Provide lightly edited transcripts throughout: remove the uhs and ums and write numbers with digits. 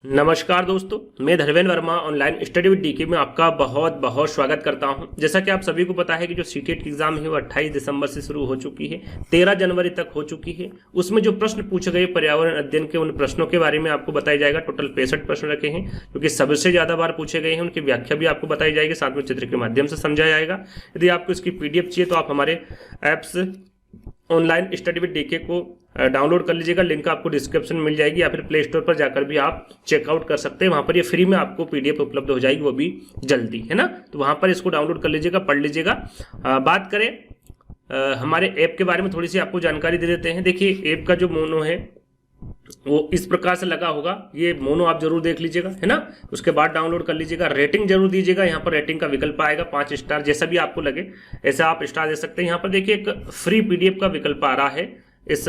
नमस्कार दोस्तों, मैं Dharmendra Verma online study with DK में आपका बहुत बहुत स्वागत करता हूं। जैसा कि आप सभी को पता है कि जो सीटेट की एग्जाम है वो 28 दिसंबर से शुरू हो चुकी है, 13 जनवरी तक हो चुकी है। उसमें जो प्रश्न पूछे गए पर्यावरण अध्ययन के, उन प्रश्नों के बारे में आपको बताया जाएगा। टोटल 65 प्रश्न रखे हैं जो कि सबसे ज्यादा बार पूछे गए हैं, उनकी व्याख्या भी आपको बताई जाएगी, साथ में चित्र के माध्यम से समझाया जाएगा। यदि आपको इसकी पीडीएफ चाहिए तो आप हमारे apps online study with DK को डाउनलोड कर लीजिएगा। लिंक आपको डिस्क्रिप्शन में मिल जाएगी, या फिर प्ले स्टोर पर जाकर भी आप चेकआउट कर सकते हैं। वहां पर ये फ्री में आपको पीडीएफ उपलब्ध हो जाएगी, वो भी जल्दी, है ना। तो वहां पर इसको डाउनलोड कर लीजिएगा, पढ़ लीजिएगा। बात करें हमारे ऐप के बारे में, थोड़ी सी आपको जानकारी दे देते हैं। देखिए, ऐप का जो मोनो है वो इस प्रकार से लगा होगा। ये मोनो आप जरूर देख लीजिएगा, है ना। उसके बाद डाउनलोड कर लीजिएगा। रेटिंग जरूर दीजिएगा। यहाँ पर रेटिंग का विकल्प आएगा, 5 स्टार, जैसा भी आपको लगे ऐसा आप स्टार दे सकते हैं। यहाँ पर देखिए एक फ्री पीडीएफ का विकल्प आ रहा है इस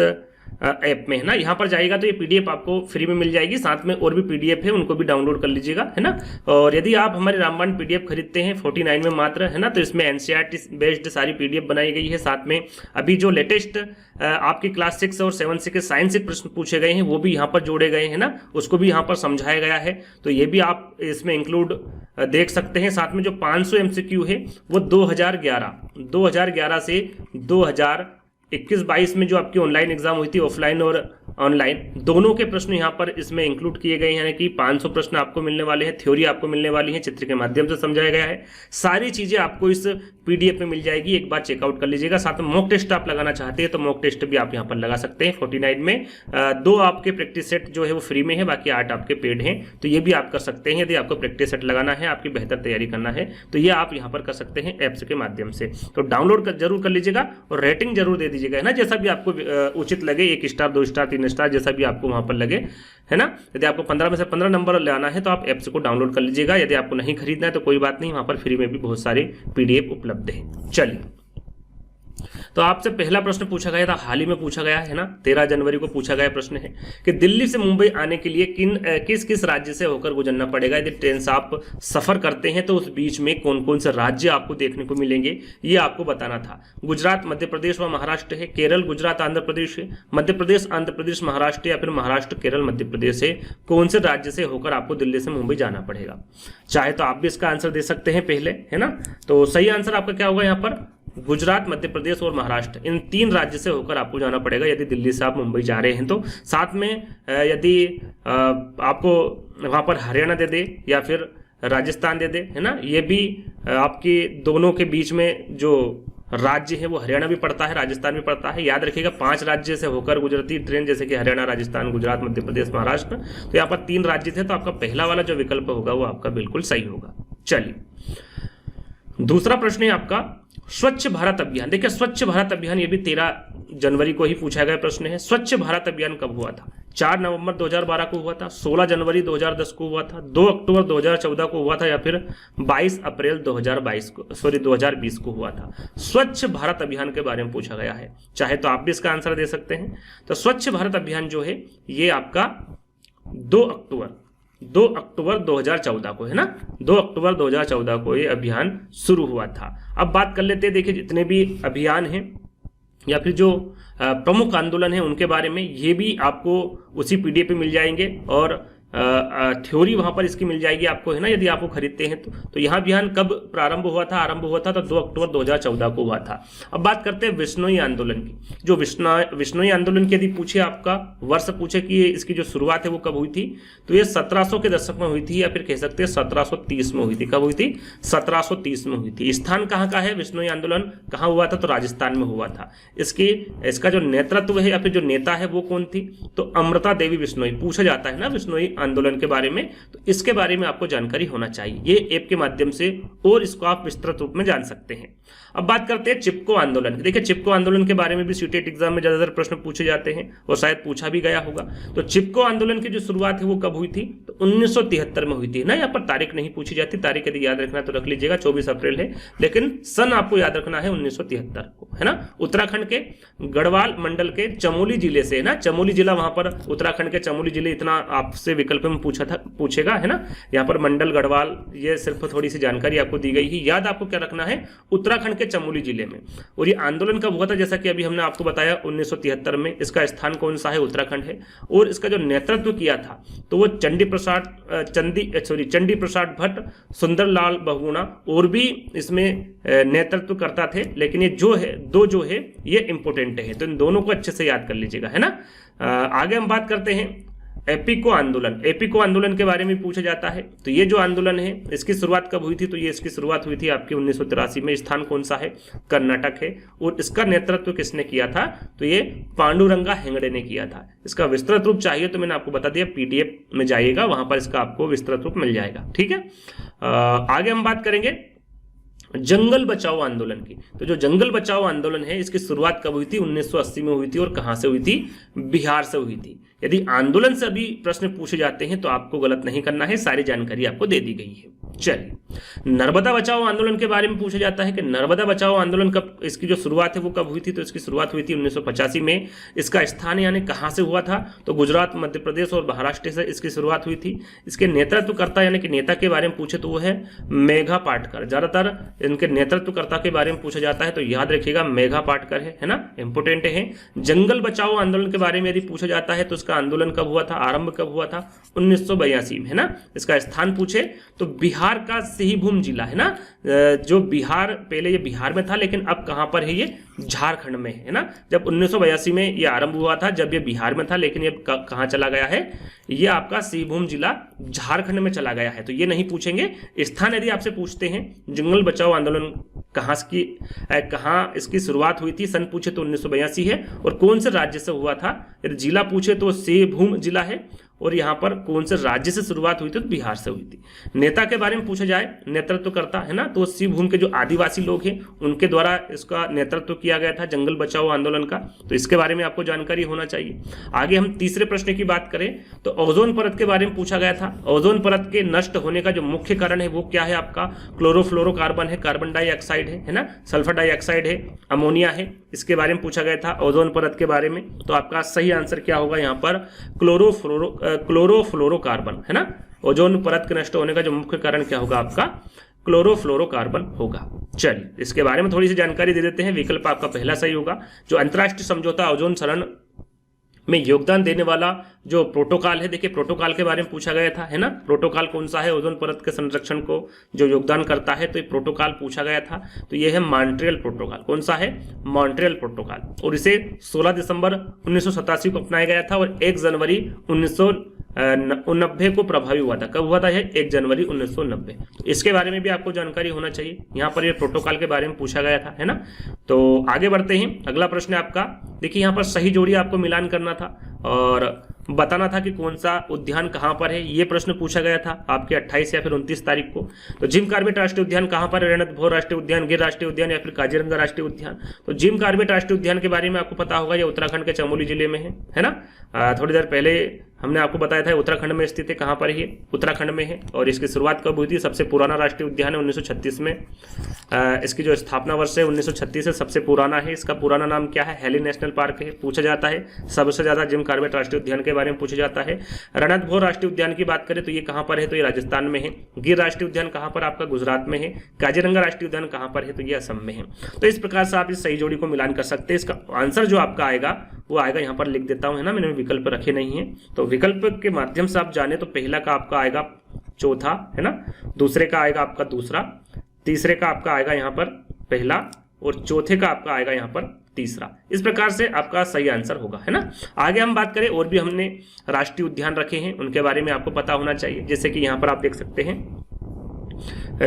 ऐप में, है ना। यहाँ पर जाएगा तो ये पीडीएफ आपको फ्री में मिल जाएगी, साथ में और भी पीडीएफ है, उनको भी डाउनलोड कर लीजिएगा, है ना। और यदि आप हमारे रामबाण पीडीएफ खरीदते हैं 49 में मात्र, है ना, तो इसमें एनसीईआरटी बेस्ड सारी पीडीएफ बनाई गई है। साथ में अभी जो लेटेस्ट आपकी क्लास 6 और 7 से के साइंस से प्रश्न पूछे गए हैं वो भी यहाँ पर जोड़े गए हैं ना, उसको भी यहाँ पर समझाया गया है। तो ये भी आप इसमें इंक्लूड देख सकते हैं। साथ में जो 500 एमसीक्यू है वो 2011 से 2021-22 में जो आपकी ऑनलाइन एग्जाम हुई थी, ऑफलाइन और ऑनलाइन दोनों के प्रश्न यहाँ पर इसमें इंक्लूड किए गए हैं। यानी कि 500 प्रश्न आपको मिलने वाले हैं, थ्योरी आपको मिलने वाली है, चित्र के माध्यम से समझाया गया है। सारी चीजें आपको इस पीडीएफ में मिल जाएगी, एक बार चेकआउट कर लीजिएगा। साथ में मॉक टेस्ट आप लगाना चाहते हैं तो मॉक टेस्ट भी आप यहाँ पर लगा सकते हैं। 49 में 2 आपके प्रैक्टिस सेट जो है वो फ्री में है, बाकी 8 आपके पेड हैं, तो ये भी आप कर सकते हैं। यदि आपको प्रैक्टिस सेट लगाना है, आपकी बेहतर तैयारी करना है, तो ये आप यहाँ पर कर सकते हैं ऐप्स के माध्यम से। तो डाउनलोड जरूर कर लीजिएगा और रेटिंग जरूर दे दीजिएगा, है ना, जैसा भी आपको उचित लगे, 1 स्टार, 2 स्टार, 3 स्टार, जैसा भी आपको वहां पर लगे, है ना। यदि आपको 15 में से 15 नंबर लाना है तो आप ऐप्स को डाउनलोड कर लीजिएगा। यदि आपको नहीं खरीदना है तो कोई बात नहीं, वहां पर फ्री में भी बहुत सारे पीडीएफ उपलब्ध है। चलिए, तो आपसे पहला प्रश्न पूछा गया था, हाल ही में पूछा गया है ना, 13 जनवरी को पूछा गया प्रश्न है कि दिल्ली से मुंबई आने के लिए किस किस राज्य से होकर गुजरना पड़ेगा। यदि ट्रेन से आप सफर करते हैं तो उस बीच में कौन कौन से राज्य आपको देखने को मिलेंगे, ये आपको बताना था। गुजरात, मध्य प्रदेश व महाराष्ट्र है, केरल, गुजरात, आंध्र प्रदेश है, मध्य प्रदेश, आंध्र प्रदेश, महाराष्ट्र, या फिर महाराष्ट्र, केरल, मध्य प्रदेश है। कौन से राज्य से होकर आपको दिल्ली से मुंबई जाना पड़ेगा। चाहे तो आप भी इसका आंसर दे सकते हैं पहले, है ना। तो सही आंसर आपका क्या होगा यहाँ पर, गुजरात, मध्य प्रदेश और महाराष्ट्र, इन 3 राज्य से होकर आपको जाना पड़ेगा यदि दिल्ली से आप मुंबई जा रहे हैं तो। साथ में यदि आपको वहां पर हरियाणा दे दे या फिर राजस्थान दे दे, है ना, ये भी आपके दोनों के बीच में जो राज्य है वो हरियाणा भी पड़ता है, राजस्थान भी पड़ता है। याद रखिएगा 5 राज्य से होकर गुजरती ट्रेन, जैसे कि हरियाणा, राजस्थान, गुजरात, मध्य प्रदेश, महाराष्ट्र। तो यहाँ पर 3 राज्य थे, तो आपका पहला वाला जो विकल्प होगा वो आपका बिल्कुल सही होगा। चलिए, दूसरा प्रश्न है आपका स्वच्छ भारत अभियान। देखिए, स्वच्छ भारत अभियान ये भी 13 जनवरी को ही पूछा गया प्रश्न है। स्वच्छ भारत अभियान कब हुआ था। 4 नवंबर 2012 को हुआ था, 16 जनवरी 2010 को हुआ था, 2 अक्टूबर 2014 को हुआ था, या फिर 22 अप्रैल 2020 को हुआ था। स्वच्छ भारत अभियान के बारे में पूछा गया है, चाहे तो आप भी इसका आंसर दे सकते हैं। तो स्वच्छ भारत अभियान जो है ये आपका 2 अक्टूबर 2014 को, है ना, 2 अक्टूबर 2014 को ये अभियान शुरू हुआ था। अब बात कर लेते हैं, देखिए जितने भी अभियान हैं या फिर जो प्रमुख आंदोलन है उनके बारे में, ये भी आपको उसी पीडीएफ पे मिल जाएंगे और थ्योरी वहां पर इसकी मिल जाएगी आपको, है ना, यदि आपको खरीदते हैं तो यह अभियान कब आरंभ हुआ था तो 2 अक्टूबर 2014 को हुआ था। अब बात करते हैं विश्नोई आंदोलन की। जो विश्नोई आंदोलन की यदि पूछे, आपका वर्ष पूछे कि इसकी जो शुरुआत है वो कब हुई थी, तो ये 1700 के दशक में हुई थी, या फिर कह सकते हैं 1730 में हुई थी। कब हुई थी, 1730 में हुई थी। स्थान कहाँ का है, विश्नोई आंदोलन कहाँ हुआ था, तो राजस्थान में हुआ था। इसका जो नेतृत्व है या फिर जो नेता है वो कौन थी, तो अमृता देवी बिश्नोई। पूछा जाता है ना विश्नोई आंदोलन के बारे में, तो इसके बारे में आपको जानकारी होना चाहिए, ये ऐप के माध्यम से, और इसको आप विस्तृत रूप में जान सकते हैं। अब बात करते हैं चिपको आंदोलन। देखिए, चिपको आंदोलन के बारे में भी सीटेट एग्जाम में ज्यादातर प्रश्न पूछे जाते हैं और शायद पूछा भी गया होगा। तो चिपको आंदोलन की जो शुरुआत है वो कब हुई थी, तो 1973 में हुई थी ना। यहाँ पर तारीख नहीं पूछी जाती, तारीख यदि याद रखना तो रख लीजिएगा, 24 अप्रैल है, लेकिन सन आपको याद रखना है 1973 को, है ना। उत्तराखंड के गढ़वाल मंडल के चमोली जिले से, है ना, चमोली जिला वहां पर, उत्तराखंड के चमोली जिले, इतना आपसे विकल्प में पूछेगा, है ना। यहाँ पर मंडल, गढ़वाल, ये सिर्फ थोड़ी सी जानकारी आपको दी गई है। याद आपको क्या रखना है, उत्तराखंड के चमोली जिले में। और ये आंदोलन कब हुआ था, जैसा कि अभी हमने आपको बताया 1973 में। इसका स्थान कौन सा है, उत्तराखंड है। और इसका जो नेतृत्व किया था तो वो चंडी प्रसाद चंडी प्रसाद भट्ट, सुंदरलाल बहुगुणा, और भी इसमें नेतृत्व करता थे, लेकिन ये जो है ये इंपॉर्टेंट है, तो इन दोनों को अच्छे से याद कर लीजिएगा, है ना। आगे हम बात करते हैं एपिको आंदोलन। एपिको आंदोलन के बारे में पूछा जाता है, तो ये जो आंदोलन है इसकी शुरुआत कब हुई थी, तो ये इसकी शुरुआत हुई थी आपकी 1983 में। स्थान कौन सा है, कर्नाटक है, और इसका नेतृत्व किसने किया था, तो ये पांडुरंगा हेगड़े ने किया था। इसका विस्तृत रूप चाहिए तो मैंने आपको बता दिया, पीडीएफ में जाइएगा, वहां पर इसका आपको विस्तृत रूप मिल जाएगा, ठीक है। आगे हम बात करेंगे जंगल बचाओ आंदोलन की। तो जो जंगल बचाओ आंदोलन है इसकी शुरुआत कब हुई थी, 1980 में हुई थी, और कहां से हुई थी, बिहार से हुई थी। यदि आंदोलन से अभी प्रश्न पूछे जाते हैं तो आपको गलत नहीं करना है, सारी जानकारी आपको दे दी गई है। चलिए, नर्मदा बचाओ आंदोलन के बारे में पूछा जाता है कि नर्मदा बचाओ आंदोलन कब, इसकी जो शुरुआत है वो कब हुई थी, तो इसकी शुरुआत हुई थी 1985 में। इसका स्थान यानी कहां से हुआ था, तो गुजरात, मध्य प्रदेश और महाराष्ट्र से इसकी शुरुआत हुई थी। इसके नेतृत्वकर्ता यानी कि नेता के बारे में पूछे तो वो है मेघा पाटकर। ज्यादातर इनके नेतृत्वकर्ता के बारे में पूछा जाता है, तो याद रखिएगा मेघा पाटकर है ना, इंपोर्टेंट है। जंगल बचाओ आंदोलन के बारे में यदि पूछा जाता है तो इसका आंदोलन कब हुआ था, आरंभ कब हुआ था, 1982 में, है ना। इसका स्थान पूछे तो बिहार का सिंहभूम जिला है ना, जो बिहार, पहले ये बिहार में था लेकिन अब कहां पर है, ये झारखंड में है ना। जब 1982 में ये आरंभ हुआ था, जब ये बिहार में था, लेकिन ये कहां चला गया है, ये आपका सिंहभूम जिला झारखंड में चला गया है। तो ये नहीं पूछेंगे। स्थान यदि आपसे पूछते हैं जंगल बचाओ आंदोलन कहां इसकी शुरुआत हुई थी, सन पूछे तो 1982 है, और कौन से राज्य से हुआ था, यदि जिला पूछे तो सिंहभूम जिला है, और यहां पर कौन से राज्य से शुरुआत हुई थी, तो बिहार से हुई थी। नेता के बारे में पूछा जाए, नेतृत्व करता है ना, तो सिंहभूम के जो आदिवासी लोग हैं उनके द्वारा इसका नेतृत्व किया गया था जंगल बचाओ आंदोलन का, तो इसके बारे में आपको जानकारी होना चाहिए। आगे हम तीसरे प्रश्न की बात करें तो ओजोन परत के बारे में पूछा गया था। ओजोन परत के नष्ट होने का जो मुख्य कारण है वो क्या है आपका, क्लोरोफ्लोरोकार्बन है, कार्बन डाइऑक्साइड है ना, सल्फर डाइऑक्साइड है, अमोनिया है, इसके बारे में पूछा गया था ओजोन परत के बारे में। तो आपका सही आंसर क्या होगा यहाँ पर, क्लोरोफ्लोरोकार्बन, है ना। ओजोन परत के नष्ट होने का जो मुख्य कारण क्या होगा आपका, क्लोरोफ्लोरोकार्बन होगा। चलिए, इसके बारे में थोड़ी सी जानकारी दे देते हैं। विकल्प आपका पहला सही होगा। जो अंतर्राष्ट्रीय समझौता ओजोन सरण में योगदान देने वाला जो प्रोटोकॉल है, देखिए प्रोटोकॉल के बारे में पूछा गया था, है ना। प्रोटोकॉल कौन सा है, ओजोन परत के संरक्षण को जो योगदान करता है, तो ये प्रोटोकॉल पूछा गया था। तो ये है मॉन्ट्रियल प्रोटोकॉल। कौन सा है, मॉन्ट्रियल प्रोटोकॉल, और इसे 16 दिसंबर 1987 को अपनाया गया था, और 1 जनवरी 1990 को प्रभावी हुआ था। कब हुआ था यह, 1 जनवरी 1990। इसके बारे में भी आपको जानकारी होना चाहिए। यहाँ पर ये प्रोटोकॉल के बारे में पूछा गया था, है ना। तो आगे बढ़ते हैं। अगला प्रश्न है आपका, देखिए यहाँ पर सही जोड़ी आपको मिलान करना था और बताना था कि कौन सा उद्यान कहां पर है। ये प्रश्न पूछा गया था आपके 28 या फिर 29 तारीख को। तो जिम कॉर्बेट राष्ट्रीय उद्यान कहां पर है, रणथंभौर राष्ट्रीय उद्यान, गिर राष्ट्रीय उद्यान या फिर काजीरंगा राष्ट्रीय उद्यान। तो जिम कॉर्बेट राष्ट्रीय उद्यान के बारे में आपको पता होगा, ये उत्तराखंड के चमोली जिले में है ना। थोड़ी देर पहले हमने आपको बताया था उत्तराखंड में स्थित है। कहां पर है, उत्तराखंड में है। और इसकी शुरुआत कब हुई थी, सबसे पुराना राष्ट्रीय उद्यान है 1936 में। इसकी जो स्थापना वर्ष है 1936 है, सबसे पुराना है। इसका पुराना नाम क्या है, हेली नेशनल पार्क है। पूछा जाता है सबसे ज्यादा जिम कॉर्बेट राष्ट्रीय उद्यान के बारे में पूछा जाता है। रणथंभौर राष्ट्रीय उद्यान की बात करें तो ये कहां पर है, तो ये राजस्थान में है। गिर राष्ट्रीय उद्यान कहां पर, आपका गुजरात में है। काजीरंगा राष्ट्रीय उद्यान कहां पर है, तो ये असम में है। तो इस प्रकार से आप इस सही जोड़ी को मिलान कर सकते हैं। इसका आंसर जो आपका आएगा वो आएगा, यहाँ पर लिख देता हूं, है ना, मैंने विकल्प रखे नहीं है। तो विकल्प के माध्यम से आप जाने तो पहला का आपका आएगा चौथा, है ना, दूसरे का आएगा आपका दूसरा, तीसरे का आपका आएगा यहाँ पर पहला, और चौथे का आपका आएगा यहाँ पर तीसरा। इस प्रकार से आपका सही आंसर होगा, है ना। आगे हम बात करें, और भी हमने राष्ट्रीय उद्यान रखे हैं, उनके बारे में आपको पता होना चाहिए। जैसे कि यहाँ पर आप देख सकते हैं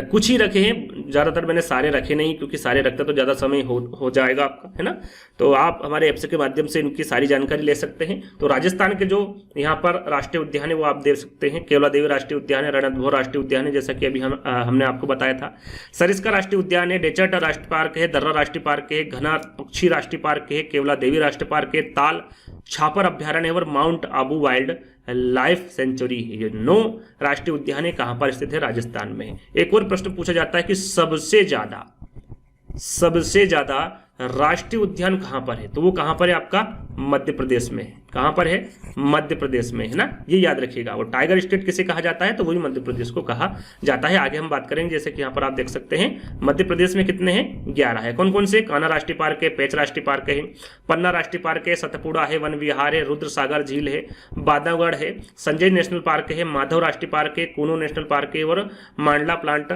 कुछ ही रखे हैं, ज्यादातर मैंने सारे रखे नहीं, क्योंकि सारे रखते तो ज्यादा समय हो जाएगा आपका, है ना। तो आप हमारे ऐप्स के माध्यम से इनकी सारी जानकारी ले सकते हैं। तो राजस्थान के जो यहाँ पर राष्ट्रीय उद्यान है वो आप देख सकते हैं। केवला देवी राष्ट्रीय उद्यान है, रणथंभौर राष्ट्रीय उद्यान है, जैसा कि अभी हमने आपको बताया था। सरिस्का राष्ट्रीय उद्यान है, डेचर्ट राष्ट्रीय पार्क है, दर्रा राष्ट्रीय पार्क है, घना पक्षी राष्ट्रीय पार्क है, केवला देवी राष्ट्रीय पार्क है, ताल छापर अभ्यारण्य है, और mount Abu wild life sanctuary है। ये 9 राष्ट्रीय उद्यान है, कहां पर स्थित है, राजस्थान में है। एक और प्रश्न पूछा जाता है कि सबसे ज्यादा राष्ट्रीय उद्यान कहाँ पर है, तो वो कहाँ पर है आपका मध्य प्रदेश में है। कहाँ पर है, मध्य प्रदेश में है ना, ये याद रखिएगा। और टाइगर स्टेट किसे कहा जाता है, तो वही मध्य प्रदेश को कहा जाता है। आगे हम बात करेंगे, जैसे कि यहाँ पर आप देख सकते हैं मध्य प्रदेश में कितने हैं, 11 है। कौन कौन से, कान्हा राष्ट्रीय पार्क है, पेंच राष्ट्रीय पार्क है, पन्ना राष्ट्रीय पार्क है, सतपुड़ा है, वन विहार है, रुद्र सागर झील है, बांधवगढ़ है, संजय नेशनल पार्क है, माधव राष्ट्रीय पार्क है, कूनो नेशनल पार्क है और मांडला प्लांट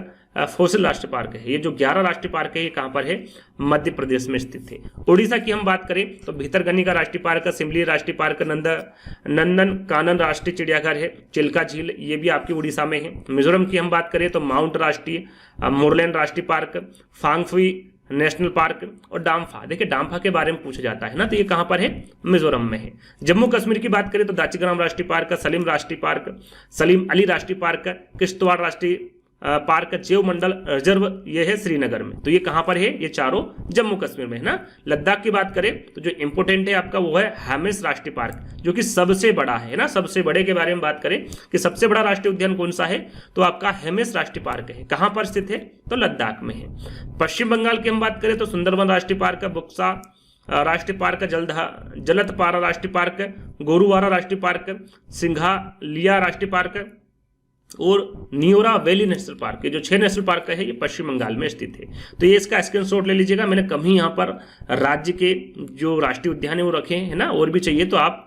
फोसिल राष्ट्रीय पार्क है। ये जो 11 राष्ट्रीय पार्क है ये कहाँ पर है, मध्य प्रदेश में स्थित है। उड़ीसा की हम बात करें तो भीतरकनिका राष्ट्रीय पार्क, सिमली राष्ट्रीय पार्क, नंदन कानन राष्ट्रीय चिड़ियाघर है, चिल्का झील ये भी आपकी उड़ीसा में है। मिजोरम की हम बात करें तो माउंट राष्ट्रीय, मोरलैंड राष्ट्रीय पार्क, फांगफुई नेशनल पार्क और डाम्फा। देखिए डाम्फा के बारे में पूछा जाता है ना, तो ये कहाँ पर है, मिजोरम में है। जम्मू कश्मीर की बात करें तो दाचिग्राम राष्ट्रीय पार्क, सलीम राष्ट्रीय पार्क, सलीम अली राष्ट्रीय पार्क, किश्तवाड़ राष्ट्रीय पार्क, जैव मंडल रिजर्व ये है श्रीनगर में। तो ये कहाँ पर है, ये चारों जम्मू कश्मीर में है ना। लद्दाख की बात करें तो जो इंपोर्टेंट है आपका वो है हेमिस राष्ट्रीय पार्क, जो कि सबसे बड़ा है ना। सबसे बड़े के बारे में बात करें कि सबसे बड़ा राष्ट्रीय उद्यान कौन सा है, तो आपका हेमिस राष्ट्रीय पार्क है। कहाँ पर स्थित है, तो लद्दाख में है। पश्चिम बंगाल की हम बात करें तो सुंदरवन राष्ट्रीय पार्क, बुक्सा राष्ट्रीय पार्क, जलतपारा राष्ट्रीय पार्क, गोरुवारा राष्ट्रीय पार्क, सिंघालिया राष्ट्रीय पार्क और नियोरा वैली नेशनल पार्क। ये जो 6 नेशनल पार्क है ये पश्चिम बंगाल में स्थित है। तो ये इसका स्क्रीनशॉट ले लीजिएगा। मैंने कम ही यहाँ पर राज्य के जो राष्ट्रीय उद्यान है वो रखे हैं ना, और भी चाहिए तो आप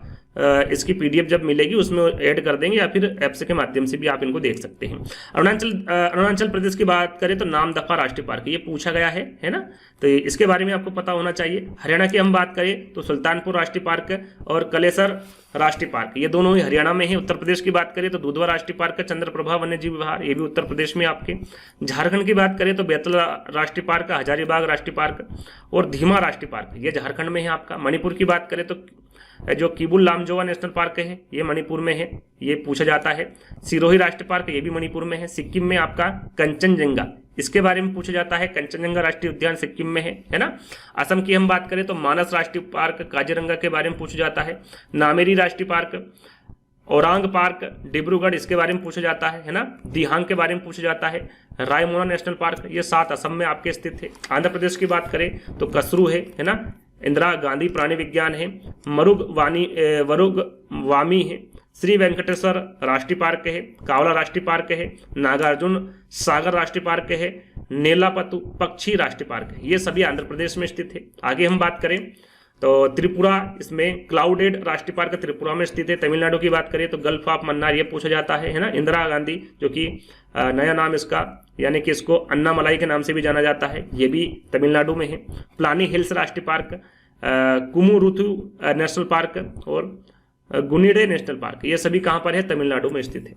इसकी पीडीएफ जब मिलेगी उसमें ऐड कर देंगे या फिर ऐप्स के माध्यम से भी आप इनको देख सकते हैं। अरुणाचल प्रदेश की बात करें तो नामदफा राष्ट्रीय पार्क ये पूछा गया है ना, तो इसके बारे में आपको पता होना चाहिए। हरियाणा की हम बात करें तो सुल्तानपुर राष्ट्रीय पार्क और कलेसर राष्ट्रीय पार्क ये दोनों ही हरियाणा में है। उत्तर प्रदेश की बात करें तो दुधवा राष्ट्रीय पार्क, चंद्रप्रभा वन्यजीव विहार ये भी उत्तर प्रदेश में आपके। झारखंड की बात करें तो बैतल राष्ट्रीय पार्क, हजारीबाग राष्ट्रीय पार्क और धीमा राष्ट्रीय पार्क ये झारखंड में है आपका। मणिपुर की बात करें तो जो किबुल लामजोवा नेशनल पार्क है ये मणिपुर में है, ये पूछा जाता है। सिरोही राष्ट्रीय पार्क ये भी मणिपुर में है। सिक्किम में आपका कंचनजंगा इसके बारे में पूछा जाता है, कंचनजंगा राष्ट्रीय उद्यान सिक्किम में है ना। असम की हम बात करें तो मानस राष्ट्रीय पार्क, काजीरंगा के बारे में पूछा जाता है। नामेरी राष्ट्रीय पार्क, औरांग पार्क, डिब्रूगढ़ इसके बारे में पूछा जाता है ना। दिहांग के बारे में पूछा जाता है। रायमोना नेशनल पार्क ये 7 असम में आपके स्थित है। आंध्र प्रदेश की बात करें तो कसरू है ना, इंदिरा गांधी प्राणी विज्ञान है, मरुग वामी है, श्री वेंकटेश्वर राष्ट्रीय पार्क है, कावला राष्ट्रीय पार्क है, नागार्जुन सागर राष्ट्रीय पार्क है, नेलापतु पक्षी राष्ट्रीय पार्क है। ये सभी आंध्र प्रदेश में स्थित है। आगे हम बात करें तो त्रिपुरा, इसमें क्लाउडेड राष्ट्रीय पार्क त्रिपुरा में स्थित है। तमिलनाडु की बात करें तो गल्फ ऑफ मन्नार ये पूछा जाता है ना। इंदिरा गांधी जो कि नया नाम इसका, यानी कि इसको अन्नामलाई के नाम से भी जाना जाता है, ये भी तमिलनाडु में है। प्लानी हिल्स राष्ट्रीय पार्क, कुमुरुथु नेशनल पार्क और गुनिडे नेशनल पार्क ये सभी कहाँ पर है, तमिलनाडु में स्थित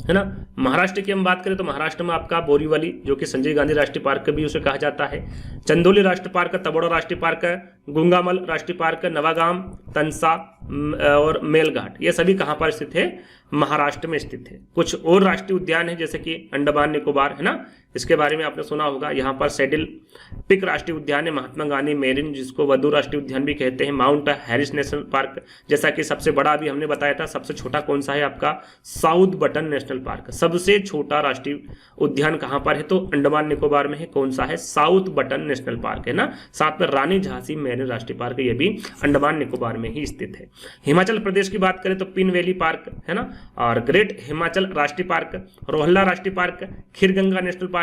है ना। महाराष्ट्र की हम बात करें तो महाराष्ट्र में आपका बोरीवली जो कि संजय गांधी राष्ट्रीय पार्क भी उसे कहा जाता है। चंदोली राष्ट्रीय पार्क, तबोड़ा राष्ट्रीय पार्क, गुंगामल राष्ट्रीय पार्क, नवागाम, तंसा और मेलघाट ये सभी कहाँ पर स्थित है, महाराष्ट्र में स्थित है। कुछ और राष्ट्रीय उद्यान है जैसे कि अंडमान निकोबार है ना, इसके बारे में आपने सुना होगा। यहाँ पर सेडिल पिक राष्ट्रीय उद्यान है, महात्मा गांधी मेरिन जिसको वधु राष्ट्रीय उद्यान भी कहते हैं। माउंट हैरिस नेशनल पार्क जैसा कि सबसे बड़ा अभी हमने बताया था। सबसे छोटा कौन सा है आपका, साउथ बटन नेशनल पार्क। सबसे छोटा राष्ट्रीय उद्यान कहाँ पर है, तो अंडमान निकोबार में है। कौन सा है, साउथ बटन नेशनल पार्क है ना। साथ में रानी झांसी मेरिन राष्ट्रीय पार्क ये भी अंडमान निकोबार में ही स्थित है। हिमाचल प्रदेश की बात करें तो पिन वैली पार्क है ना, और ग्रेट हिमाचल राष्ट्रीय पार्क, रोहल्ला राष्ट्रीय पार्क, खीरगंगा नेशनल पार्क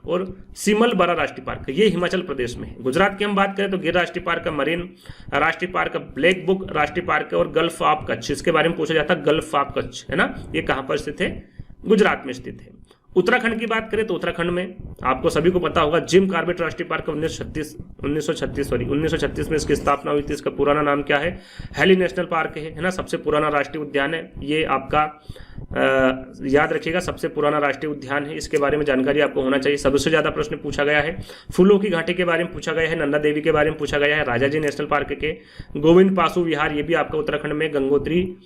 और सिमलबरा राष्ट्रीय पार्क ये हिमाचल प्रदेश में है। गुजरात की हम बात करें तो गिर राष्ट्रीय पार्क, मरीन राष्ट्रीय पार्क, ब्लैक बुक राष्ट्रीय पार्क और गल्फ ऑफ कच्छ इसके बारे में पूछा जाता है। गल्फ ऑफ कच्छ है ना, ये कहां पर स्थित है, गुजरात में स्थित है। उत्तराखंड की बात करें तो उत्तराखंड में आपको सभी को पता होगा जिम कॉर्बेट राष्ट्रीय पार्क 1936 में इसकी स्थापना हुई थी। इसका पुराना नाम क्या है, हैली नेशनल पार्क है ना। सबसे पुराना राष्ट्रीय उद्यान है ये आपका, याद रखिएगा सबसे पुराना राष्ट्रीय उद्यान है। इसके बारे में जानकारी आपको होना चाहिए। सबसे ज्यादा प्रश्न पूछा गया है। फूलों की घाटी के बारे में पूछा गया है, नंदा देवी के बारे में पूछा गया है, राजाजी नेशनल पार्क के, गोविंद पासु विहार ये भी आपका उत्तराखंड में, गंगोत्री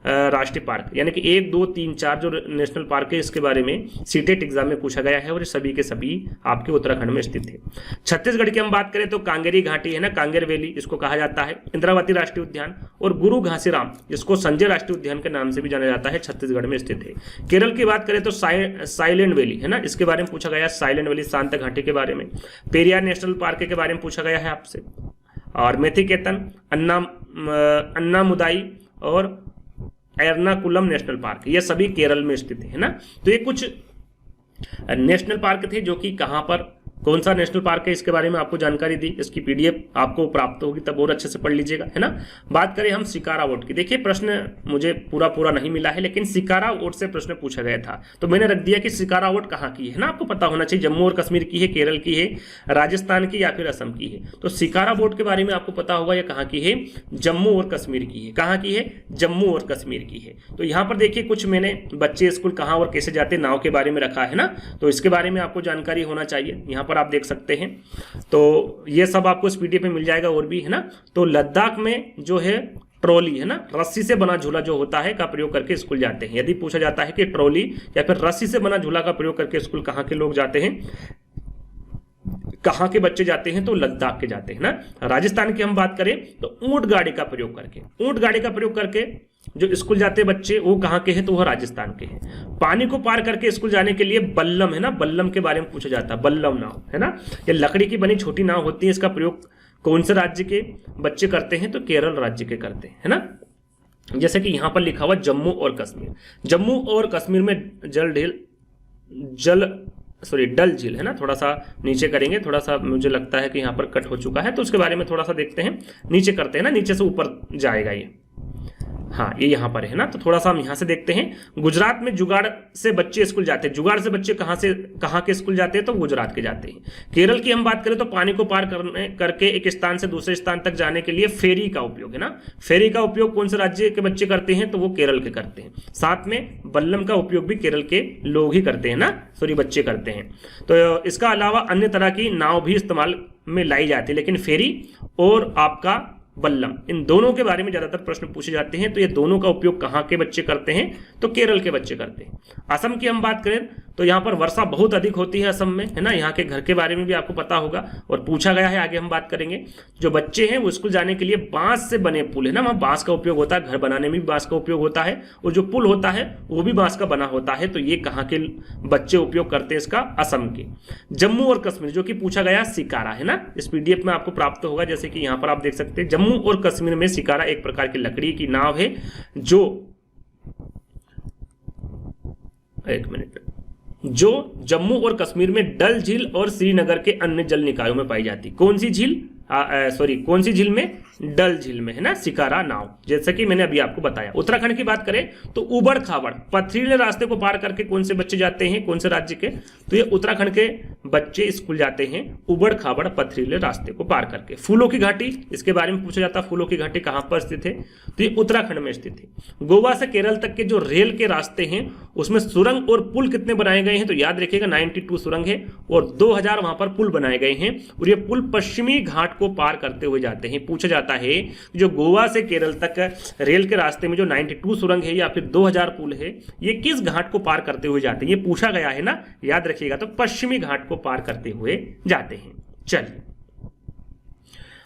राष्ट्रीय पार्क, यानी कि 1, 2, 3, 4 जो नेशनल पार्क है इसके बारे में सीटेट एग्जाम में पूछा गया है और ये सभी के सभी आपके उत्तराखंड में स्थित है। छत्तीसगढ़ की हम बात करें तो कांगेरी घाटी है ना, कांगेर वैली इसको कहा जाता है, इंद्रावती राष्ट्रीय उद्यान और गुरु घासीराम जिसको संजय राष्ट्रीय उद्यान के नाम से भी जाना जाता है, छत्तीसगढ़ में स्थित है। केरल की बात करें तो साइलेंट वैली है ना, इसके बारे में पूछा गया, साइलेंट वैली शांत घाटी के बारे में। पेरियार नेशनल पार्क के बारे में पूछा गया है आपसे, और मेथिकेतन, अन्नामुदाई और एर्नाकुलम नेशनल पार्क, ये सभी केरल में स्थित है ना। तो ये कुछ नेशनल पार्क थे जो कि कहां पर, कौन सा नेशनल पार्क है इसके बारे में आपको जानकारी दी। इसकी पीडीएफ आपको प्राप्त होगी, तब और अच्छे से पढ़ लीजिएगा, है ना। बात करें हम शिकारा वोट की, देखिए प्रश्न मुझे पूरा नहीं मिला है, लेकिन शिकारा वोट से प्रश्न पूछा गया था तो मैंने रख दिया कि शिकारा वोट कहाँ की है ना, आपको पता होना चाहिए, जम्मू और कश्मीर की है, केरल की है, राजस्थान की या फिर असम की है। तो शिकारा वोट के बारे में आपको पता होगा, यह कहाँ की है, जम्मू और कश्मीर की है। कहाँ की है, जम्मू और कश्मीर की है। तो यहाँ पर देखिए कुछ मैंने बच्चे स्कूल कहाँ और कैसे जाते नाव के बारे में रखा है ना, तो इसके बारे में आपको जानकारी होना चाहिए, यहाँ पर आप देख सकते हैं। तो ये सब आपको इस पीडीएफ में मिल जाएगा और भी, है ना। तो लद्दाख में जो है ट्रॉली है ना, रस्सी से बना झूला जो होता है का प्रयोग करके स्कूल जाते हैं। यदि पूछा जाता है कि ट्रॉली या फिर रस्सी से बना झूला का प्रयोग करके स्कूल कहाँ के लोग जाते हैं, कहाँ के बच्चे जाते हैं, तो लद्दाख के जाते हैं ना। राजस्थान की हम बात करें तो ऊंट गाड़ी का प्रयोग करके, ऊंट गाड़ी का प्रयोग करके जो स्कूल जाते हैं बच्चे वो कहाँ के हैं, तो वह राजस्थान के हैं। पानी को पार करके स्कूल जाने के लिए बल्लम है ना, बल्लम के बारे में पूछा जाता है, बल्लम नाव है ना, ये लकड़ी की बनी छोटी नाव होती है, इसका प्रयोग कौन से राज्य के बच्चे करते हैं, तो केरल राज्य के करते हैं, है ना। जैसे कि यहां पर लिखा हुआ जम्मू और कश्मीर, जम्मू और कश्मीर में डल झील है ना, थोड़ा सा नीचे करेंगे, थोड़ा सा मुझे लगता है कि यहाँ पर कट हो चुका है, तो उसके बारे में थोड़ा सा देखते हैं, नीचे करते हैं ना, नीचे से ऊपर जाएगा ये, हाँ ये यहाँ पर है ना। तो थोड़ा सा हम यहाँ से देखते हैं। गुजरात में जुगाड़ से बच्चे स्कूल जाते हैं, जुगाड़ से बच्चे कहाँ के स्कूल जाते हैं, तो गुजरात के जाते हैं। केरल की हम बात करें तो पानी को पार करके एक स्थान से दूसरे स्थान तक जाने के लिए फेरी का उपयोग है ना, फेरी का उपयोग कौन से राज्य के बच्चे करते हैं, तो वो केरल के करते हैं। साथ में बल्लम का उपयोग भी केरल के लोग ही करते हैं ना, सॉरी बच्चे करते हैं। तो इसका अलावा अन्य तरह की नाव भी इस्तेमाल में लाई जाती है, लेकिन फेरी और आपका बल्लम, इन दोनों के बारे में ज्यादातर प्रश्न पूछे जाते हैं। तो ये दोनों का उपयोग कहाँ के बच्चे करते हैं, तो केरल के बच्चे करते हैं। असम की हम बात करें तो यहाँ पर वर्षा बहुत अधिक होती है असम में, है ना, यहाँ के घर के बारे में भी आपको पता होगा और पूछा गया है, आगे हम बात करेंगे। जो बच्चे हैं वो स्कूल जाने के लिए बांस से बने पुल है ना, वहाँ बांस का उपयोग होता है, घर बनाने में भी बांस का उपयोग होता है, और जो पुल होता है वो भी बांस का बना होता है। तो ये कहाँ के बच्चे उपयोग करते हैं इसका, असम के। जम्मू और कश्मीर जो कि पूछा गया शिकारा है ना, इस पीडीएफ में आपको प्राप्त होगा, जैसे कि यहाँ पर आप देख सकते हैं। जम्मू और कश्मीर में शिकारा एक प्रकार की लकड़ी की नाव है जो जम्मू और कश्मीर में डल झील और श्रीनगर के अन्य जल निकायों में पाई जाती। कौन सी झील, कौन सी झील में, डल झील में है ना, शिकारा नाव, जैसा कि मैंने अभी आपको बताया। उत्तराखंड की बात करें तो उबड़ खाबड़ पथरीले रास्ते को पार करके कौन से बच्चे जाते हैं, कौन से राज्य के, तो ये उत्तराखंड के बच्चे स्कूल जाते हैं उबड़ खाबड़ पथरीले रास्ते को पार करके। फूलों की घाटी, इसके बारे में पूछा जाता है, फूलों की घाटी कहां पर स्थित है, तो ये उत्तराखंड में स्थित है। गोवा से केरल तक के जो रेल के रास्ते हैं उसमें सुरंग और पुल कितने बनाए गए हैं, तो याद रखिएगा 92 सुरंग है और 2000 वहां पर पुल बनाए गए हैं, और ये पुल पश्चिमी घाट को पार करते हुए जाते हैं। पूछा जाता है जो गोवा से केरल तक रेल के रास्ते में जो 92 सुरंग है या फिर 2000 पुल है, ये किस घाट को पार करते हुए जाते हैं, ये पूछा गया है ना, याद रखिएगा। तो पश्चिमी घाट को पार करते हुए जाते हैं। चलिए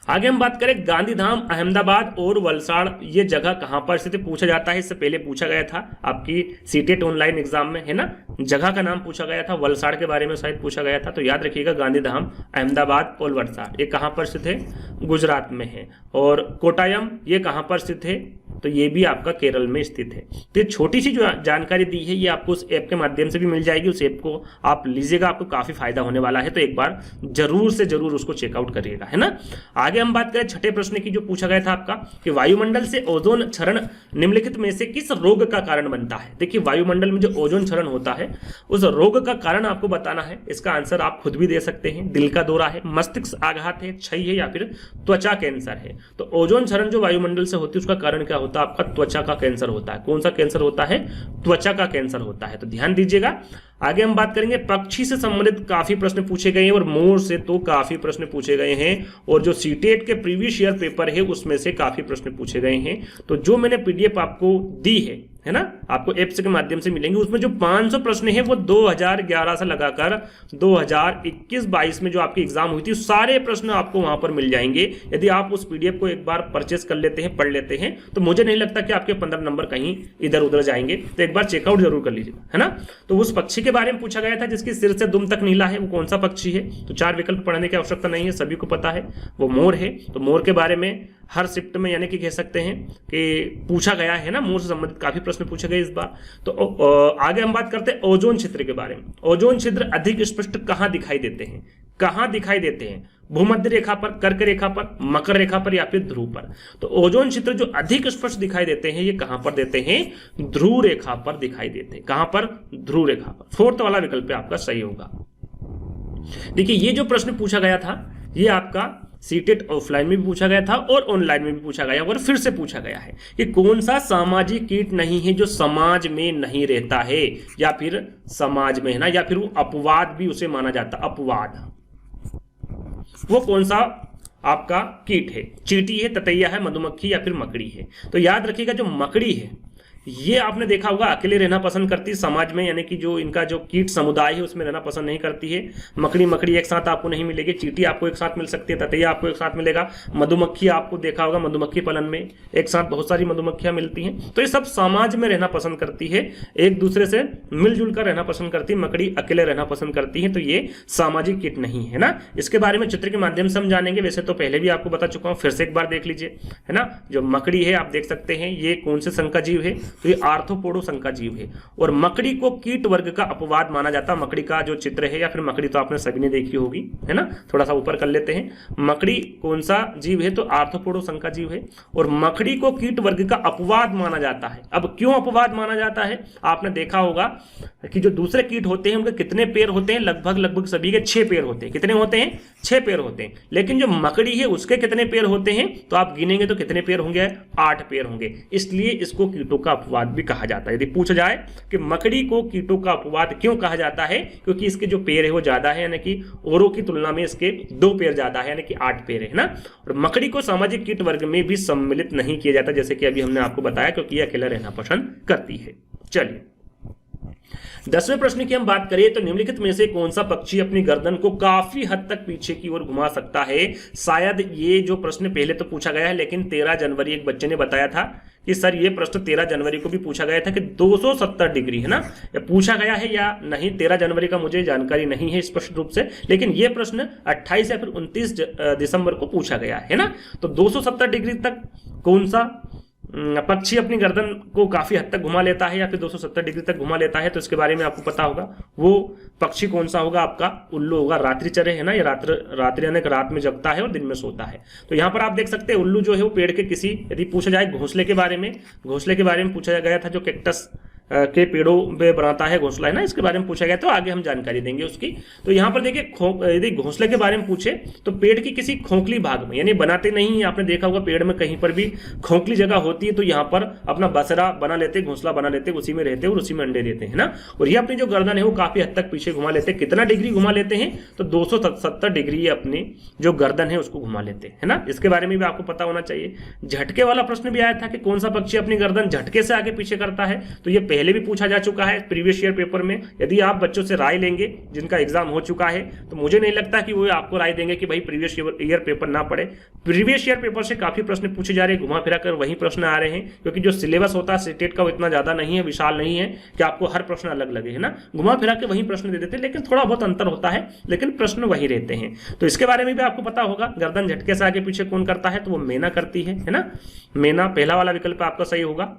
आगे हम बात करें, गांधीधाम, अहमदाबाद और वलसाड़, ये जगह कहां पर स्थित पूछा जाता है। इससे पहले पूछा गया था आपकी सीटेट ऑनलाइन एग्जाम में, है ना, जगह का नाम पूछा गया था, वलसाड़ के बारे में शायद पूछा गया था। तो याद रखिएगा गांधीधाम, अहमदाबाद और वलसाड़ ये कहां पर स्थित है, गुजरात में है। और कोटायम ये कहां पर स्थित है, तो ये भी आपका केरल में स्थित है। तो छोटी सी जो जानकारी दी है ये आपको उस ऐप के माध्यम से भी मिल जाएगी, उस ऐप को आप लीजिएगा, आपको काफी फायदा होने वाला है। तो एक बार जरूर से जरूर उसको चेकआउट करिएगा, है ना। आगे हम बात करें छठे प्रश्न की, जो पूछा गया था आपका कि वायुमंडल से ओजोन क्षरण निम्नलिखित में से किस रोग का कारण बनता है। देखिए वायुमंडल में जो ओजोन क्षरण होता है उस रोग का कारण आपको बताना है। इसका आंसर आप खुद भी दे सकते हैं, दिल का दौरा है, मस्तिष्क आघात है, क्षय है या फिर त्वचा कैंसर है। तो ओजोन क्षरण जो वायुमंडल से होती है उसका कारण क्या होता है, होता है? आपका त्वचा का कैंसर होता है। कौन सा कैंसर होता है? त्वचा का कैंसर होता है। तो ध्यान दीजिएगा। आगे हम बात करेंगे, पक्षी से संबंधित काफी प्रश्न पूछे गए हैं और मोर से तो काफी प्रश्न पूछे गए हैं, और जो सीटेट के प्रीवियस ईयर पेपर है उसमें से काफी प्रश्न पूछे गए हैं। तो जो मैंने पीडीएफ आपको दी है ना, आपको ऐप्स के माध्यम से मिलेंगे, उसमें जो 500 प्रश्न है वो 2011 से लगाकर 2021-22 में जो आपकी एग्जाम हुई थी सारे प्रश्न आपको वहां पर मिल जाएंगे। यदि आप उस पीडीएफ को एक बार परचेस कर लेते हैं, पढ़ लेते हैं, तो मुझे नहीं लगता कि आपके 15 नंबर कहीं इधर उधर जाएंगे। तो एक बार चेकआउट जरूर कर लीजिए, है ना। तो उस पक्षी के बारे में पूछा गया था जिसकी सिर से दुम तक नीला है, वो कौन सा पक्षी है? तो 4 विकल्प पढ़ने की आवश्यकता नहीं है, सभी को पता है, वो मोर है। तो मोर के बारे में हर शिफ्ट में यानी कि कह सकते हैं कि पूछा गया है ना, मोर से संबंधित काफी प्रश्न पूछे गए इस बार। तो आगे हम बात करते हैं ओजोन क्षेत्र के बारे में। ओजोन छिद्र अधिक स्पष्ट कहां दिखाई देते हैं? कहां दिखाई देते हैं? भूमध्य रेखा पर, कर्क रेखा पर, मकर रेखा पर या फिर ध्रुव पर? तो ओजोन क्षेत्र जो अधिक स्पष्ट दिखाई देते हैं ये कहां पर देते हैं? ध्रुव रेखा पर दिखाई देते हैं। कहां पर? ध्रुव रेखा पर। 4th वाला विकल्प आपका सही होगा। देखिए, ये जो प्रश्न पूछा गया था ये आपका सीटेट ऑफलाइन में भी पूछा गया था और ऑनलाइन में भी पूछा गया, और फिर से पूछा गया है कि कौन सा सामाजिक कीट नहीं है जो समाज में नहीं रहता है, या फिर समाज में है ना, या फिर वो अपवाद भी उसे माना जाता, अपवाद। वो कौन सा आपका कीट है? चींटी है, ततैया है, मधुमक्खी या फिर मकड़ी है? तो याद रखिएगा, जो मकड़ी है ये आपने देखा होगा अकेले रहना पसंद करती है समाज में, यानी कि जो इनका जो कीट समुदाय है उसमें रहना पसंद नहीं करती है। मकड़ी एक साथ आपको नहीं मिलेगी। चींटी आपको एक साथ मिल सकती है, ततैया आपको एक साथ मिलेगा, मधुमक्खी आपको देखा होगा मधुमक्खी पालन में एक साथ बहुत सारी मधुमक्खियां मिलती हैं। तो ये सब समाज में रहना पसंद करती है, एक दूसरे से मिलजुल कर रहना पसंद करती है। मकड़ी अकेले रहना पसंद करती है, तो ये सामाजिक कीट नहीं है ना। इसके बारे में चित्र के माध्यम से हम जानेंगे, वैसे तो पहले भी आपको बता चुका हूं, फिर से एक बार देख लीजिए, है ना। जो मकड़ी है आप देख सकते हैं ये कौन से संघ का जीव है? तो ये आर्थ्रोपोडा संघ का जीव है, और मकड़ी को कीट वर्ग का अपवाद माना जाता है। मकड़ी का जो चित्र है, या फिर मकड़ी तो आपने सभी ने देखी होगी, है ना। थोड़ा सा ऊपर कर लेते हैं। मकड़ी कौन सा जीव है? तो आर्थ्रोपोडा संघ का जीव है, और मकड़ी को कीट वर्ग का अपवाद माना जाता है। अब क्यों अपवाद माना जाता है? आपने देखा होगा कि जो दूसरे कीट होते हैं उनके कितने पैर होते हैं? लगभग सभी के 6 पैर होते हैं। कितने होते हैं? 6 पैर होते हैं। लेकिन जो मकड़ी है उसके कितने पैर होते हैं? तो आप गिनेंगे तो कितने पैर होंगे? 8 पैर होंगे। इसलिए इसको कीटों का अपवाद भी कहा जाता है। यदि पूछा जाए कि मकड़ी को कीटों का अपवाद क्यों कहा जाता है, क्योंकि इसके जो पैर है वो ज्यादा है, यानी कि औरों की तुलना में इसके 2 पैर ज्यादा है, यानी कि 8 पैर है ना। और मकड़ी को सामाजिक कीट वर्ग में भी सम्मिलित नहीं किया जाता, जैसे कि अभी हमने आपको बताया, क्योंकि यह अकेला रहना पसंद करती है। चलिए 10वें प्रश्न की हम बात करें तो निम्नलिखित में से कौन सा पक्षी अपनी गर्दन को काफी हद तक पीछे की ओर घुमा सकता है? शायद ये जो प्रश्न पहले तो पूछा गया है, लेकिन 13 जनवरी एक बच्चे ने बताया था कि सर ये प्रश्न 13 जनवरी को भी पूछा गया था कि 270 डिग्री, है ना। या पूछा गया है या नहीं 13 जनवरी का मुझे जानकारी नहीं है स्पष्ट रूप से, लेकिन ये प्रश्न 28 या फिर 29 दिसंबर को पूछा गया है ना। तो 270 डिग्री तक कौन सा पक्षी अपनी गर्दन को काफी हद तक घुमा लेता है, या फिर 270 डिग्री तक घुमा लेता है? तो इसके बारे में आपको पता होगा। वो पक्षी कौन सा होगा? आपका उल्लू होगा। रात्रिचर्य है ना, ये रात्रि यानी रात में जगता है और दिन में सोता है। तो यहाँ पर आप देख सकते हैं उल्लू जो है वो पेड़ के किसी, यदि पूछा जाए घोंसले के बारे में, घोंसले के बारे में पूछा गया था, जो कैक्टस के पेड़ों में बनाता है घोंसला, है ना, इसके बारे में पूछा गया, तो आगे हम जानकारी देंगे उसकी। तो यहाँ पर देखिए, यदि घोंसले के बारे में पूछे तो पेड़ की किसी खोखली भाग में, यानी बनाते नहीं, आपने देखा होगा पेड़ में कहीं पर भी खोखली जगह होती है तो यहाँ पर अपना बसरा बना लेते, घोंसला बना लेते, उसी में रहते और उसी में अंडे देते हैं ना। और ये अपनी जो गर्दन है वो काफी हद तक पीछे घुमा लेते हैं। कितना डिग्री घुमा लेते हैं? तो 270 डिग्री अपनी जो गर्दन है उसको घुमा लेते हैं, है ना। इसके बारे में भी आपको पता होना चाहिए। झटके वाला प्रश्न भी आया था कि कौन सा पक्षी अपनी गर्दन झटके से आगे पीछे करता है, तो ये पहले भी पूछा जा चुका है प्रीवियस ईयर पेपर में। यदि आप बच्चों से राय लेंगे जिनका एग्जाम हो चुका है, तो मुझे नहीं लगता कि वो आपको राय देंगे कि भाई प्रीवियस ईयर पेपर ना पढ़े। प्रीवियस ईयर पेपर से काफी प्रश्न पूछे जा रहे हैं, घुमा फिरा कर वही प्रश्न आ रहे हैं, क्योंकि जो सिलेबस होता है स्टेट का वो इतना ज्यादा नहीं है, विशाल नहीं है कि आपको हर प्रश्न अलग लगे, है ना। घुमा फिरा के वही प्रश्न दे देते हैं, लेकिन थोड़ा बहुत अंतर होता है, लेकिन प्रश्न वही रहते हैं। तो इसके बारे में भी आपको पता होगा, गर्दन झटके से आगे पीछे कौन करता है? तो वो मैना करती है ना। मैना पहला वाला विकल्प आपका सही होगा।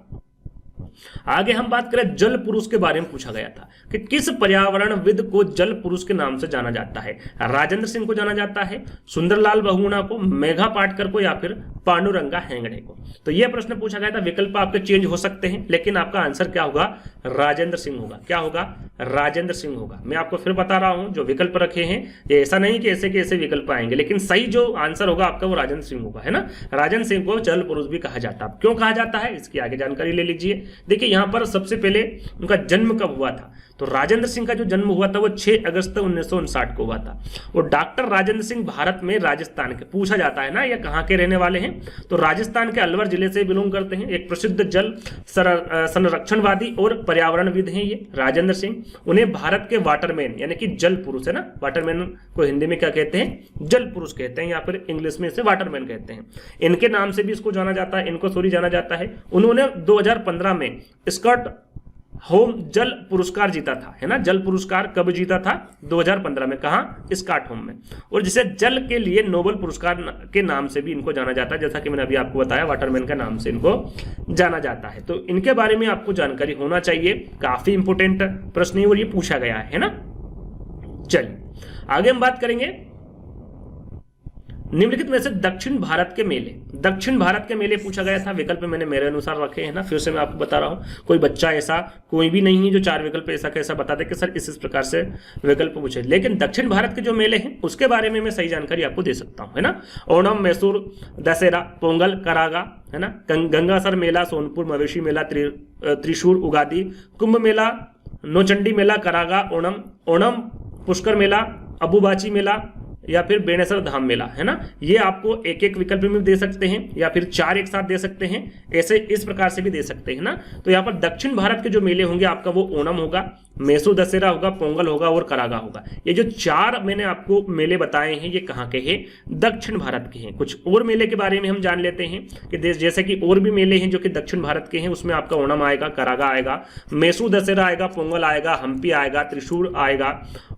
आगे हम बात करें जल पुरुष के बारे में पूछा गया था कि किस पर्यावरणविद को जल पुरुष के नाम से जाना जाता है? राजेंद्र सिंह को जाना जाता है, सुंदरलाल बहुगुणा को, मेघा पाटकर को, या फिर पांडुरंगा हेगड़े को? तो यह प्रश्न पूछा गया था। विकल्प आपके चेंज हो सकते हैं, लेकिन आपका आंसर क्या होगा? राजेंद्र सिंह होगा। क्या होगा? राजेंद्र सिंह होगा। मैं आपको फिर बता रहा हूं जो विकल्प रखे हैं ये ऐसा नहीं कि ऐसे के ऐसे विकल्प आएंगे, लेकिन सही जो आंसर होगा आपका वो राजेंद्र सिंह होगा, है ना। राजेंद्र सिंह को जल पुरुष भी कहा जाता है। क्यों कहा जाता है इसकी आगे जानकारी ले लीजिए। देखिए यहां पर सबसे पहले उनका जन्म कब हुआ था, तो राजेंद्र सिंह का जो जन्म हुआ था वो 6 अगस्त 1959 को हुआ था। वो डॉक्टर राजेंद्र सिंह भारत में राजस्थान के, पूछा जाता है ना ये कहाँ के रहने वाले हैं, तो राजस्थान के अलवर जिले से बिलोंग करते हैं। एक प्रसिद्ध जल संरक्षणवादी और पर्यावरणविद हैं ये राजेंद्र सिंह। उन्हें भारत के वाटरमैन यानी कि जल पुरुष, है ना, वाटरमैन को हिंदी में क्या कहते हैं, जल पुरुष कहते हैं, या फिर इंग्लिश में इसे वाटरमैन कहते हैं। इनके नाम से भी इसको जाना जाता है, इनको जाना जाता है। उन्होंने 2015 में स्कॉट होम जल पुरस्कार जीता था, है ना। जल पुरस्कार कब जीता था, 2015 में। कहा, स्कॉटहोम में। और जिसे जल के लिए नोबेल पुरस्कार के नाम से भी इनको जाना जाता है, जैसा कि मैंने अभी आपको बताया, वाटरमैन का नाम से इनको जाना जाता है। तो इनके बारे में आपको जानकारी होना चाहिए, काफी इंपोर्टेंट प्रश्न है और ये पूछा गया है ना। चलिए आगे हम बात करेंगे निम्नलिखित में से दक्षिण भारत के मेले। दक्षिण भारत के मेले पूछा गया था, विकल्प मैंने मेरे अनुसार रखे हैं ना, फिर से मैं आपको बता रहा हूं। कोई बच्चा ऐसा कोई भी नहीं है जो 4 विकल्प ऐसा कैसा बता दे कि सर इस प्रकार से विकल्प पूछे, लेकिन दक्षिण भारत के जो मेले हैं उसके बारे में मैं सही जानकारी आपको दे सकता हूं, है ना। ओणम, मैसूर दशहरा, पोंगल, करागा, है ना, गंगासर मेला, सोनपुर मवेशी मेला, त्रिशूर, उगादी, कुंभ मेला, नौचंडी मेला, करागा, ओणम, पुष्कर मेला, अबुबाची मेला या फिर बेणेसर धाम मेला, है ना। ये आपको एक एक विकल्प में दे सकते हैं या फिर 4 एक साथ दे सकते हैं, ऐसे इस प्रकार से भी दे सकते हैं ना। तो यहाँ पर दक्षिण भारत के जो मेले होंगे आपका वो ओणम होगा, मैसूर दशहरा होगा, पोंगल होगा और करागा होगा। ये जो 4 मैंने आपको मेले बताए हैं ये कहाँ के हैं, दक्षिण भारत के हैं। कुछ और मेले के बारे में हम जान लेते हैं कि जैसे कि और भी मेले हैं जो कि दक्षिण भारत के हैं, उसमें आपका ओणम आएगा, करागा आएगा, मैसूर दशहरा आएगा, पोंगल आएगा, हम्पी आएगा, त्रिशूर आएगा,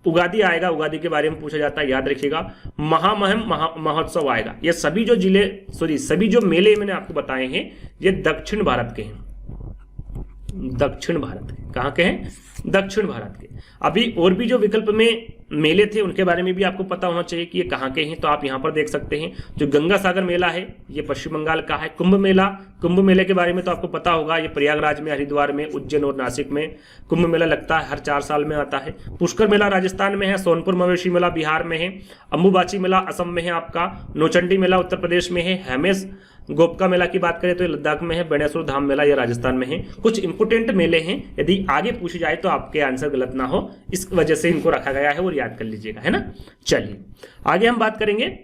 उगादी आएगा, उगादी के बारे में पूछा जाता है, याद रखिएगा, महामहिम महोत्सव आएगा। ये सभी जो सभी जो मेले मैंने आपको बताए हैं ये दक्षिण भारत के हैं। दक्षिण भारत के कहाँ के हैं, दक्षिण भारत के। अभी और भी जो विकल्प में मेले थे उनके बारे में भी आपको पता होना चाहिए कि ये कहाँ के हैं। तो आप यहाँ पर देख सकते हैं जो गंगा सागर मेला है ये पश्चिम बंगाल का है। कुंभ मेले के बारे में तो आपको पता होगा, ये प्रयागराज में, हरिद्वार में, उज्जैन और नासिक में कुंभ मेला लगता है, हर 4 साल में आता है। पुष्कर मेला राजस्थान में है, सोनपुर मवेशी मेला बिहार में है, अम्बुबाची मेला असम में है आपका, नौचंडी मेला उत्तर प्रदेश में है, हेमेश गोपका मेला की बात करें तो लद्दाख में है, बेणेश्वर धाम मेला ये राजस्थान में है। कुछ इंपोर्टेंट मेले हैं, यदि आगे पूछे जाए तो आपके आंसर गलत ना हो, इस वजह से इनको रखा गया है और याद कर लीजिएगा, है ना। चलिए आगे हम बात करेंगे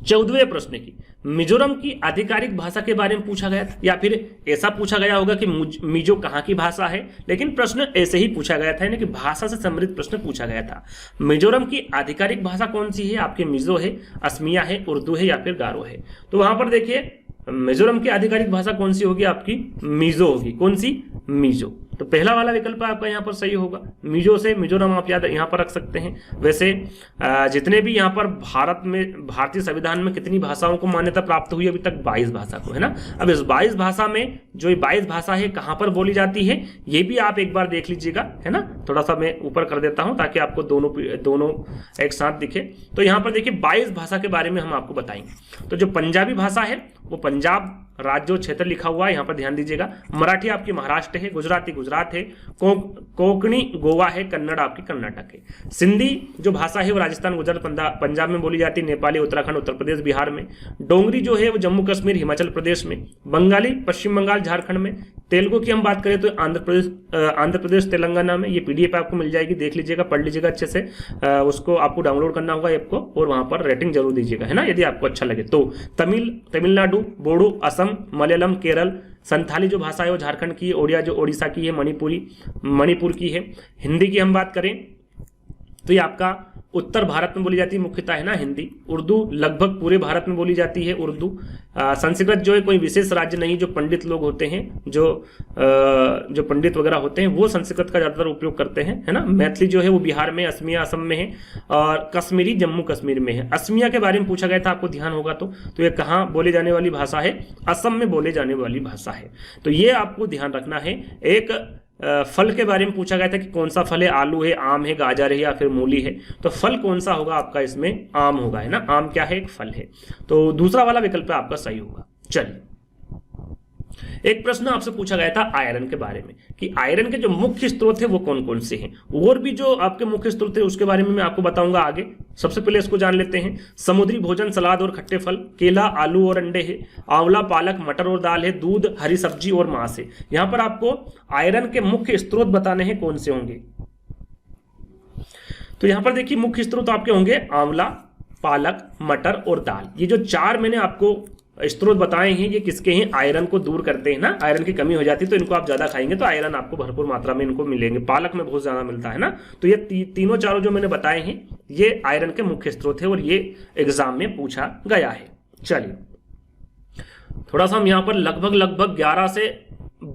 14वें प्रश्न की। मिजोरम की आधिकारिक भाषा के बारे में पूछा गया था, या फिर ऐसा पूछा गया होगा कि मिजो कहाँ की भाषा है, लेकिन प्रश्न ऐसे ही पूछा गया था, यानी कि भाषा से संबंधित प्रश्न पूछा गया था। मिजोरम की आधिकारिक भाषा कौन सी है, आपके मिजो है, असमिया है, उर्दू है या फिर गारो है। तो वहां पर देखिए मिजोरम की आधिकारिक भाषा कौन सी होगी, आपकी मिजो होगी। कौन सी, मिजो। तो पहला वाला विकल्प आपका यहाँ पर सही होगा, मिजो से मिजोरम आप याद यहाँ पर रख सकते हैं। वैसे जितने भी यहाँ पर भारत में भारतीय संविधान में कितनी भाषाओं को मान्यता प्राप्त हुई अभी तक, 22 भाषा को, है ना। अब इस 22 भाषा में जो ये 22 भाषा है कहाँ पर बोली जाती है ये भी आप एक बार देख लीजिएगा, है ना। थोड़ा सा मैं ऊपर कर देता हूँ ताकि आपको दोनों एक साथ दिखे। तो यहाँ पर देखिए 22 भाषा के बारे में हम आपको बताएंगे। तो जो पंजाबी भाषा है वो पंजाब राज्य और क्षेत्र लिखा हुआ है, यहाँ पर ध्यान दीजिएगा। मराठी आपकी महाराष्ट्र है, गुजराती गुजरात है, कोंकणी गोवा है, कन्नड़ आपकी कर्नाटक है। सिंधी जो भाषा है वो राजस्थान गुजरात पंजाब में बोली जाती है, नेपाली उत्तराखंड उत्तर प्रदेश बिहार में। डोंगरी जो है वो जम्मू कश्मीर हिमाचल प्रदेश में। बंगाली पश्चिम बंगाल झारखंड में। तेलुगु की हम बात करें तो आंध्र प्रदेश तेलंगाना में। ये पीडीएफ आपको मिल जाएगी, देख लीजिएगा, पढ़ लीजिएगा अच्छे से। उसको आपको डाउनलोड करना होगा ऐप को और वहां पर रेटिंग जरूर दीजिएगा, है ना, यदि आपको अच्छा लगे तो। तमिलनाडु, बोडो, असम, मलयालम, केरल। संथाली जो भाषा है वो झारखंड की है। ओडिया जो ओडिशा की है, मणिपुर की है। हिंदी की हम बात करें तो ये आपका उत्तर भारत में बोली जाती है मुख्यतः, है ना, हिंदी। उर्दू लगभग पूरे भारत में बोली जाती है उर्दू। संस्कृत जो है कोई विशेष राज्य नहीं, जो पंडित लोग होते हैं, जो पंडित वगैरह होते हैं वो संस्कृत का ज्यादातर उपयोग करते हैं, है ना। मैथिली जो है वो बिहार में, असमिया असम में है और कश्मीरी जम्मू कश्मीर में है। असमिया के बारे में पूछा गया था, आपको ध्यान होगा तो ये कहाँ बोले जाने वाली भाषा है, असम में बोले जाने वाली भाषा है। तो ये आपको ध्यान रखना है। एक फल के बारे में पूछा गया था कि कौन सा फल है, आलू है, आम है, गाजर है या फिर मूली है। तो फल कौन सा होगा आपका, इसमें आम होगा, है ना। आम क्या है, एक फल है। तो दूसरा वाला विकल्प आपका सही होगा। चलिए एक प्रश्न आपसे पूछा गया था आयरन के बारे में कि आयरन के जो मुख्य स्रोत है वो कौन कौन से हैं, और भी जो आपके मुख्य स्रोत है उसके बारे में मैं आपको बताऊंगा आगे। सबसे पहले इसको जान लेते हैं। समुद्री भोजन, सलाद और खट्टे फल, केला, आलू और अंडे है, आंवला, पालक, मटर और दाल है, दूध, हरी सब्जी और मांस है। यहां पर आपको आयरन के मुख्य स्रोत बताने हैं कौन से होंगे। तो यहां पर देखिए मुख्य स्रोत आपके होंगे आंवला, पालक, मटर और दाल। ये जो चार मैंने आपको स्रोत बताए हैं ये किसके हैं, आयरन को दूर करते हैं ना। आयरन की कमी हो जाती है तो इनको आप ज्यादा खाएंगे तो आयरन आपको भरपूर मात्रा में इनको मिलेंगे। पालक में बहुत ज्यादा मिलता है ना। तो ये तीनों चारों जो मैंने बताए हैं ये आयरन के मुख्य स्रोत है और ये एग्जाम में पूछा गया है। चलिए थोड़ा सा हम यहाँ पर लगभग 11 से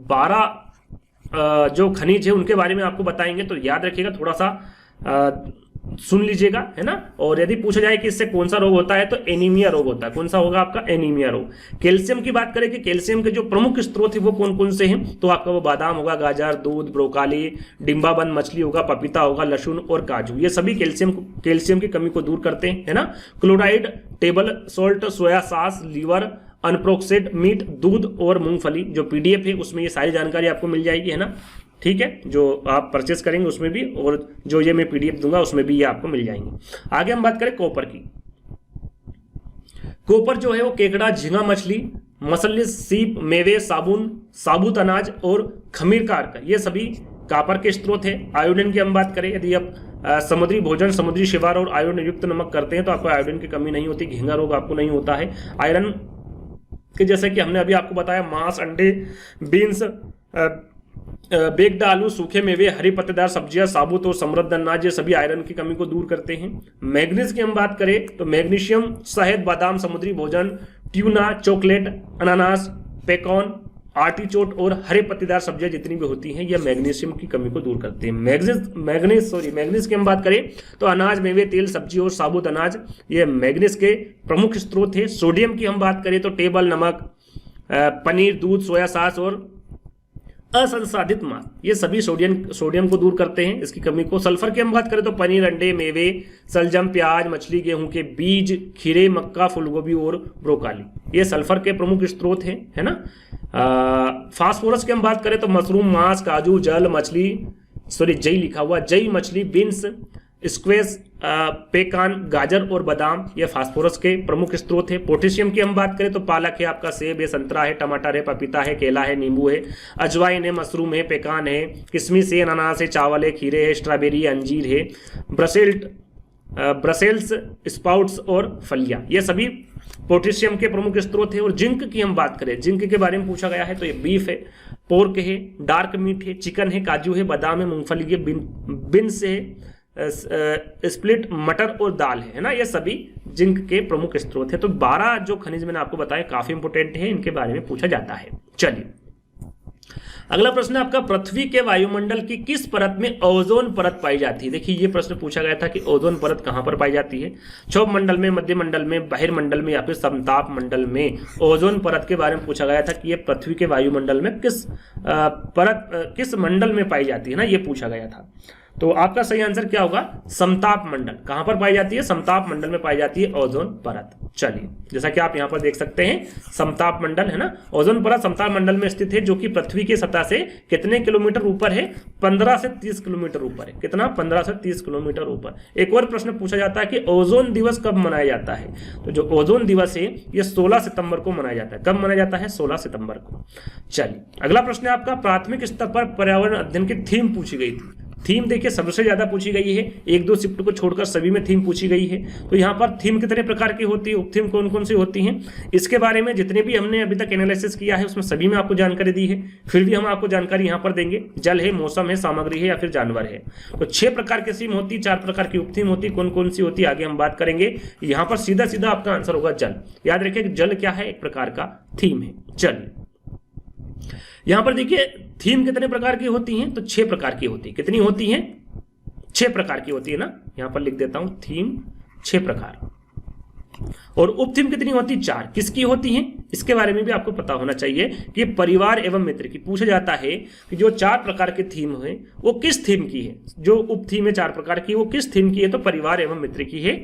12 जो खनिज है उनके बारे में आपको बताएंगे, तो याद रखिएगा, थोड़ा सा सुन लीजिएगा, है ना। और यदि पूछा जाए कि इससे कौन सा रोग होता है तो एनीमिया रोग होता है। कौन सा होगा आपका, एनीमिया रोग। कैल्शियम की बात करें कि कैल्शियम के जो प्रमुख स्रोत है वो कौन कौन से हैं, तो आपका वो बादाम होगा, गाजर, दूध, ब्रोकाली, डिम्बाबंद मछली होगा, पपीता होगा, लहसुन और काजू। ये सभी कैल्शियम की कमी को दूर करते हैं, है ना। Chloride, table salt, soya sauce, liver, unprocessed meat, दूध और मूंगफली। जो पीडीएफ है उसमें ये सारी जानकारी आपको मिल जाएगी, है ना। ठीक है, जो आप परचेस करेंगे उसमें भी, और जो ये मैं पीडीएफ दूंगा उसमें भी ये आपको मिल जाएंगे। आगे हम बात करें कॉपर की। कॉपर जो है वो केकड़ा, झींगा मछली, मसल्ले, सीप, मेवे, साबुन, साबुत अनाज और खमीर का अर्क, ये सभी कॉपर के स्रोत है। आयोडीन की हम बात करें, यदि आप समुद्री भोजन, समुद्री शिवार और आयोडीन युक्त नमक करते हैं तो आपको आयोडीन की कमी नहीं होती, घेंगा रोग आपको नहीं होता है। आयरन के जैसे कि हमने अभी आपको बताया मांस, अंडे, बीन्स, बेक्ड आलू, सूखे मेवे, हरी पत्तेदार सब्जियां, साबुत और समृद्ध अनाज, ये सभी आयरन की कमी को दूर करते हैं। मैग्नीज की हम बात करें तो मैग्नीशियम, शहद, बादाम, समुद्री भोजन, ट्यूना, चॉकलेट, अनानास, पेकॉन, आर्टिचोट और हरे पत्तेदार सब्जियां जितनी भी होती हैं ये मैग्नीशियम की कमी को दूर करते हैं। मैग्नीज की हम बात करें तो अनाज, मेवे, तेल, सब्जी और साबुत अनाज ये मैग्नीज के प्रमुख स्रोत है। सोडियम की हम बात करें तो टेबल, नमक, पनीर, दूध, सोया सॉस और असंसाधित मांस, ये सभी सोडियम को दूर करते हैं, इसकी कमी को। सल्फर की हम बात करें तो पनीर, अंडे, मेवे, सलजम, प्याज, मछली, गेहूं के बीज, खीरे, मक्का, फूलगोभी और ब्रोकाली, ये सल्फर के प्रमुख स्रोत हैं, है ना। फास्फोरस की हम बात करें तो मशरूम, मांस, काजू, जल मछली, जई लिखा हुआ, जई मछली, बीन्स, स्क्वेश, पेकान, गाजर और बादाम, ये फास्फोरस के प्रमुख स्रोत है। पोटेशियम की हम बात करें तो पालक है, आपका सेब है, संतरा है, टमाटर है, पपीता है, केला है, नींबू है, अजवाइन है, मशरूम है, पेकान है, किशमिश है, अनानास है, चावल है, खीरे है, स्ट्रॉबेरी है, अंजीर है, ब्रसेल्स स्पाउट्स और फलियां, ये सभी पोटेशियम के प्रमुख स्रोत है। और जिंक की हम बात करें, जिंक के बारे में पूछा गया है तो ये बीफ है, पोर्क है, डार्क मीट है, चिकन है, काजू है, बादाम है, मूंगफली है, बीन्स है, स्प्लिट मटर और दाल है ना। ये सभी जिंक के प्रमुख स्रोत है। तो 12 जो खनिज मैंने आपको बताया काफी इंपोर्टेंट है, इनके बारे में पूछा जाता है। चलिए अगला प्रश्न आपका, पृथ्वी के वायुमंडल की किस परत में ओजोन परत पाई जाती है। देखिए ये प्रश्न पूछा गया था कि ओजोन परत कहां पर पाई जाती है, क्षोभ मंडल में, मध्य मंडल में, बहिर्मंडल में या फिर समताप मंडल में। ओजोन परत के बारे में पूछा गया था कि ये पृथ्वी के वायुमंडल में किस मंडल में पाई जाती है ना, ये पूछा गया था। तो आपका सही आंसर क्या होगा, समताप मंडल। कहां पर पाई जाती है, समताप मंडल में पाई जाती है ओजोन परत। चलिए जैसा कि आप यहां पर देख सकते हैं समताप मंडल है ना, ओजोन परत समताप मंडल में स्थित है जो कि पृथ्वी की सतह से कितने किलोमीटर ऊपर है, 15 से 30 किलोमीटर ऊपर है। कितना, 15 से 30 किलोमीटर ऊपर। एक और प्रश्न पूछा जाता है कि ओजोन दिवस कब मनाया जाता है, तो जो ओजोन दिवस है ये 16 सितंबर को मनाया जाता है। कब मनाया जाता है, 16 सितंबर को। चलिए अगला प्रश्न आपका, प्राथमिक स्तर पर पर्यावरण अध्ययन की थीम पूछी गई थी। थीम देखिए सबसे ज्यादा पूछी गई है, 1-2 शिफ्ट को छोड़कर सभी में थीम पूछी गई है। तो यहाँ पर थीम कितने प्रकार की होती है, उपथीम कौन कौन सी होती हैं, इसके बारे में जितने भी हमने अभी तक एनालिसिस किया है उसमें सभी में आपको जानकारी दी है। फिर भी हम आपको जानकारी यहाँ पर देंगे। जल है, मौसम है, सामग्री है या फिर जानवर है। तो 6 प्रकार की थीम होती, 4 प्रकार की उपथीम होती, कौन कौन सी होती आगे हम बात करेंगे। यहाँ पर सीधा सीधा आपका आंसर होगा जल। याद रखिए जल क्या है, एक प्रकार का थीम है। चलिए यहां पर देखिए थीम कितने प्रकार की होती हैं, तो 6 प्रकार की होती है। कितनी होती हैं, 6 प्रकार की होती है ना। यहां पर लिख देता हूं थीम 6 प्रकार। और उपथीम कितनी होती, 4। किसकी होती हैं, इसके बारे में भी आपको पता होना चाहिए कि परिवार एवं मित्र की पूछा जाता है कि जो 4 प्रकार के थीम है वो किस थीम की है, जो उप थीम है 4 प्रकार की वो किस थीम की है, तो परिवार एवं मित्र की है।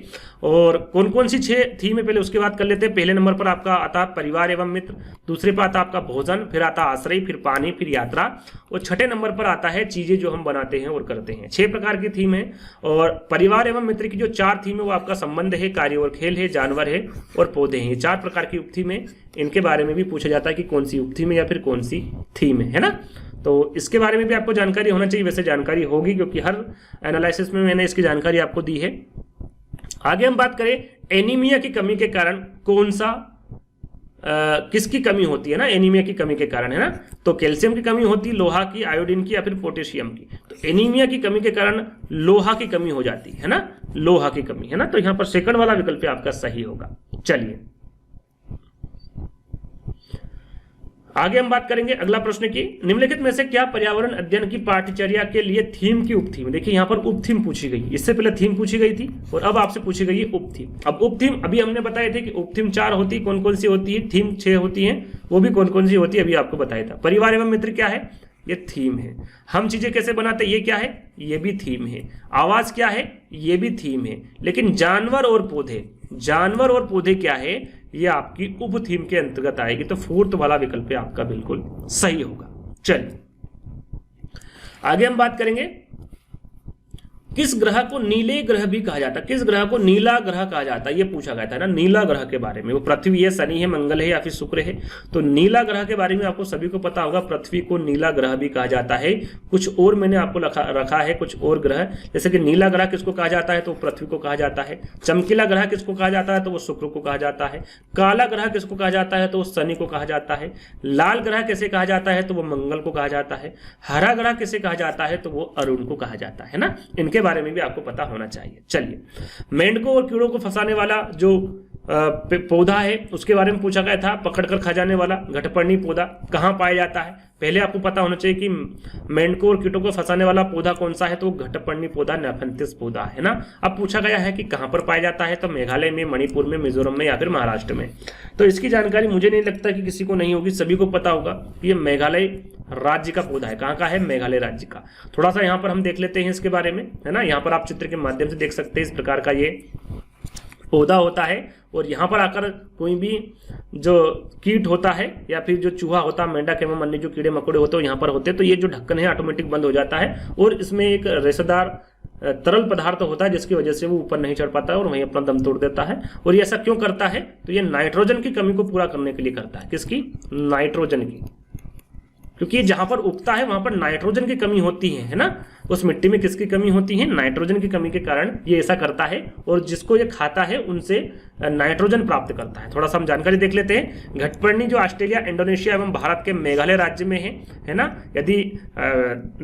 और कौन कौन सी 6 थीम है पहले उसके बाद कर लेते हैं। पहले नंबर पर आपका आता परिवार एवं मित्र, दूसरे पर आता आपका भोजन, फिर आता आश्रय, फिर पानी, फिर यात्रा, और छठे नंबर पर आता है चीजें जो हम बनाते हैं और करते हैं। 6 प्रकार की थीम है। और परिवार एवं मित्र की जो 4 थीम है वो आपका संबंध है, कार्य और खेल है, जानवर है और पौधे हैं। 4 प्रकार की उपथीम है, इनके बारे में भी पूछा जाता है कि कौन सी उपथीम है या फिर कौन सी थीम है ना। तो इसके बारे में भी आपको जानकारी होना चाहिए, वैसे जानकारी होगी क्योंकि हर एनालिसिस में मैंने इसकी जानकारी आपको दी है। आगे हम बात करें एनीमिया की कमी के कारण कौन सा किसकी कमी होती है ना, एनीमिया की कमी के कारण, है ना। तो कैल्शियम की कमी होती है, लोहा की, आयोडीन की या फिर पोटेशियम की। तो एनीमिया की कमी के कारण लोहा की कमी हो जाती है ना, लोहा की कमी, है ना। तो यहां पर सेकंड वाला विकल्प आपका सही होगा। चलिए आगे हम बात करेंगे अगला प्रश्न की, निम्नलिखित में से क्या पर्यावरण अध्ययन की पाठ्यचर्या के लिए थीम की उपथीम। देखिए यहां पर उपथीम पूछी गई, इससे पहले थीम पूछी गई थी और अब आपसे पूछी गई है उपथीम। अब उपथीम अभी हमने बताए थे कि उपथीम 4 होती, कौन कौन सी होती है, थीम 6 होती है, वो भी कौन कौन सी होती है अभी आपको बताया था। परिवार एवं मित्र क्या है, ये थीम है। हम चीजें कैसे बनाते हैं, ये क्या है, ये भी थीम है। आवाज क्या है, ये भी थीम है। लेकिन जानवर और पौधे, जानवर और पौधे क्या है, ये आपकी उप थीम के अंतर्गत आएगी। तो 4th वाला विकल्प आपका बिल्कुल सही होगा। चलिए आगे हम बात करेंगे किस ग्रह को नीले ग्रह भी कहा जाता है, किस ग्रह को नीला ग्रह कहा जाता है, ये पूछा गया था ना, नीला ग्रह के बारे में। वो पृथ्वी है, शनि है, मंगल है या फिर शुक्र है। तो नीला ग्रह के बारे में आपको सभी को पता होगा, पृथ्वी को नीला ग्रह भी कहा जाता है। कुछ और मैंने आपको रखा है कुछ और ग्रह, जैसे कि नीला ग्रह किसको कहा जाता है, तो पृथ्वी को कहा जाता है। चमकीला ग्रह किसको कहा जाता है, तो वो शुक्र को कहा जाता है। काला ग्रह किसको कहा जाता है, तो वो शनि को कहा जाता है। लाल ग्रह कैसे कहा जाता है, तो वो मंगल को कहा जाता है। हरा ग्रह किसे कहा जाता है, तो वो अरुण को कहा जाता है ना। इनके बारे में भी आपको पता होना चाहिए। चलिए मेंढकों और कीड़ों को फंसाने वाला जो पौधा है उसके बारे में पूछा गया था। पकड़कर खा जाने वाला घटपर्णी पौधा कहां पाया जाता है, पहले आपको पता होना चाहिए कि मेंढकों और कीटों को फंसाने वाला पौधा कौन सा है, तो घटपर्णी पौधा, नेफेंथिस पौधा, है ना। अब पूछा गया है कि कहां पर पाया जाता है, तो मेघालय में, मणिपुर में, मिजोरम में या फिर महाराष्ट्र में। तो इसकी जानकारी मुझे नहीं लगता कि किसी को नहीं होगी, सभी को पता होगा कि ये मेघालय राज्य का पौधा है। कहां का है, मेघालय राज्य का। थोड़ा सा यहां पर हम देख लेते हैं इसके बारे में, है ना। यहां पर आप चित्र के माध्यम से देख सकते हैं इस प्रकार का ये पौधा होता है। और यहाँ पर आकर कोई भी जो कीट होता है या फिर जो चूहा होता है, मेंढक एवं अन्य जो कीड़े मकोड़े होते हैं यहाँ पर होते हैं, तो ये जो ढक्कन है ऑटोमेटिक बंद हो जाता है और इसमें एक रेशेदार तरल पदार्थ होता है जिसकी वजह से वो ऊपर नहीं चढ़ पाता है और वहीं अपना दम तोड़ देता है। और ये ऐसा क्यों करता है, तो ये नाइट्रोजन की कमी को पूरा करने के लिए करता है। किसकी, नाइट्रोजन की, क्योंकि जहां पर उगता है वहां पर नाइट्रोजन की कमी होती है ना। उस मिट्टी में किसकी कमी होती है, नाइट्रोजन की कमी के कारण ये ऐसा करता है और जिसको ये खाता है उनसे नाइट्रोजन प्राप्त करता है। थोड़ा सा हम जानकारी देख लेते हैं। घटपर्णी जो ऑस्ट्रेलिया, इंडोनेशिया एवं भारत के मेघालय राज्य में है ना। यदि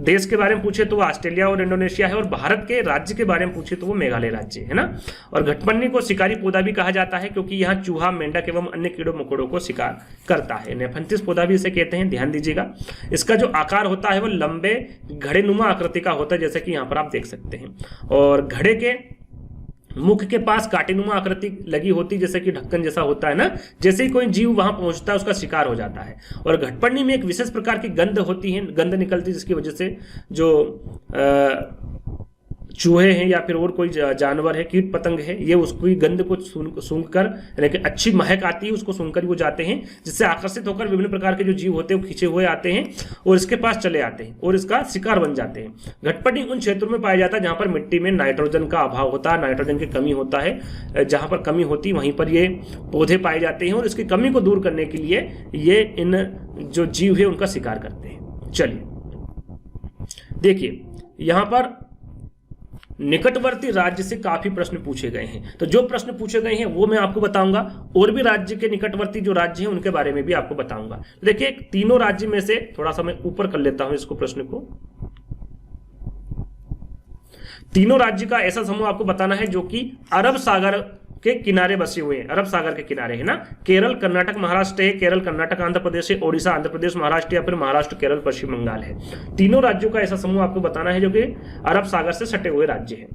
देश के बारे में पूछे तो वो ऑस्ट्रेलिया और इंडोनेशिया है और भारत के राज्य के बारे में पूछे तो वो मेघालय राज्य है ना। और घटपर्णी को शिकारी पौधा भी कहा जाता है क्योंकि यहाँ चूहा, मेंढक एवं अन्य कीड़ों मकोड़ों को शिकार करता है। नेफेंथिस पौधा भी इसे कहते हैं, ध्यान दीजिएगा। इसका जो आकार होता है वो लंबे घड़ेनुमा आकृति का होता है, जैसे कि यहाँ पर आप देख सकते हैं। और घड़े के मुख के पास कांटेनुमा आकृति लगी होती, जैसे कि ढक्कन जैसा होता है ना। जैसे ही कोई जीव वहां पहुंचता है उसका शिकार हो जाता है। और घटपर्णी में एक विशेष प्रकार की गंध होती है, गंध निकलती है, जिसकी वजह से जो चूहे हैं या फिर और कोई जानवर है, कीट पतंग है, ये उसकी गंध को सूंघकर, यानी कि अच्छी महक आती है उसको सूंघकर वो जाते हैं, जिससे आकर्षित होकर विभिन्न प्रकार के जो जीव होते हैं वो खींचे हुए आते हैं और इसके पास चले आते हैं और इसका शिकार बन जाते हैं। घटपर्णी उन क्षेत्रों में पाया जाता है जहां पर मिट्टी में नाइट्रोजन का अभाव होता है, नाइट्रोजन की कमी होता है। जहां पर कमी होती है वहीं पर ये पौधे पाए जाते हैं और इसकी कमी को दूर करने के लिए ये इन जो जीव है उनका शिकार करते हैं। चलिए देखिए, यहां पर निकटवर्ती राज्य से काफी प्रश्न पूछे गए हैं। तो जो प्रश्न पूछे गए हैं वो मैं आपको बताऊंगा और भी राज्य के निकटवर्ती जो राज्य हैं उनके बारे में भी आपको बताऊंगा। देखिए तीनों राज्य में से थोड़ा सा मैं ऊपर कर लेता हूं इसको, प्रश्न को। तीनों राज्य का ऐसा समूह आपको बताना है जो कि अरब सागर के किनारे बसे हुए हैं। अरब सागर के किनारे है ना। केरल, कर्नाटक, महाराष्ट्र है, केरल, कर्नाटक, आंध्र प्रदेश है, ओडिशा, आंध्र प्रदेश, महाराष्ट्र या फिर महाराष्ट्र, केरल, पश्चिम बंगाल है। तीनों राज्यों का ऐसा समूह आपको बताना है जो कि अरब सागर से सटे हुए राज्य है।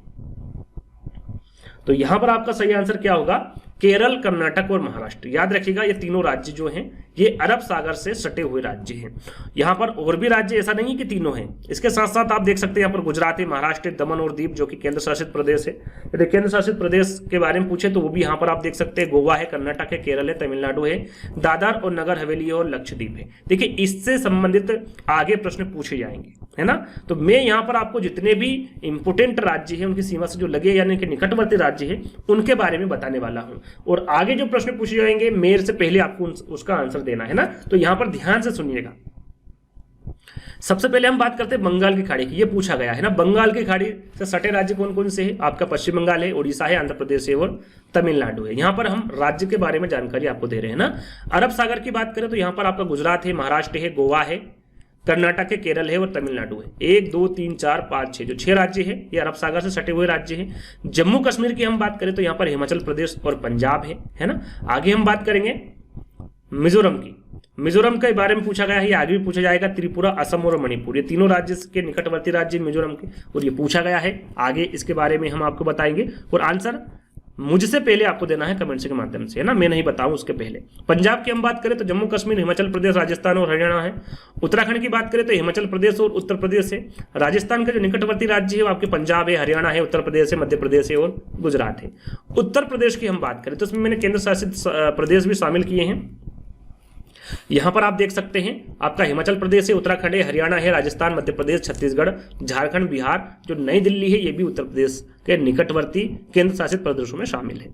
तो यहां पर आपका सही आंसर क्या होगा, केरल, कर्नाटक और महाराष्ट्र। याद रखिएगा ये तीनों राज्य जो हैं ये अरब सागर से सटे हुए राज्य हैं। यहाँ पर और भी राज्य, ऐसा नहीं कि तीनों हैं। इसके साथ साथ आप देख सकते हैं यहाँ पर गुजरात है, महाराष्ट्र, दमन और दीव जो कि केंद्र शासित प्रदेश है। यदि केंद्र शासित प्रदेश के बारे में पूछे तो वो भी यहाँ पर आप देख सकते हैं, गोवा है, कर्नाटक है, केरल है, तमिलनाडु है, दादर और नगर हवेली और लक्षद्वीप है। देखिए इससे संबंधित आगे प्रश्न पूछे जाएंगे, है ना। तो मैं यहाँ पर आपको जितने भी इंपोर्टेंट राज्य हैं उनकी सीमा से जो लगे यानी कि निकटवर्ती राज्य है उनके बारे में बताने वाला हूं। और आगे जो प्रश्न पूछे जाएंगे मेरे से पहले आपको उसका आंसर देना है ना। तो यहां पर ध्यान से सुनिएगा। सबसे पहले हम बात करते हैं बंगाल की खाड़ी की। ये पूछा गया है ना, बंगाल की खाड़ी से सटे राज्य कौन कौन से हैं? आपका पश्चिम बंगाल है, उड़ीसा है, आंध्र प्रदेश है और तमिलनाडु है। यहां पर हम राज्य के बारे में जानकारी आपको दे रहे हैं ना। अरब सागर की बात करें तो यहां पर आपका गुजरात है, महाराष्ट्र है, गोवा है, कर्नाटक है, केरल है और तमिलनाडु है। 1 2 3 4 5 6 जो 6 राज्य है ये अरब सागर से सटे हुए राज्य हैं। जम्मू कश्मीर की हम बात करें तो यहाँ पर हिमाचल प्रदेश और पंजाब है ना। आगे हम बात करेंगे मिजोरम की। मिजोरम के बारे में पूछा गया है, ये आगे भी पूछा जाएगा। त्रिपुरा, असम और मणिपुर, ये तीनों राज्य के निकटवर्ती राज्य मिजोरम के, और ये पूछा गया है। आगे इसके बारे में हम आपको बताएंगे और आंसर मुझसे पहले आपको देना है कमेंट्स के माध्यम से, है ना, मैं नहीं बताऊं उसके पहले। पंजाब की हम बात करें तो जम्मू कश्मीर, हिमाचल प्रदेश, राजस्थान और हरियाणा है। उत्तराखंड की बात करें तो हिमाचल प्रदेश और उत्तर प्रदेश है। राजस्थान का जो निकटवर्ती राज्य है वो आपके पंजाब है, हरियाणा है, उत्तर प्रदेश है, मध्य प्रदेश है और गुजरात है। उत्तर प्रदेश की हम बात करें तो इसमें मैंने केंद्र शासित प्रदेश भी शामिल किए हैं। यहां पर आप देख सकते हैं आपका हिमाचल प्रदेश है, उत्तराखंड है, हरियाणा है, राजस्थान, मध्य प्रदेश, छत्तीसगढ़, झारखंड, बिहार, जो नई दिल्ली है ये भी उत्तर प्रदेश के निकटवर्ती केंद्र शासित प्रदेशों में शामिल है।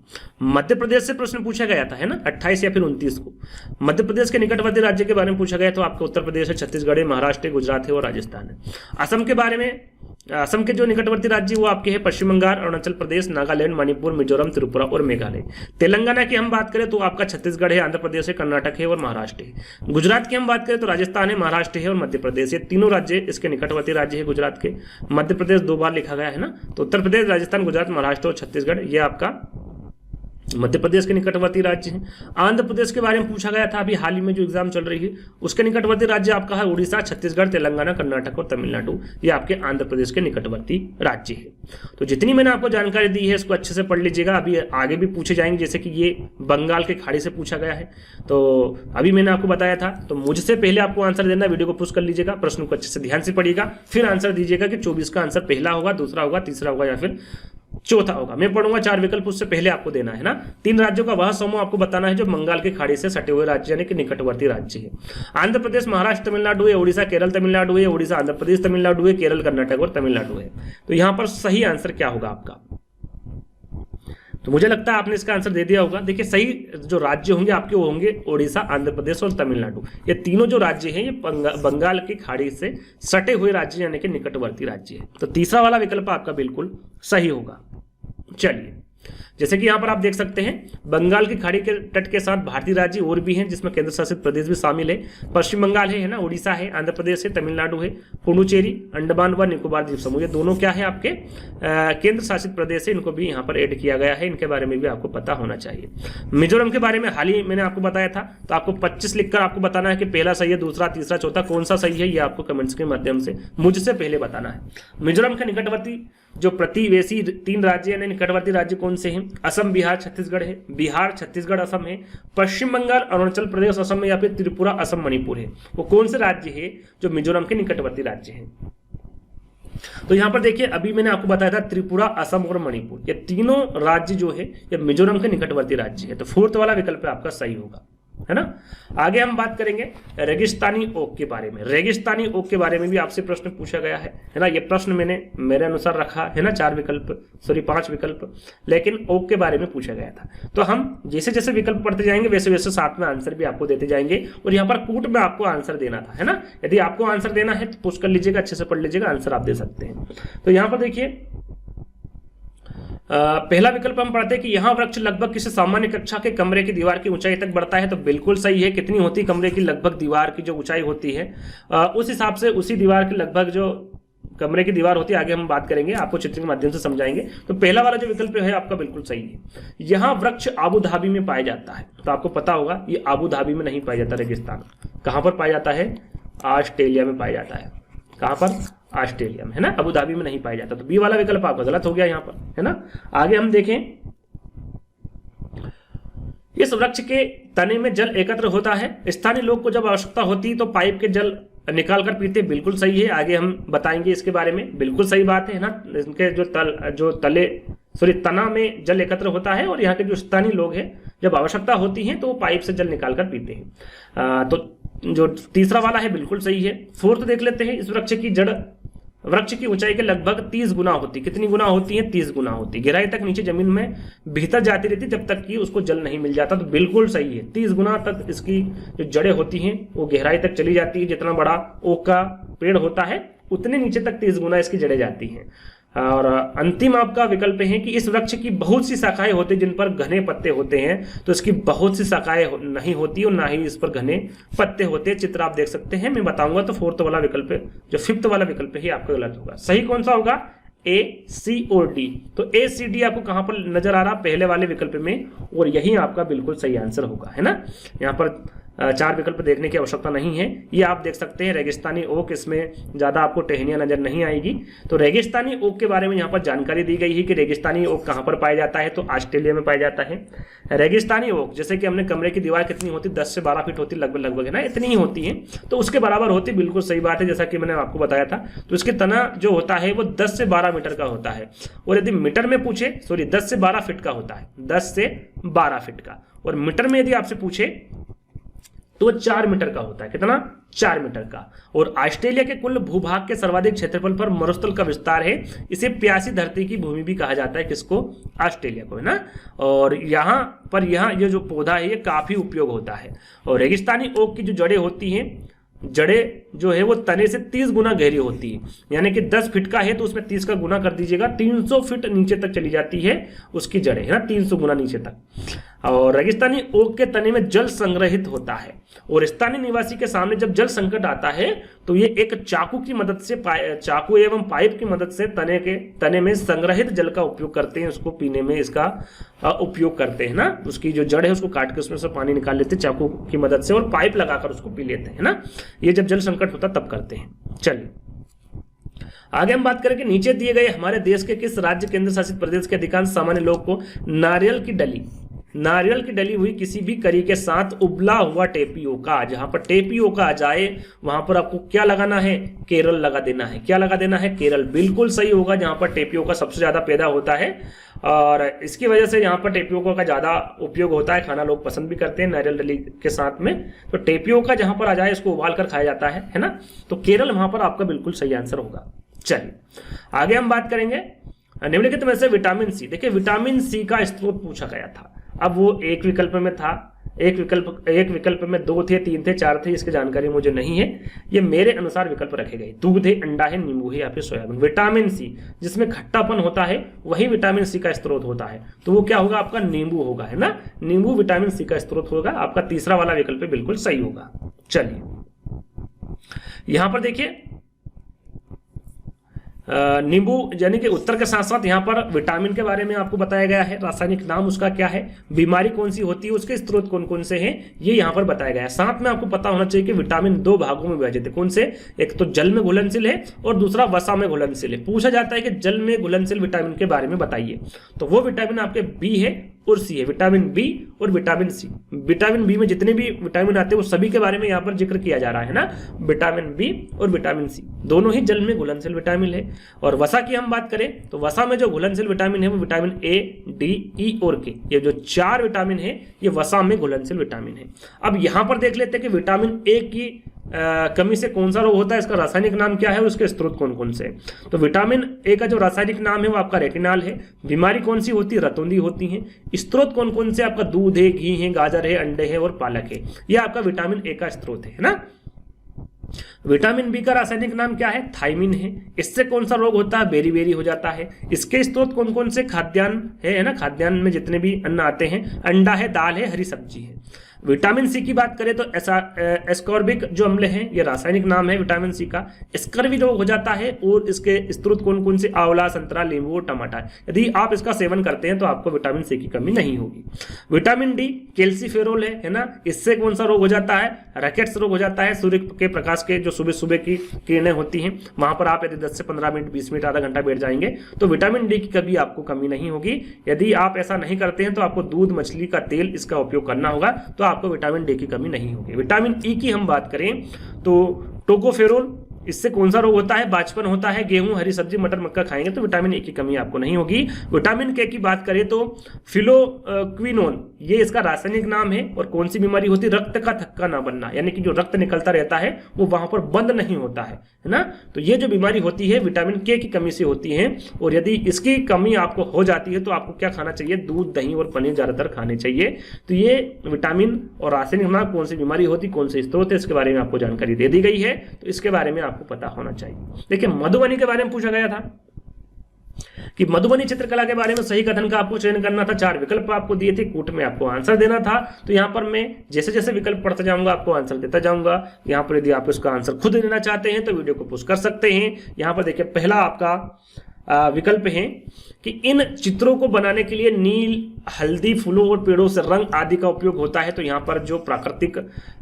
मध्य प्रदेश से प्रश्न पूछा गया था, है ना, 28 या फिर 29 को। मध्य प्रदेश के निकटवर्ती राज्य के बारे में पूछा गया तो आपका उत्तर प्रदेश है, छत्तीसगढ़ है, महाराष्ट्र है, गुजरात है और राजस्थान है। असम के बारे में, असम के जो निकटवर्ती राज्य वो आपके हैं पश्चिम बंगाल, अरुणाचल प्रदेश, नागालैंड, मणिपुर, मिजोरम, त्रिपुरा और मेघालय। तेलंगाना की हम बात करें तो आपका छत्तीसगढ़ है, आंध्र प्रदेश है, कर्नाटक है और महाराष्ट्र है। गुजरात की हम बात करें तो राजस्थान है, महाराष्ट्र है और मध्य प्रदेश है। तीनों राज्य इसके निकटवर्ती राज्य है गुजरात के। मध्य प्रदेश 2 बार लिखा गया है ना, तो उत्तर प्रदेश, राजस्थान, गुजरात, महाराष्ट्र और छत्तीसगढ़ ये आपका मध्य प्रदेश के निकटवर्ती राज्य हैं। आंध्र प्रदेश के बारे में पूछा गया था, अभी हाल ही में जो एग्जाम चल रही है उसके निकटवर्ती राज्य आपका है उड़ीसा, छत्तीसगढ़, तेलंगाना, कर्नाटक और तमिलनाडु, ये आपके आंध्र प्रदेश के निकटवर्ती राज्य है। तो जितनी मैंने आपको जानकारी दी है इसको अच्छे से पढ़ लीजिएगा। अभी आगे भी पूछे जाएंगे, जैसे कि ये बंगाल के खाड़ी से पूछा गया है, तो अभी मैंने आपको बताया था। तो मुझसे पहले आपको आंसर देना, वीडियो को पुश कर लीजिएगा, प्रश्न को अच्छे से ध्यान से पढ़िएगा, फिर आंसर दीजिएगा कि 24 का आंसर पहला होगा, दूसरा होगा, तीसरा होगा या फिर चौथा होगा। मैं पढ़ूंगा 4 विकल्प, उससे पहले आपको देना है ना। 3 राज्यों का वह समूह आपको बताना है जो बंगाल की खाड़ी से सटे हुए राज्य यानी कि निकटवर्ती राज्य है। आंध्र प्रदेश, महाराष्ट्र, तमिलनाडु है, उड़ीसा, केरल, तमिलनाडु है, उड़ीसा, आंध्र प्रदेश, तमिलनाडु है, केरल, कर्नाटक और तमिलनाडु है। तो यहां पर सही आंसर क्या होगा आपका? तो मुझे लगता है आपने इसका आंसर दे दिया होगा। देखिए सही जो राज्य होंगे आपके वो होंगे उड़ीसा, आंध्र प्रदेश और तमिलनाडु। ये तीनों जो राज्य हैं ये बंगाल की खाड़ी से सटे हुए राज्य यानी कि निकटवर्ती राज्य है। तो तीसरा वाला विकल्प आपका बिल्कुल सही होगा। चलिए, जैसे कि यहां पर आप देख सकते हैं बंगाल की खाड़ी के तट के साथ भारतीय राज्य और भी हैं जिसमें केंद्र शासित प्रदेश भी शामिल है। पश्चिम बंगाल है ना, उड़ीसा है, आंध्र प्रदेश है, तमिलनाडु है, पुडुचेरी, अंडमान व निकोबार द्वीप समूह, ये दोनों क्या है आपके केंद्र शासित प्रदेश है। इनको भी यहाँ पर ऐड किया गया है, इनके बारे में भी आपको पता होना चाहिए। मिजोरम के बारे में हाल ही मैंने आपको बताया था, तो आपको 25 लिखकर आपको बताना है कि पहला सही है, दूसरा, तीसरा, चौथा कौन सा सही है, ये आपको कमेंट्स के माध्यम से मुझसे पहले बताना है। मिजोरम के निकटवर्ती जो प्रतिवेशी 3 राज्य यानी निकटवर्ती राज्य कौन से हैं? असम, बिहार, छत्तीसगढ़ है। बिहार, छत्तीसगढ़, असम है। पश्चिम बंगाल, अरुणाचल प्रदेश, असम है, या फिर त्रिपुरा, असम, मणिपुर है। वो कौन से राज्य है जो मिजोरम के निकटवर्ती राज्य हैं? तो यहां पर देखिए अभी मैंने आपको बताया था त्रिपुरा, असम और मणिपुर, ये तीनों राज्य जो है ये मिजोरम के निकटवर्ती राज्य है। तो 4th वाला विकल्प आपका सही होगा, है ना। आगे हम बात करेंगे रेगिस्तानी ओक के बारे में। रेगिस्तानी ओक के बारे में भी आपसे प्रश्न पूछा गया है ना। ये प्रश्न मैंने मेरे अनुसार रखा है ना 5 विकल्प, लेकिन ओक के बारे में पूछा गया था। तो हम जैसे जैसे विकल्प पढ़ते जाएंगे वैसे वैसे साथ में आंसर भी आपको देते जाएंगे। और यहाँ पर कूट में आपको आंसर देना था, है ना। यदि आपको आंसर देना है तो पुश कर लीजिएगा, अच्छे से पढ़ लीजिएगा, आंसर आप दे सकते हैं। तो यहाँ पर देखिए पहला विकल्प हम पढ़ते हैं कि यहां वृक्ष लगभग किसी सामान्य कक्षा के कमरे की दीवार की ऊंचाई तक बढ़ता है। तो बिल्कुल सही है। कितनी होती कमरे की लगभग दीवार की जो ऊंचाई होती है उस हिसाब से उसी दीवार की लगभग जो कमरे की दीवार होती है, आगे हम बात करेंगे, आपको चित्र के माध्यम से समझाएंगे। तो पहला वाला जो विकल्प है आपका बिल्कुल सही है। यहां वृक्ष आबू धाबी में पाया जाता है। तो आपको पता होगा ये आबू धाबी में नहीं पाया जाता, रेगिस्तान कहां पर पाया जाता है? ऑस्ट्रेलिया में पाया जाता है। कहां पर? ऑस्ट्रेलिया में, है ना। अबू धाबी में नहीं पाया जाता। तो बी वाला विकल्प आपका गलत हो गया यहाँ पर, है ना। आगे हम देखें इस वृक्ष के तने में जल एकत्र होता है। स्थानीय लोग को जब आवश्यकता होती है तो पाइप के जल निकाल कर पीते। बिल्कुल सही है, आगे हम बताएंगे इसके बारे में। बिल्कुल सही बात है ना। इनके जो तना में जल एकत्र होता है और यहाँ के जो स्थानीय लोग हैं जब आवश्यकता होती है तो वो पाइप से जल निकाल कर पीते हैं। तो जो तीसरा वाला है बिल्कुल सही है। फोर्थ देख लेते हैं। इस वृक्ष की जड़ वृक्ष की ऊंचाई के लगभग 30 गुना होती। कितनी गुना होती है? 30 गुना होती। गहराई तक नीचे जमीन में भीतर जाती रहती जब तक कि उसको जल नहीं मिल जाता। तो बिल्कुल सही है, 30 गुना तक इसकी जो जड़ें होती हैं वो गहराई तक चली जाती है। जितना बड़ा ओक का पेड़ होता है उतने नीचे तक 30 गुना इसकी जड़ें जाती हैं। और अंतिम आपका विकल्प है कि इस वृक्ष की बहुत सी शाखाएं होती जिन पर घने पत्ते होते हैं। तो इसकी बहुत सी शाखाएं नहीं होती और ना ही इस पर घने पत्ते होते हैं। चित्र आप देख सकते हैं, मैं बताऊंगा। तो फोर्थ वाला विकल्प, जो फिफ्थ वाला विकल्प है, आपका गलत होगा। सही कौन सा होगा? ए, सी और डी। तो ए, सी, डी आपको कहां पर नजर आ रहा? पहले वाले विकल्प में, और यही आपका बिल्कुल सही आंसर होगा, है ना। यहाँ पर 4 विकल्प देखने की आवश्यकता नहीं है। ये आप देख सकते हैं रेगिस्तानी ओक, इसमें ज्यादा आपको टहनियां नजर नहीं आएगी। तो रेगिस्तानी ओक के बारे में यहाँ पर जानकारी दी गई है कि रेगिस्तानी ओक कहाँ पर पाया जाता है, तो ऑस्ट्रेलिया में पाया जाता है। रेगिस्तानी ओक, जैसे कि हमने कमरे की दीवार कितनी होती? 10 से 12 फीट होती लगभग, है ना, इतनी ही होती है। तो उसके बराबर होती। बिल्कुल सही बात है, जैसा कि मैंने आपको बताया था। तो इसके तना जो होता है वो 10 से 12 मीटर का होता है। और यदि मीटर में पूछे, 10 से 12 फीट का होता है, 10 से 12 फीट का। और मीटर में यदि आपसे पूछे तो 4 मीटर का होता है। कितना? 4 मीटर का। और ऑस्ट्रेलिया के कुल भूभाग के सर्वाधिक क्षेत्रफल पर मरुस्थल का विस्तार है। इसे प्यासी धरती की भूमि भी कहा जाता है। किसको? ऑस्ट्रेलिया को, है ना। और यहाँ पर ये जो पौधा है ये काफी उपयोग होता है। और रेगिस्तानी ओक की जो जड़ें होती हैं, जड़ें जो है वो तने से 30 गुना गहरी होती है। यानी कि 10 फीट का है तो उसमें 30 का गुना कर दीजिएगा, 300 फीट नीचे तक चली जाती है उसकी जड़ें, है ना, 300 गुना नीचे तक। और रेगिस्तानी ओक के तने में जल संग्रहित होता है। और स्थानीय निवासी के सामने जब जल संकट आता है तो ये एक चाकू की मदद से, चाकू एवं पाइप की मदद से तने में संग्रहित जल का उपयोग करते हैं। उसको पीने में इसका उपयोग करते हैं ना। उसकी जो जड़ है उसको काट के उसमें से पानी निकाल लेते हैं चाकू की मदद से, और पाइप लगाकर उसको पी लेते हैं ना। ये जब जल संकट होता तब करते हैं। चलिए आगे हम बात करें कि नीचे दिए गए हमारे देश के किस राज्य केंद्र शासित प्रदेश के अधिकांश सामान्य लोग को नारियल की डली हुई किसी भी करी के साथ उबला हुआ टेपियोका, जहां पर टेपियोका आ जाए वहां पर आपको क्या लगाना है? केरल लगा देना है। क्या लगा देना है? केरल। बिल्कुल सही होगा, जहां पर टेपियोका सबसे ज्यादा पैदा होता है और इसकी वजह से यहाँ पर टेपियोका का ज्यादा उपयोग होता है। खाना लोग पसंद भी करते हैं नारियल डली के साथ में। तो टेपियोका जहां पर आ जाए इसको उबाल कर खाया जाता है ना। तो केरल वहां पर आपका बिल्कुल सही आंसर होगा। चलिए आगे हम बात करेंगे निम्नलिखित में से विटामिन सी। देखिए विटामिन सी का स्रोत पूछा गया था। अब वो एक विकल्प में था, एक विकल्प में 2 थे, 3 थे, 4 थे, इसकी जानकारी मुझे नहीं है। ये मेरे अनुसार विकल्प रखे गए। दूध है, अंडा है, नींबू है या फिर सोयाबीन। विटामिन सी जिसमें खट्टापन होता है वही विटामिन सी का स्रोत होता है। तो वो क्या होगा? आपका नींबू होगा, है ना। नींबू विटामिन सी का स्रोत होगा। आपका तीसरा वाला विकल्प बिल्कुल सही होगा। चलिए यहां पर देखिए नींबू यानी कि उत्तर के साथ साथ यहाँ पर विटामिन के बारे में आपको बताया गया है। रासायनिक नाम उसका क्या है, बीमारी कौन सी होती है, उसके स्रोत कौन कौन से हैं, ये यहाँ पर बताया गया है। साथ में आपको पता होना चाहिए कि विटामिन 2 भागों में विभाजित है। कौन से? एक तो जल में घुलनशील है और दूसरा वसा में घुलनशील है। पूछा जाता है कि जल में घुलनशील विटामिन के बारे में बताइए, तो वो विटामिन आपके बी है और सी है। विटामिन बी और विटामिन सी। विटामिन बी में जितने भी विटामिन आते हैं वो सभी के बारे में यहाँ पर जिक्र किया जा रहा है ना। विटामिन बी और विटामिन सी दोनों ही जल में घुलनशील विटामिन है। और वसा की हम बात करें तो वसा में जो घुलनशील विटामिन है वो विटामिन ए, डी, ई और के, ये जो 4 विटामिन है ये वसा में घुलनशील विटामिन है। अब यहां पर देख लेते हैं कि विटामिन ए की कमी से कौन सा रोग होता है, इसका रासायनिक नाम क्या है, उसके स्रोत कौन कौन से। तो विटामिन ए का जो रासायनिक नाम है वो आपका रेटिनॉल है। बीमारी कौन सी होती है? रतौंधी होती है। स्रोत कौन कौन से? आपका दूध है, घी है, गाजर है, अंडे है और पालक है। यह आपका विटामिन ए का स्रोत है ना। विटामिन बी का रासायनिक नाम क्या है? थायमिन है। इससे कौन सा रोग होता है? बेरी हो जाता है। इसके स्रोत कौन कौन से? खाद्यान्न है ना। खाद्यान्न में जितने भी अन्न आते हैं, अंडा है, दाल है, हरी सब्जी है। विटामिन सी की बात करें तो एस्कॉर्बिक जो अम्ल है, ये रासायनिक नाम है विटामिन सी का। स्कर्वी रोग हो जाता है और इसके स्रोत कौन कौन से? आंवला, संतरा, नींबू और टमाटर। यदि आप इसका सेवन करते हैं तो आपको विटामिन सी की कमी नहीं होगी। विटामिन डी कैल्सीफेरोल है ना, इससे कौन सा रोग हो जाता है? रैकेट्स रोग हो जाता है। सूर्य के प्रकाश के जो सुबह सुबह की किरणें होती हैं वहां पर आप यदि 10 से 15 मिनट, 20 मिनट, आधा घंटा बैठ जाएंगे तो विटामिन डी की कभी आपको कमी नहीं होगी। यदि आप ऐसा नहीं करते हैं तो आपको दूध, मछली का तेल इसका उपयोग करना होगा, तो आपको विटामिन डी की कमी नहीं होगी। विटामिन ई की हम बात करें तो टोकोफेरोल, इससे कौन सा रोग होता है? बाचपन होता है। गेहूं, हरी सब्जी, मटर, मक्का खाएंगे तो विटामिन ए की कमी आपको नहीं होगी। विटामिन के की बात करें तो फिलोक्विनोन, ये इसका रासायनिक नाम है। और कौन सी बीमारी होती है? रक्त का थक्का ना बनना, यानी कि जो रक्त निकलता रहता है वो वहां पर बंद नहीं होता है ना। तो ये जो बीमारी होती है विटामिन के की कमी से होती है। और यदि इसकी कमी आपको हो जाती है तो आपको क्या खाना चाहिए? दूध, दही और पनीर ज्यादातर खाने चाहिए। तो ये विटामिन और रासायनिक नाम, कौन सी बीमारी होती, कौन से स्रोत है, इसके बारे में आपको जानकारी दे दी गई है। तो इसके बारे में आपको पता होना चाहिए। देखिए, मधुबनी के बारे में पूछा गया था कि मधुबनी चित्रकला के बारे में सही कथन का आपको चयन करना था। 4 विकल्प आपको दिए थे, कूट में आपको आंसर देना था। तो यहां पर मैं जैसे जैसे विकल्प पढ़ता जाऊंगा आपको आंसर देता जाऊंगा। यहां पर यदि आप इसका आंसर खुद देना चाहते हैं तो वीडियो को पुश कर सकते हैं। यहां पर देखिए, पहला आपका विकल्प है कि इन चित्रों को बनाने के लिए नील, हल्दी, फूलों और पेड़ों से रंग आदि का उपयोग होता है। तो यहाँ पर जो प्राकृतिक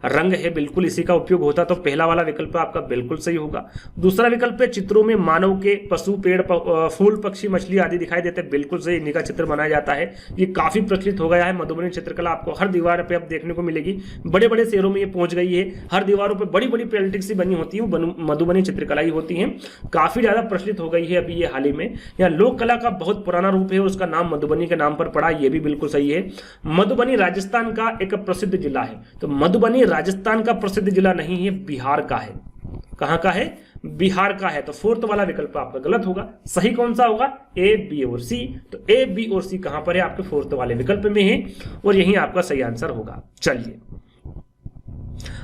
रंग है बिल्कुल इसी का उपयोग होता है। तो पहला वाला विकल्प आपका बिल्कुल सही होगा। दूसरा विकल्प है चित्रों में मानव के, पशु, पेड़, फूल, पक्षी, मछली आदि दिखाई देते हैं। बिल्कुल सही, इन्हीं का चित्र बनाया जाता है। ये काफी प्रचलित हो गया है। मधुबनी चित्रकला आपको हर दीवार पे अब देखने को मिलेगी। बड़े बड़े शहरों में ये पहुंच गई है। हर दीवारों पर बड़ी बड़ी पेंटिंग सी बनी होती है, मधुबनी चित्रकला ही होती है। काफी ज्यादा प्रचलित हो गई है अभी ये हाल ही में। यहाँ लोक कला का बहुत पुराना रूप है, उसका नाम मधुबनी के नाम पर पड़ा, ये भी बिल्कुल सही है। मधुबनी राजस्थान का एक प्रसिद्ध जिला है। तो मधुबनी राजस्थान का प्रसिद्ध जिला नहीं है, बिहार का है। कहां का है? बिहार का है। तो फोर्थ वाला विकल्प आपका गलत होगा। सही कौन सा होगा? ए, बी और सी। तो ए, बी और सी कहां पर है? आपके फोर्थ वाले विकल्प में है और यही आपका सही आंसर होगा। चलिए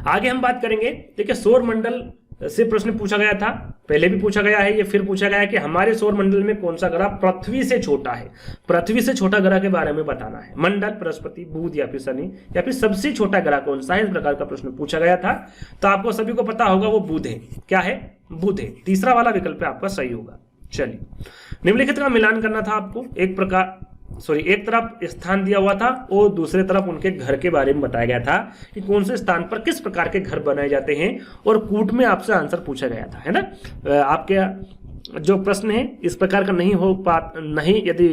आगे हम बात करेंगे। देखिए, सौर मंडल से प्रश्न पूछा गया था, पहले भी पूछा गया है, ये फिर पूछा गया है कि हमारे सौर मंडल में कौन सा ग्रह पृथ्वी से छोटा है। पृथ्वी से छोटा ग्रह के बारे में बताना है। मंडल, बृहस्पति, बुध या फिर शनि, या फिर सबसे छोटा ग्रह कौन सा है, इस प्रकार का प्रश्न पूछा गया था। तो आपको सभी को पता होगा वो बुध है। क्या है? बुध है। तीसरा वाला विकल्प आपका सही होगा। चलिए, निम्नलिखित का मिलान करना था आपको। एक तरफ स्थान दिया हुआ था और दूसरे तरफ उनके घर के बारे में बताया गया था कि कौन से स्थान पर किस प्रकार के घर बनाए जाते हैं, और कूट में आपसे आंसर पूछा गया था, है ना। आपके जो प्रश्न है इस प्रकार का नहीं, यदि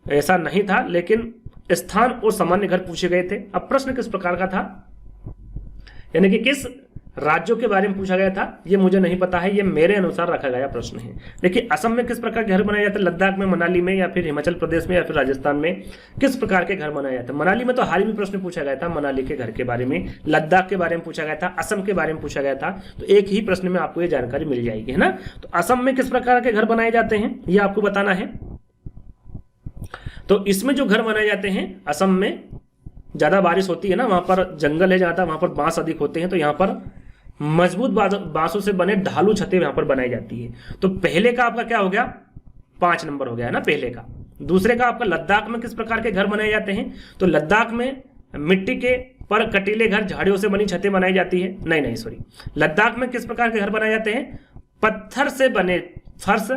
ऐसा नहीं था, लेकिन स्थान और सामान्य घर पूछे गए थे। अब प्रश्न किस प्रकार का था, यानी कि किस राज्यों के बारे में पूछा गया था, ये मुझे नहीं पता है, ये मेरे अनुसार रखा गया प्रश्न है। देखिए, असम में किस प्रकार के घर बनाए जाते हैं, लद्दाख में, मनाली में, या फिर हिमाचल प्रदेश में, या फिर राजस्थान में किस प्रकार के घर बनाए जाते हैं। मनाली में तो हाल ही में प्रश्न पूछा गया था, मनाली के घर के बारे में। लद्दाख के बारे में पूछा गया था, असम के बारे में पूछा गया था। तो एक ही प्रश्न में आपको ये जानकारी मिल जाएगी, है ना। तो असम में किस प्रकार के घर बनाए जाते हैं ये आपको बताना है। तो इसमें जो घर बनाए जाते हैं, असम में ज्यादा बारिश होती है ना, वहां पर जंगल है ज्यादा, वहां पर बांस अधिक होते हैं, तो यहाँ पर मजबूत बांसों से बने ढालू छतें यहां पर बनाई जाती है। तो पहले का आपका क्या हो गया? 5 नंबर हो गया है ना पहले का। दूसरे का आपका लद्दाख में किस प्रकार के घर बनाए जाते हैं, तो लद्दाख में मिट्टी के पर कटीले घर, झाड़ियों से बनी छतें बनाई जाती है। नहीं सॉरी, लद्दाख में किस प्रकार के घर बनाए जाते हैं? पत्थर से बने फर्श,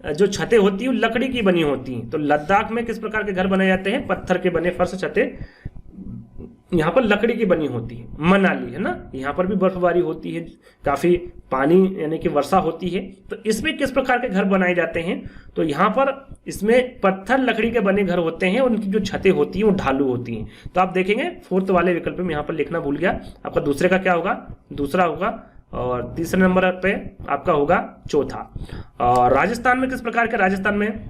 जो छतें होती है लकड़ी की बनी होती हैं। तो लद्दाख में किस प्रकार के घर बनाए जाते हैं? पत्थर के बने फर्श, छतें यहाँ पर लकड़ी की बनी होती है। मनाली है ना, यहाँ पर भी बर्फबारी होती है, काफी पानी यानी कि वर्षा होती है। तो इसमें किस प्रकार के घर बनाए जाते हैं? तो यहाँ पर इसमें पत्थर, लकड़ी के बने घर होते हैं, उनकी जो छतें होती हैं वो ढालू होती हैं। तो आप देखेंगे फोर्थ वाले विकल्प में यहाँ पर लिखना भूल गया, आपका दूसरे का क्या होगा? दूसरा होगा। और तीसरे नंबर पे आपका होगा चौथा। और राजस्थान में किस प्रकार के? राजस्थान में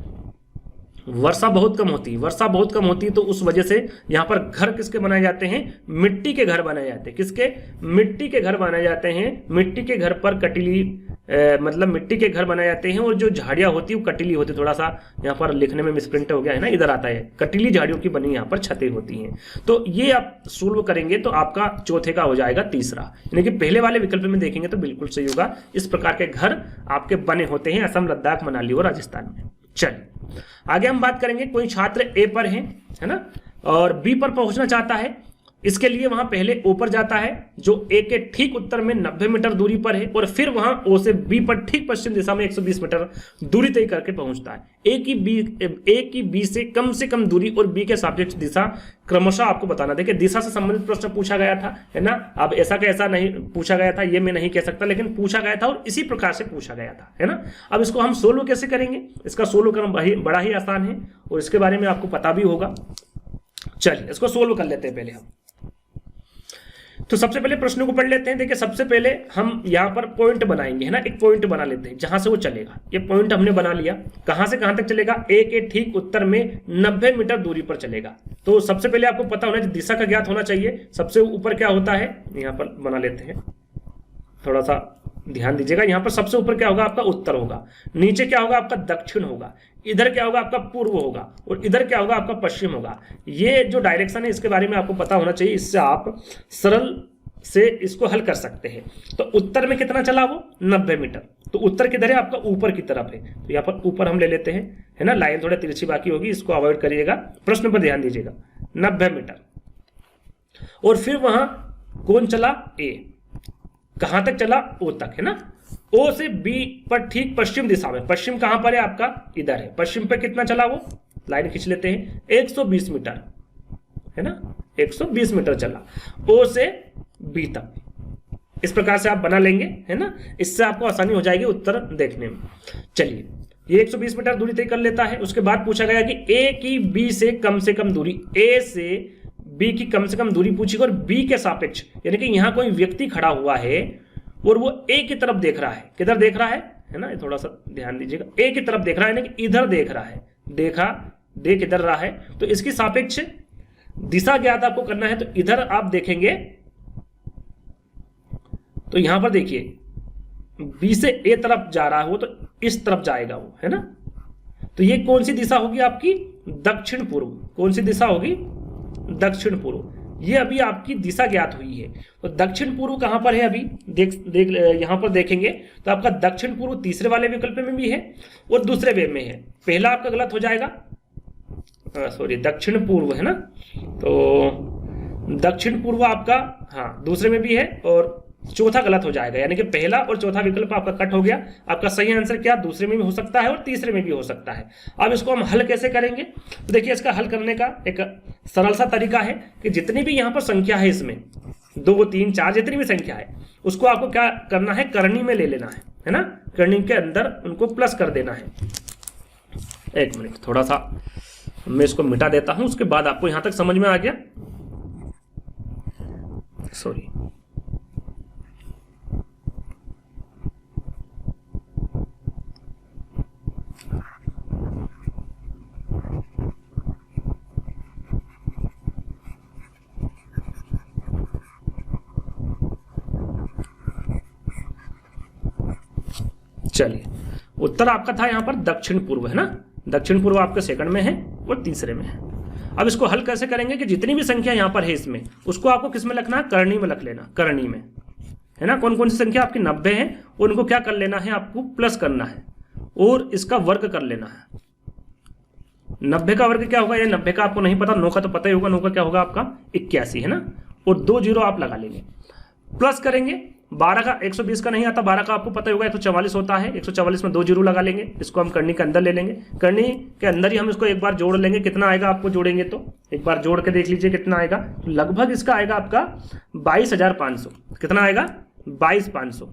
वर्षा बहुत कम होती है, वर्षा बहुत कम होती है, तो उस वजह से यहाँ पर घर किसके बनाए जाते हैं? मिट्टी के घर बनाए जाते हैं। किसके? मिट्टी के घर बनाए जाते हैं। मिट्टी के घर पर कटीली मतलब मिट्टी के घर बनाए जाते हैं, और जो झाड़ियां होती है वो कटीली होती है। थोड़ा सा यहाँ पर लिखने में मिसप्रिंट हो गया है ना, इधर आता है, कटीली झाड़ियों की बनी यहाँ पर छतें होती हैं। तो ये आप सोल्व करेंगे तो आपका चौथे का हो जाएगा तीसरा, यानी कि पहले वाले विकल्प में देखेंगे तो बिल्कुल सही होगा। इस प्रकार के घर आपके बने होते हैं असम, लद्दाख, मनाली और राजस्थान में। चलिए आगे हम बात करेंगे। कोई छात्र ए पर है ना, और बी पर पहुंचना चाहता है। इसके लिए वहां पहले ओ पर जाता है जो ए के ठीक उत्तर में 90 मीटर दूरी पर है, और फिर वहां ओ से बी पर ठीक पश्चिम दिशा में 120 मीटर दूरी तय करके पहुंचता है। ए की बी से कम दूरी और बी के सापेक्ष दिशा क्रमशः आपको बताना। देखिए दिशा से संबंधित प्रश्न पूछा गया था, है ना। अब ऐसा का ऐसा नहीं पूछा गया था, ये मैं नहीं कह सकता, लेकिन पूछा गया था और इसी प्रकार से पूछा गया था, है ना। अब इसको हम सोल्व कैसे करेंगे, इसका सोल्व करना बड़ा ही आसान है और इसके बारे में आपको पता भी होगा। चलिए इसको सोल्व कर लेते हैं पहले हम। तो सबसे पहले प्रश्न को पढ़ लेते हैं। देखिए सबसे पहले हम यहाँ पर पॉइंट बनाएंगे, है ना। एक पॉइंट बना लेते हैं जहां से वो चलेगा। ये पॉइंट हमने बना लिया। कहां से कहां तक चलेगा, ए के ठीक उत्तर में 90 मीटर दूरी पर चलेगा। तो सबसे पहले आपको पता होना चाहिए, दिशा का ज्ञात होना चाहिए। सबसे ऊपर क्या होता है, यहाँ पर बना लेते हैं, थोड़ा सा ध्यान दीजिएगा। यहाँ पर सबसे ऊपर क्या होगा, आपका उत्तर होगा। नीचे क्या होगा, आपका दक्षिण होगा। इधर क्या होगा, आपका पूर्व होगा। और इधर क्या होगा, आपका पश्चिम होगा। ये जो डायरेक्शन है इसके बारे में आपको पता होना चाहिए, इससे आप सरल से इसको हल कर सकते हैं। तो उत्तर में कितना चला वो, 90 मीटर। तो उत्तर किधर है, आपका ऊपर की तरफ है। तो यहाँ पर ऊपर हम ले लेते हैं, है ना। लाइन थोड़ा तिरछी बाकी होगी, इसको अवॉइड करिएगा। प्रश्न पर ध्यान दीजिएगा, 90 मीटर। और फिर वहां कौन चला, ए। कहां तक चला, ओ तक, है ना। ओ से बी पर ठीक पश्चिम दिशा में, पश्चिम कहां पर है आपका, इधर है। पश्चिम पे कितना चला वो, लाइन खींच लेते हैं, 120 मीटर, है ना। 120 मीटर चला ओ से बी तक। इस प्रकार से आप बना लेंगे, है ना। इससे आपको आसानी हो जाएगी उत्तर देखने में। चलिए ये 120 मीटर दूरी तय कर लेता है। उसके बाद पूछा गया कि ए की बी से कम दूरी, ए से बी की कम से कम दूरी पूछी और बी के सापेक्ष, यानी कि यहां कोई व्यक्ति खड़ा हुआ है और वो ए की तरफ देख रहा है। किधर देख रहा है ना, थोड़ा सा ध्यान दीजिएगा। ए की तरफ देख रहा है, यानी कि इधर देख रहा है। देख इधर रहा है, तो इसकी सापेक्ष दिशा ज्ञात आपको करना है। तो इधर आप देखेंगे तो यहां पर देखिए बी से ए तरफ जा रहा है वो, तो इस तरफ जाएगा वो, है ना। तो ये कौन सी दिशा होगी आपकी, दक्षिण पूर्व। कौन सी दिशा होगी, दक्षिण पूर्व। ये अभी आपकी दिशा ज्ञात हुई है। तो दक्षिण पूर्व कहां पर है, अभी देख यहां पर देखेंगे तो आपका दक्षिण पूर्व तीसरे वाले विकल्प में भी है और दूसरे वे में है। पहला आपका गलत हो जाएगा, सॉरी दक्षिण पूर्व, है ना। तो दक्षिण पूर्व आपका, हाँ दूसरे में भी है, और चौथा गलत हो जाएगा, यानी कि पहला और चौथा विकल्प आपका कट हो गया। आपका सही आंसर क्या, दूसरे में भी हो सकता है और तीसरे में भी हो सकता है। अब इसको हम हल कैसे करेंगे, तो देखिए इसका हल करने का एक सरल सा तरीका है कि जितनी भी यहाँ पर संख्या है, इसमें 2, 3, 4 जितनी भी संख्या है, उसको आपको क्या करना है, करनी में ले लेना है ना। करनी के अंदर उनको प्लस कर देना है। एक मिनट, थोड़ा सा मैं इसको मिटा देता हूं, उसके बाद आपको यहां तक समझ में आ गया। सॉरी, चलिए उत्तर आपका था यहां पर दक्षिण पूर्व, है ना। दक्षिण पूर्व आपके सेकंड में है और तीसरे में है। अब इसको हल कैसे करेंगे कि जितनी भी संख्या यहां पर है इसमें, उसको आपको किस में लिखना है, करनी में रख लेना, करनी में, है ना। कौन कौन सी संख्या आपकी 90 है, उनको क्या कर लेना है, आपको प्लस करना है और इसका वर्ग कर लेना है। 90 का वर्ग क्या होगा, ये 90 का आपको नहीं पता, 9 का तो पता ही होगा। 9 का क्या होगा आपका 81, है ना। और 2 जीरो आप लगा लेंगे, प्लस करेंगे। 12 का 120 का नहीं आता, 12 का आपको पता ही होगा 144 होता है। 144 में 2 जीरो लगा लेंगे, इसको हम करनी के अंदर ले लेंगे। करनी के अंदर ही हम इसको एक बार जोड़ लेंगे। कितना आएगा आपको जोड़ेंगे तो एक बार जोड़ के देख लीजिए कितना आएगा। तो लगभग इसका आएगा आपका 22,500। कितना आएगा, 22,500।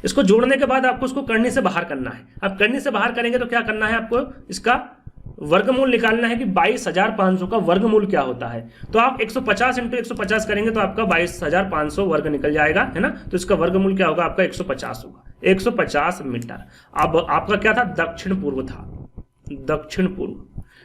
इसको जोड़ने के बाद आपको उसको करनी से बाहर करना है। अब करनी से बाहर करेंगे तो क्या करना है, आपको इसका वर्गमूल निकालना है कि 22,500 का वर्गमूल क्या होता है। तो आप 150 × 150 करेंगे तो आपका 22,500 वर्ग निकल जाएगा, है ना। तो इसका वर्गमूल क्या होगा, आपका 150 होगा, 150 मीटर। अब आपका क्या था, दक्षिण पूर्व था, दक्षिण पूर्व।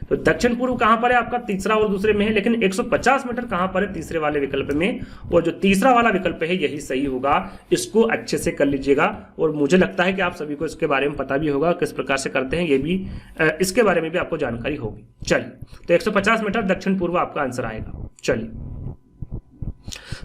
तो दक्षिण पूर्व कहां पर है आपका, तीसरा और दूसरे में है। लेकिन 150 मीटर कहां पर है, तीसरे वाले विकल्प में। और जो तीसरा वाला विकल्प है यही सही होगा। इसको अच्छे से कर लीजिएगा। और मुझे लगता है कि आप सभी को इसके बारे में पता भी होगा, किस प्रकार से करते हैं ये भी, इसके बारे में भी आपको जानकारी होगी। चलिए, तो 150 मीटर दक्षिण पूर्व आपका आंसर आएगा। चलिए,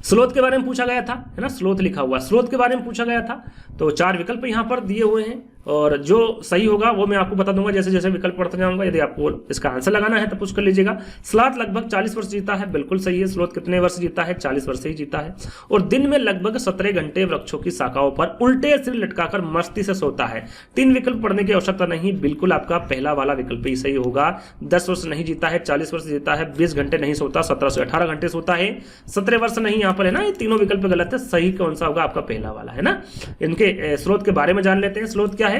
स्लोथ के बारे में पूछा गया था, है ना। स्लोथ लिखा हुआ, स्लोथ के बारे में पूछा गया था। तो 4 विकल्प यहां पर दिए हुए हैं। और जो सही होगा वो मैं आपको बता दूंगा जैसे जैसे विकल्प पढ़ते जाऊंगा। यदि आपको इसका आंसर लगाना है तो पुश कर लीजिएगा। स्लॉथ लगभग 40 वर्ष जीता है, बिल्कुल सही है। स्लॉथ कितने वर्ष जीता है? 40 वर्ष ही जीता है। और दिन में लगभग 17 घंटे वृक्षों की शाखाओं पर उल्टे सिर लटकाकर मस्ती से सोता है। 3 विकल्प पढ़ने की आवश्यकता नहीं, बिल्कुल आपका पहला वाला विकल्प ही सही होगा। 10 वर्ष नहीं जीता है, 40 वर्ष जीता है, 20 घंटे नहीं सोता, 17 से 18 घंटे सोता है, 17 वर्ष नहीं यहाँ पर है ना। ये तीनों विकल्प गलत है, सही कौन सा होगा? आपका पहला वाला है ना। इनके स्लॉथ के बारे में जान लेते हैं। स्लॉथ क्या है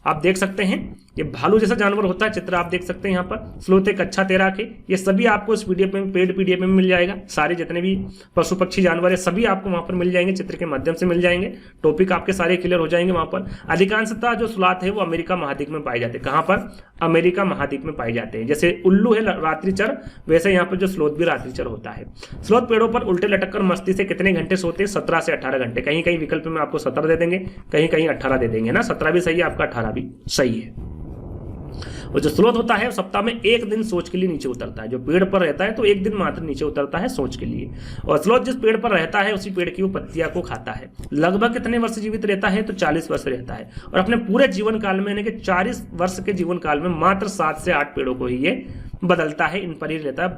आप देख सकते हैं, ये भालू जैसा जानवर होता है, चित्र आप देख सकते हैं यहाँ पर। स्लॉथ एक अच्छा तैराक है। ये सभी आपको इस पीडीएफ में, पेड पीडीएफ में मिल जाएगा। सारे जितने भी पशु पक्षी जानवर है सभी आपको वहां पर मिल जाएंगे, चित्र के माध्यम से मिल जाएंगे। टॉपिक आपके सारे क्लियर हो जाएंगे वहां पर। अधिकांशतः जो स्लॉथ है वो अमेरिका महाद्वीप में पाए जाते हैं। कहां पर? अमेरिका महाद्वीप में पाए जाते हैं। जैसे उल्लू है रात्रिचर, वैसे यहाँ पर जो स्लॉथ भी रात्रिचर होता है। स्लॉथ पेड़ों पर उल्टे लटककर मस्ती से कितने घंटे सोते हैं? 17 से 18 घंटे। कहीं कहीं विकल्प में आपको 17 दे देंगे, कहीं कहीं 18 दे देंगे ना। 17 भी सही है आपका, 18 भी सही है। और जो स्लॉथ होता है सप्ताह में एक दिन सोच के लिए नीचे उतरता है। जो पेड़ पर रहता है तो एक दिन मात्र नीचे उतरता है सोच के लिए। और स्लॉथ जिस पेड़ पर रहता है उसी पेड़ की वो पत्तियां को खाता है। लगभग कितने वर्ष जीवित रहता है? तो 40 वर्ष रहता है। और अपने पूरे जीवन काल में यानी कि 40 वर्ष के जीवन काल में मात्र 7 से 8 पेड़ों को ही ये बदलता है, इन पर ही रहता है।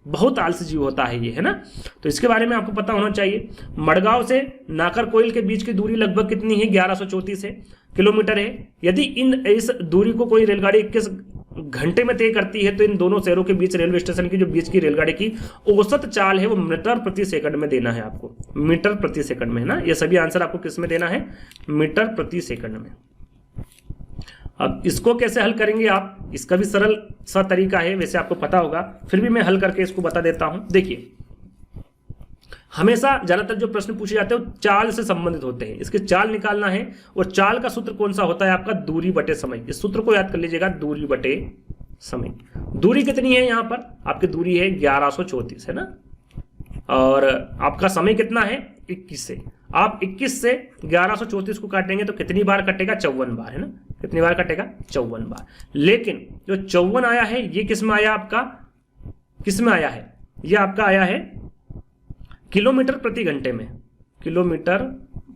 बहुत आलसी जीव होता है ये, है ना। तो इसके बारे में आपको पता होना चाहिए। मडगांव से नाकरकोइल के बीच की दूरी लगभग कितनी है? 1134 किलोमीटर है। यदि इस दूरी को कोई रेलगाड़ी 21 घंटे में तय करती है तो इन दोनों शहरों के बीच रेलवे स्टेशन की जो बीच की रेलगाड़ी की औसत चाल है वो मीटर प्रति सेकंड में देना है आपको। मीटर प्रति सेकंड में, है ना। ये सभी आंसर आपको किस में देना है? मीटर प्रति सेकंड में। अब इसको कैसे हल करेंगे आप? इसका भी सरल सा तरीका है, वैसे आपको पता होगा, फिर भी मैं हल करके इसको बता देता हूं। देखिए, हमेशा ज्यादातर जो प्रश्न पूछे जाते हैं वो चाल से संबंधित होते हैं। इसके चाल निकालना है और चाल का सूत्र कौन सा होता है? आपका दूरी बटे समय। इस सूत्र को याद कर लीजिएगा, दूरी बटे समय। दूरी कितनी है यहाँ पर? आपकी दूरी है 1134, है ना। और आपका समय कितना है? 21 से। आप 21 से 1134 को काटेंगे तो कितनी बार कटेगा? 54 बार, है ना। कितनी बार कटेगा? 54 बार। लेकिन जो 54 आया है ये किस में आया? आपका किस में आया है? ये आपका आया है किलोमीटर प्रति घंटे में। किलोमीटर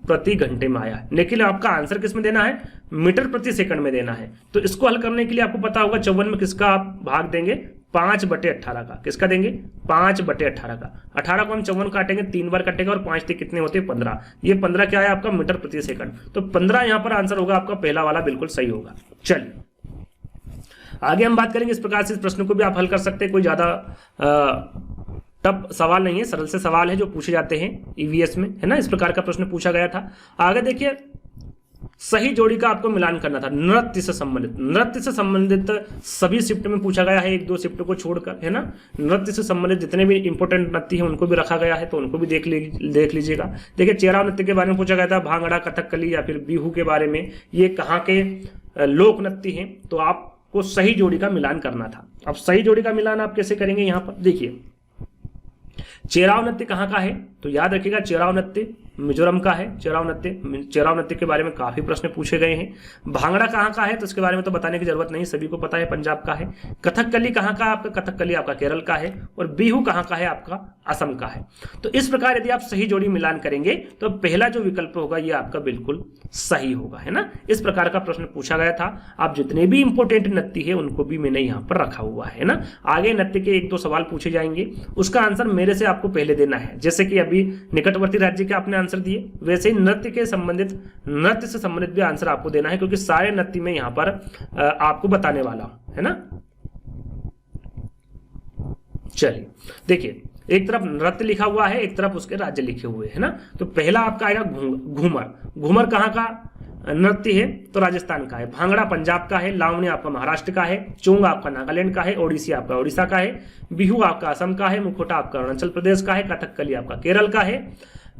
प्रति घंटे में आया है, लेकिन आपका आंसर किस में देना है? मीटर प्रति सेकंड में देना है। तो इसको हल करने के लिए आपको पता होगा 54 में किसका आप भाग देंगे? 5/18 का। किसका देंगे? 5/18 का। 18 को हम 54 काटेंगे, 3 बार कटेगा और 5 कितने होते हैं? 15। ये 15 क्या है आपका? मीटर प्रति सेकंड। तो 15 यहां पर आंसर होगा आपका, पहला वाला बिल्कुल सही होगा। चलिए आगे हम बात करेंगे। इस प्रकार से इस प्रश्न को भी आप हल कर सकते हैं। कोई ज्यादा टफ सवाल नहीं है, सरल से सवाल है जो पूछे जाते हैं ईवीएस में, है ना। इस प्रकार का प्रश्न पूछा गया था। आगे देखिए, सही जोड़ी का आपको मिलान करना था। नृत्य से संबंधित, नृत्य से संबंधित सभी शिफ्ट में पूछा गया है, 1-2 शिफ्ट को छोड़कर, है ना। नृत्य से संबंधित जितने भी इंपॉर्टेंट नृत्य हैं उनको भी रखा गया है, तो उनको भी देख लीजिएगा। देखिए, चेहरा नृत्य के बारे में पूछा गया था, भांगड़ा, कथकली या फिर बिहू के बारे में। ये कहाँ के लोक नृत्य हैं, तो आपको सही जोड़ी का मिलान करना था। अब सही जोड़ी का मिलान आप कैसे करेंगे? यहाँ पर देखिए, चेराव नृत्य कहाँ का है? तो याद रखिएगा, चेराव नृत्य मिजोरम का है। चेराव नृत्य के बारे में काफी प्रश्न पूछे गए हैं। भांगड़ा कहाँ का है? तो इसके बारे में तो बताने की जरूरत नहीं, सभी को पता है, पंजाब का है। कथकली कहाँ का है? आपका कथकली आपका केरल का है। और बिहू कहाँ का है? आपका असम का है। तो इस प्रकार यदि आप सही जोड़ी मिलान करेंगे तो पहला जो विकल्प होगा ये आपका बिल्कुल सही होगा, है ना। इस प्रकार का प्रश्न पूछा गया था। आप जितने भी इंपोर्टेंट नृत्य है उनको भी मैंने यहाँ पर रखा हुआ है ना। आगे नृत्य के 1-2 सवाल पूछे जाएंगे, उसका आंसर मेरे से आपको पहले देना है। जैसे कि अभी निकटवर्ती राज्य के आपने आंसर दिए, वैसे ही नृत्य से संबंधित भी आंसर आपको देना है, क्योंकि सारे नृत्य में यहां पर आपको बताने वाला हूं, है ना। चलिए देखिए, एक तरफ नृत्य लिखा हुआ है, एक तरफ उसके राज्य लिखे हुए हैं ना। तो पहला आपका आएगा घूमर। घूमर कहां का नृत्य है? तो राजस्थान का है। भांगड़ा पंजाब का है। लावणी आपका महाराष्ट्र का है। चोंग आपका नागालैंड का है। ओडिसी आपका ओडिशा का है। बिहू आपका असम का है। मुखोटा आपका अरुणाचल प्रदेश का है। कथकली आपका केरल का है।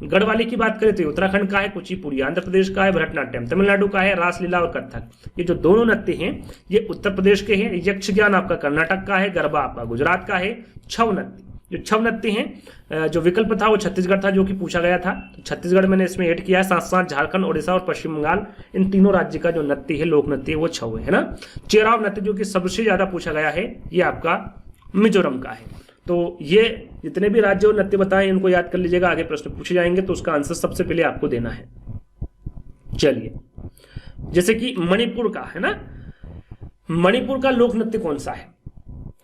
गढ़वाली की बात करें तो उत्तराखंड का है। कुचिपुड़ी आंध्र प्रदेश का है। भरतनाट्यम तमिलनाडु का है। रासलीला और कथक, ये जो दोनों नृत्य हैं ये उत्तर प्रदेश के हैं। यक्ष ज्ञान आपका कर्नाटक का है। गरबा आपका गुजरात का है। छऊ नृत्य, जो छऊ नृत्य हैं, जो विकल्प था वो छत्तीसगढ़ था, जो कि पूछा गया था। तो छत्तीसगढ़ मैंने इसमें ऐड किया है। साथ साथ झारखंड, ओडिशा और पश्चिम बंगाल, इन तीनों राज्य का जो नृत्य है, लोक नृत्य है, वो छऊ है ना। चेराव नृत्य जो कि सबसे ज्यादा पूछा गया है, ये आपका मिजोरम का है। तो ये जितने भी राज्य और नृत्य बताए इनको याद कर लीजिएगा, आगे प्रश्न पूछे जाएंगे तो उसका आंसर सबसे पहले आपको देना है। चलिए, जैसे कि मणिपुर का है ना, मणिपुर का लोक नृत्य कौन सा है?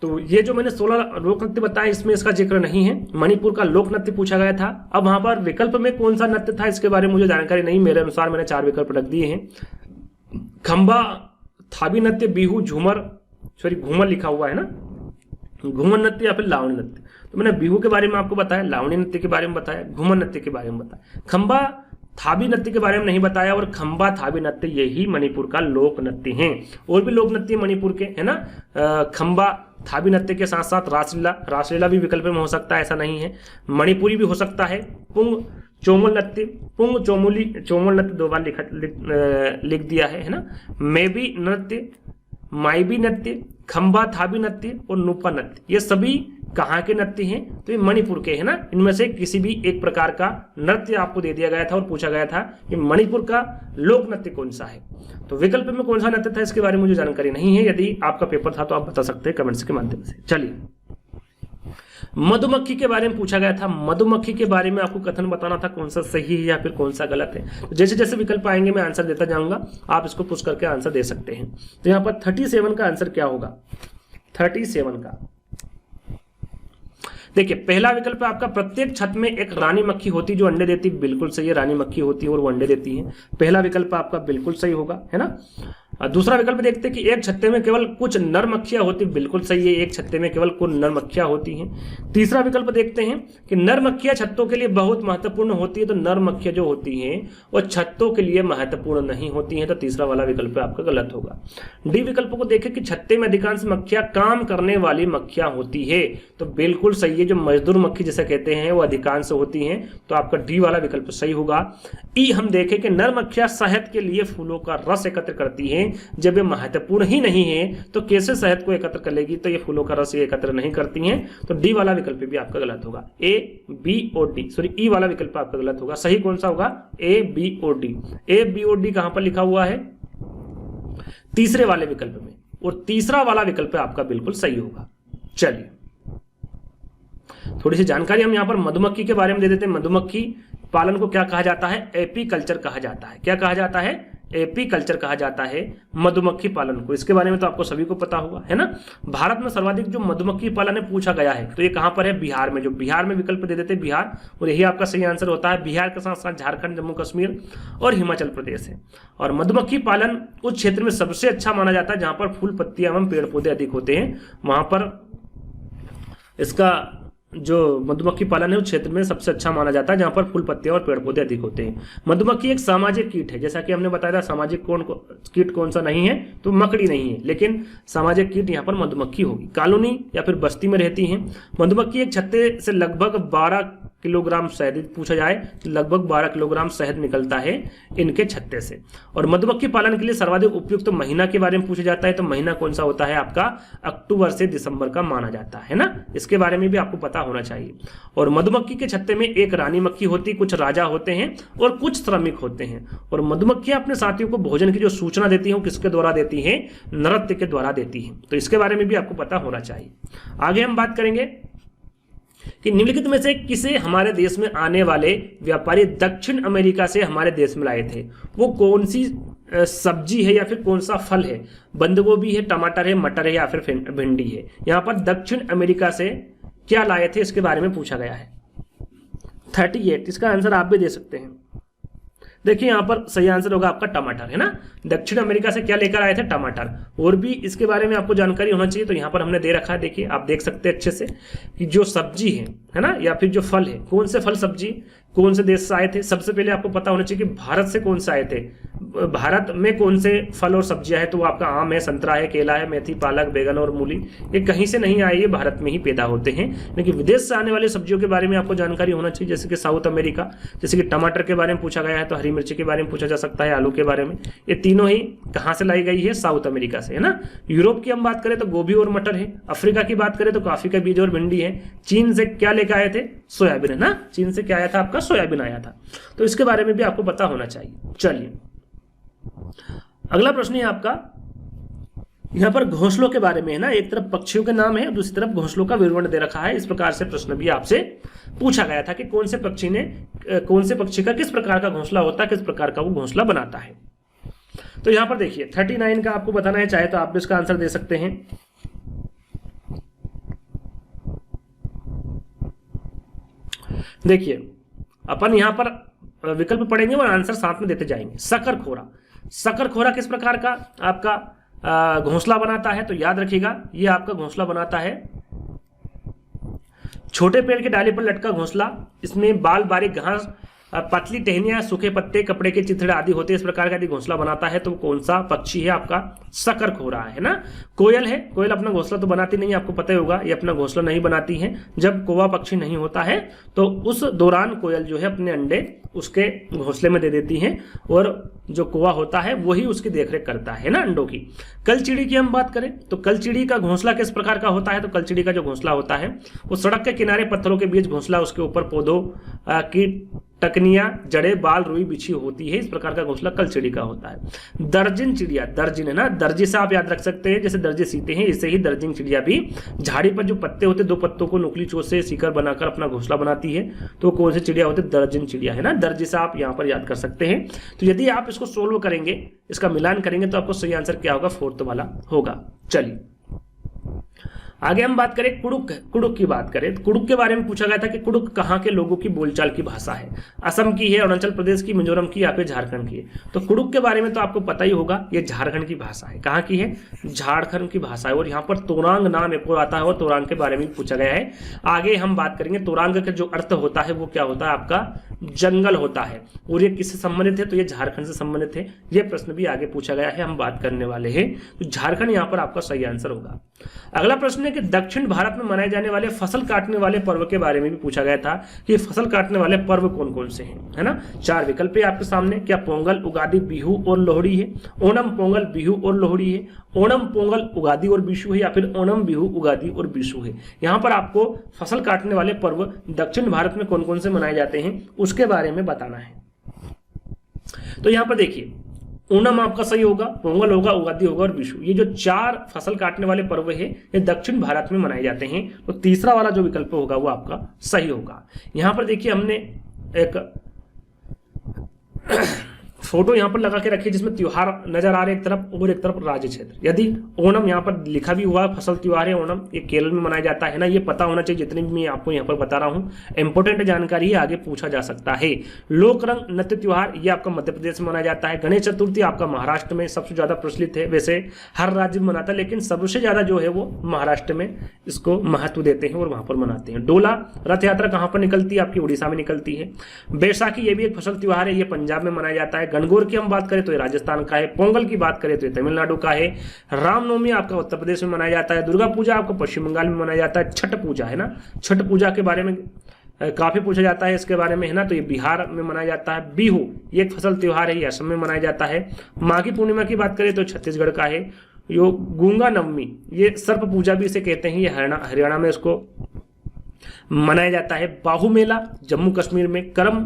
तो ये जो मैंने 16 लोक नृत्य बताया इसमें इसका जिक्र नहीं है। मणिपुर का लोक नृत्य पूछा गया था। अब वहां पर विकल्प में कौन सा नृत्य था इसके बारे में मुझे जानकारी नहीं, मेरे अनुसार मैंने 4 विकल्प रख दिए हैं। खंबा, थाबी नृत्य, बिहू, झूमर, सॉरी घूमर लिखा हुआ है ना, घूमर नृत्य या फिर लावणी नृत्य। तो मैंने बिहू के बारे में आपको बताया, लावणी नृत्य के बारे में बताया, घूमर नृत्य के बारे में बताया, खंबा थाबी नृत्य के बारे में नहीं बताया। और खंबा थाबी नृत्य यही मणिपुर का लोक नृत्य है। और भी लोक नृत्य मणिपुर के है ना, खंबा थाबी नृत्य के साथ साथ रासलीला, रासलीला भी विकल्प में हो सकता है, ऐसा नहीं है। मणिपुरी भी हो सकता है। पुंग चोमुल नृत्य, पुंग चोमुली चोमुल नृत्य 2 बार लिख दिया है ना। मेबी नृत्य, माइबी नृत्य, खंबा थाबी नृत्य और नुपा नृत्य, ये सभी कहाँ के नृत्य हैं? तो ये मणिपुर के है ना। इनमें से किसी भी एक प्रकार का नृत्य आपको दे दिया गया था और पूछा गया था कि मणिपुर का लोक नृत्य कौन सा है। तो विकल्प में कौन सा नृत्य था इसके बारे में मुझे जानकारी नहीं है। यदि आपका पेपर था तो आप बता सकते हैं कमेंट्स के माध्यम से। चलिए, मधुमक्खी के बारे में पूछा गया था। मधुमक्खी के बारे में आपको कथन बताना था कौन सा सही है या फिर कौन सा गलत है। तो जैसे जैसे विकल्प आएंगे मैं आंसर देता जाऊंगा, आप इसको पुश करके आंसर दे सकते हैं। तो यहाँ पर 37 का आंसर क्या होगा? 37 का देखिए, पहला विकल्प है आपका, प्रत्येक छत में एक रानी मक्खी होती जो अंडे देती। बिल्कुल सही है, रानी मक्खी होती है और वो अंडे देती है। पहला विकल्प आपका बिल्कुल सही होगा, है ना। दूसरा विकल्प देखते हैं कि एक छत्ते में केवल कुछ नर मक्खियां होती। बिल्कुल सही है, एक छत्ते में केवल कुछ नर मक्खियां होती हैं। तीसरा विकल्प देखते हैं कि नर मक्खियां छत्तों के लिए बहुत महत्वपूर्ण होती है। तो नर मक्खियां जो होती हैं वो छत्तों के लिए महत्वपूर्ण नहीं होती हैं। तो तीसरा वाला विकल्प आपका गलत होगा। डी विकल्प को देखें कि छत्ते में अधिकांश मक्खियां काम करने वाली मक्खियां होती है। तो बिल्कुल सही है, जो मजदूर मक्खी जिसे कहते हैं वो अधिकांश होती हैं। तो आपका डी वाला विकल्प सही होगा। ई हम देखें कि नर मक्खियां शहद के लिए फूलों का रस एकत्र करती हैं। जब ये महत्वपूर्ण ही नहीं है तो कैसे शहद को एकत्र कर लेगी? तो ये फूलों का रस एकत्र नहीं करती हैं। तो डी वाला विकल्प भी आपका गलत होगा। ए, बी और डी, सॉरी ई वाला विकल्प आपका गलत होगा। सही कौन सा होगा? ए, बी और डी। ए, बी और डी कहां पर लिखा हुआ है? तीसरे वाले विकल्प में, और तीसरा वाला विकल्प आपका बिल्कुल सही होगा। चलिए, थोड़ी सी जानकारी हम यहां पर मधुमक्खी के बारे में दे देते हैं। मधुमक्खी पालन को क्या कहा जाता है? एपी कल्चर कहा जाता है। क्या कहा जाता है? एपी कल्चर कहा जाता है मधुमक्खी पालन को। इसके बारे में तो आपको सभी को पता होगा, है ना। भारत में सर्वाधिक जो मधुमक्खी पालन है पूछा गया है, तो ये कहां पर है? बिहार में। जो बिहार में विकल्प दे देते हैं बिहार, और यही आपका सही आंसर होता है। बिहार के साथ साथ झारखंड, जम्मू कश्मीर और हिमाचल प्रदेश है। और मधुमक्खी पालन उस क्षेत्र में सबसे अच्छा माना जाता है जहां पर फूल पत्तियां एवं पेड़ पौधे अधिक होते हैं। वहां पर इसका जो मधुमक्खी पालन है उस क्षेत्र में सबसे अच्छा माना जाता है जहां पर फूल पत्तियां और पेड़ पौधे अधिक होते हैं। मधुमक्खी एक सामाजिक कीट है, जैसा कि हमने बताया था। सामाजिक कीट कौन सा नहीं है? तो मकड़ी नहीं है, लेकिन सामाजिक कीट यहां पर मधुमक्खी होगी। कॉलोनी या फिर बस्ती में रहती है। मधुमक्खी एक छत्ते से लगभग 12 किलोग्राम शहद, पूछा जाए तो लगभग 12 किलोग्राम शहद निकलता है इनके छत्ते से। और मधुमक्खी पालन के लिए सर्वाधिक उपयुक्त तो महीना के बारे में पूछा जाता है। तो महीना कौन सा होता है आपका? अक्टूबर से दिसंबर का माना जाता है ना। इसके बारे में भी आपको पता होना चाहिए। और मधुमक्खी के छत्ते में एक रानी मक्खी होती, कुछ राजा होते हैं और कुछ श्रमिक होते हैं। और मधुमक्खियां अपने साथियों को भोजन की जो सूचना देती है वो किसके द्वारा देती है? नृत्य के द्वारा देती है। तो इसके बारे में भी आपको पता होना चाहिए। आगे हम बात करेंगे कि निम्नलिखित में से किसे हमारे देश में आने वाले व्यापारी दक्षिण अमेरिका से हमारे देश में लाए थे? वो कौन सी सब्जी है या फिर कौन सा फल है? बंद गोभी है, टमाटर है, मटर है या फिर भिंडी है? यहां पर दक्षिण अमेरिका से क्या लाए थे इसके बारे में पूछा गया है। 38, इसका आंसर आप भी दे सकते हैं। देखिए यहां पर सही आंसर होगा आपका टमाटर, है ना। दक्षिण अमेरिका से क्या लेकर आए थे? टमाटर। और भी इसके बारे में आपको जानकारी होना चाहिए, तो यहां पर हमने दे रखा है। देखिए आप देख सकते हैं अच्छे से कि जो सब्जी है ना, या फिर जो फल है, कौन से फल सब्जी कौन से देश से आए थे। सबसे पहले आपको पता होना चाहिए कि भारत से कौन से आए थे। भारत में कौन से फल और सब्जियां हैं? तो वो आपका आम है, संतरा है, केला है, मेथी, पालक, बैगन और मूली। ये कहीं से नहीं आए, ये भारत में ही पैदा होते हैं। लेकिन विदेश से आने वाली सब्जियों के बारे में आपको जानकारी होना चाहिए, जैसे कि साउथ अमेरिका, जैसे कि टमाटर के बारे में पूछा गया है तो हरी मिर्ची के बारे में पूछा जा सकता है, आलू के बारे में। ये तीनों ही कहां से लाई गई है? साउथ अमेरिका से, है ना। यूरोप की हम बात करें तो गोभी और मटर है। अफ्रीका की बात करें तो कॉफी का बीज और भिंडी है। चीन से क्या लेकर आए थे? सोयाबीन, है ना। चीन से क्या आया था? आपका सोयाबीन आया था। तो इसके बारे में भी आपको पता होना चाहिए। चलिए अगला प्रश्न है आपका, यहां पर घोंसलों के बारे में, है ना। एक तरफ पक्षियों के नाम है और दूसरी तरफ घोंसलों का विवरण दे रखा है। इस प्रकार से प्रश्न भी आपसे पूछा गया था कि कौन से पक्षी का किस प्रकार का घोंसला होता है, किस प्रकार का वो घोंसला बनाता है। तो यहां पर देखिए 39 का आपको बताना है, चाहे तो आप भी इसका आंसर दे सकते हैं। देखिए अपन यहां पर विकल्प पढ़ेंगे और आंसर साथ में देते जाएंगे। शकरखोरा, शकरखोरा किस प्रकार का आपका घोंसला बनाता है? तो याद रखिएगा ये आपका घोंसला बनाता है छोटे पेड़ के डाली पर लटका घोंसला, इसमें बाल बारीक घास, पतली टहनियां, सूखे पत्ते, कपड़े के चिथड़े आदि होते हैं। इस प्रकार का यदि घोंसला बनाता है तो कौन सा पक्षी है? आपका शकरखोरा है ना। कोयल है, कोयल अपना घोंसला तो बनाती नहीं है, आपको पता ही होगा, ये अपना घोंसला नहीं बनाती है। जब कौवा पक्षी नहीं होता है तो उस दौरान कोयल जो है अपने अंडे उसके घोंसले में दे देती है और जो कौवा होता है वही उसकी देखरेख करता है ना अंडों की। कलचिड़ी की हम बात करें तो कलचिड़ी का घोंसला किस प्रकार का होता है? तो कलचिड़ी का जो घोंसला होता है वो सड़क के किनारे पत्थरों के बीच घोंसला, उसके ऊपर पौधों की टकनियां, जड़ें, बाल, रुई बिछी होती है। इस प्रकार का घोंसला कलचिड़ी का होता है। दर्जिन चिड़िया, दर्जिन है ना, दर्जी से आप याद रख सकते हैं, जैसे दर्जी सीते हैं इससे ही दर्जिन चिड़िया भी झाड़ी पर जो पत्ते होते हैं, दो पत्तों को नुकीली चोंच से सीकर बनाकर अपना घोंसला बनाती है। तो कौन सी चिड़िया होती है? दर्जिन चिड़िया है ना, दर्जी से आप यहाँ पर याद कर सकते हैं। तो यदि आप इसको सोल्व करेंगे, इसका मिलान करेंगे तो आपको सही आंसर क्या होगा? 4th वाला होगा। चलिए आगे हम बात करें कुडुक, कुडुक की बात करें तो कुडुक के बारे में पूछा गया था कि कुडुक कहाँ के लोगों की बोलचाल की भाषा है? असम की है, अरुणाचल प्रदेश की, मिजोरम की या फिर झारखंड की है? तो कुडुक के बारे में तो आपको पता ही होगा, ये झारखंड की भाषा है। कहाँ की है? झारखंड की भाषा है। और यहाँ पर तोरांग नाम एक और आता है और तोरांग के बारे में पूछा गया है। आगे हम बात करेंगे तोरांग का जो अर्थ होता है वो क्या होता है? आपका जंगल होता है। और ये किससे संबंधित है? तो ये झारखंड से संबंधित है। ये प्रश्न भी आगे पूछा गया है, हम बात करने वाले हैं। तो झारखंड यहाँ पर आपका सही आंसर होगा। अगला प्रश्न है कि दक्षिण भारत में मनाए जाने वाले फसल काटने वाले पर्व के बारे में भी पूछा गया था कि फसल काटने वाले पर्व कौन कौन से हैं, है ना। 4 विकल्प है आपके सामने, क्या पोंगल, उगादी, बिहू और लोहड़ी है? ओणम, पोंगल, बिहू और लोहड़ी है? ओणम, पोंगल, उगादी और बिशु है? या फिर ओणम, बिहू, उगादी और बिशु है? यहाँ पर आपको फसल काटने वाले पर्व दक्षिण भारत में कौन कौन से मनाए जाते हैं उसके बारे में बताना है। तो यहाँ पर देखिए ओणम आपका सही होगा, पोंगल होगा, उगादी होगा और विशु। ये जो 4 फसल काटने वाले पर्व है ये दक्षिण भारत में मनाए जाते हैं। तो तीसरा वाला जो विकल्प होगा वो आपका सही होगा। यहां पर देखिए हमने एक फोटो यहां पर लगा के रखी जिसमें त्योहार नजर आ रहे एक तरफ और एक तरफ राज्य क्षेत्र। यदि ओणम यहां पर लिखा भी हुआ फसल त्योहार है ओणम, ये केरल में मनाया जाता है ना, ये पता होना चाहिए। जितनी भी मैं आपको यहां पर बता रहा हूं इंपॉर्टेंट जानकारी है, आगे पूछा जा सकता है। लोक रंग नृत्य त्योहार ये आपका मध्य प्रदेश में मनाया जाता है। गणेश चतुर्थी आपका महाराष्ट्र में सबसे ज्यादा प्रचलित है। वैसे हर राज्य में मनाता है लेकिन सबसे ज्यादा जो है वो महाराष्ट्र में इसको महत्व देते हैं और वहां पर मनाते हैं। डोला रथ यात्रा कहां पर निकलती है? आपकी उड़ीसा में निकलती है। बैसाखी ये भी एक फसल त्योहार है, ये पंजाब में मनाया जाता है। गणगौर की हम बात करें तो ये राजस्थान का है। पोंगल की बात करें तो ये तमिलनाडु का है। रामनवमी आपका उत्तर प्रदेश में मनाया जाता है। दुर्गा पूजा आपको पश्चिम बंगाल में मनाया जाता है। छठ पूजा है ना, छठ पूजा के बारे में काफी पूछा जाता है इसके बारे में, है ना, तो ये बिहार में मनाया जाता है। बिहू ये एक फसल त्योहार है, ये असम में मनाया जाता है। माघी पूर्णिमा की बात करें तो छत्तीसगढ़ का है। यो गूंगा नवमी ये सर्प पूजा भी इसे कहते हैं, ये हरियाणा में इसको मनाया जाता है। बाहु मेला जम्मू कश्मीर में। करम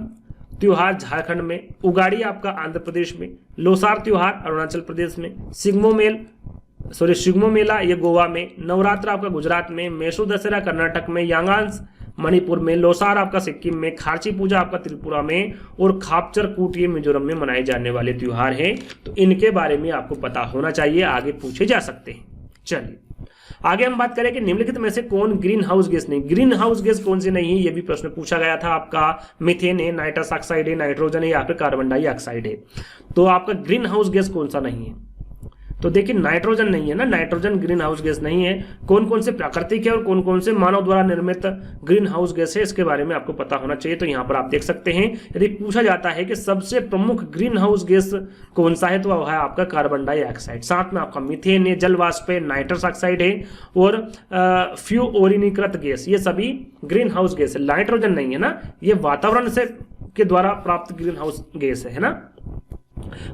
त्योहार झारखंड में। उगाड़ी आपका आंध्र प्रदेश में। लोसार त्योहार अरुणाचल प्रदेश में। शिग्मो मेला ये गोवा में। नवरात्र आपका गुजरात में। मैसूर दशहरा कर्नाटक में। यांगांस मणिपुर में। लोसार आपका सिक्किम में। खारची पूजा आपका त्रिपुरा में। और खापचर कूट ये मिजोरम में मनाए जाने वाले त्योहार हैं। तो इनके बारे में आपको पता होना चाहिए, आगे पूछे जा सकते हैं। चलिए आगे हम बात करें कि निम्नलिखित में से कौन ग्रीन हाउस गैस नहीं? ग्रीन हाउस गैस कौन सी नहीं है ये भी प्रश्न पूछा गया था आपका। मीथेन है, नाइट्रस ऑक्साइड है, नाइट्रोजन है या फिर कार्बन डाइऑक्साइड है? तो आपका ग्रीन हाउस गैस कौन सा नहीं है? तो देखिए नाइट्रोजन नहीं है ना, नाइट्रोजन ग्रीन हाउस गैस नहीं है। कौन कौन से प्राकृतिक है और कौन कौन से मानव द्वारा निर्मित ग्रीन हाउस गैस है इसके बारे में आपको पता होना चाहिए। तो यहाँ पर आप देख सकते हैं यदि पूछा जाता है कि सबसे प्रमुख ग्रीन हाउस गैस कौन सा है तो वह है आपका कार्बन डाइऑक्साइड। साथ में आपका मीथेन है, जल वाष्प है, नाइट्रस ऑक्साइड है और फ्यूओरिनीकृत गैस, ये सभी ग्रीन हाउस गैस है। नाइट्रोजन नहीं है ना, ये वातावरण से के द्वारा प्राप्त ग्रीन हाउस गैस है ना।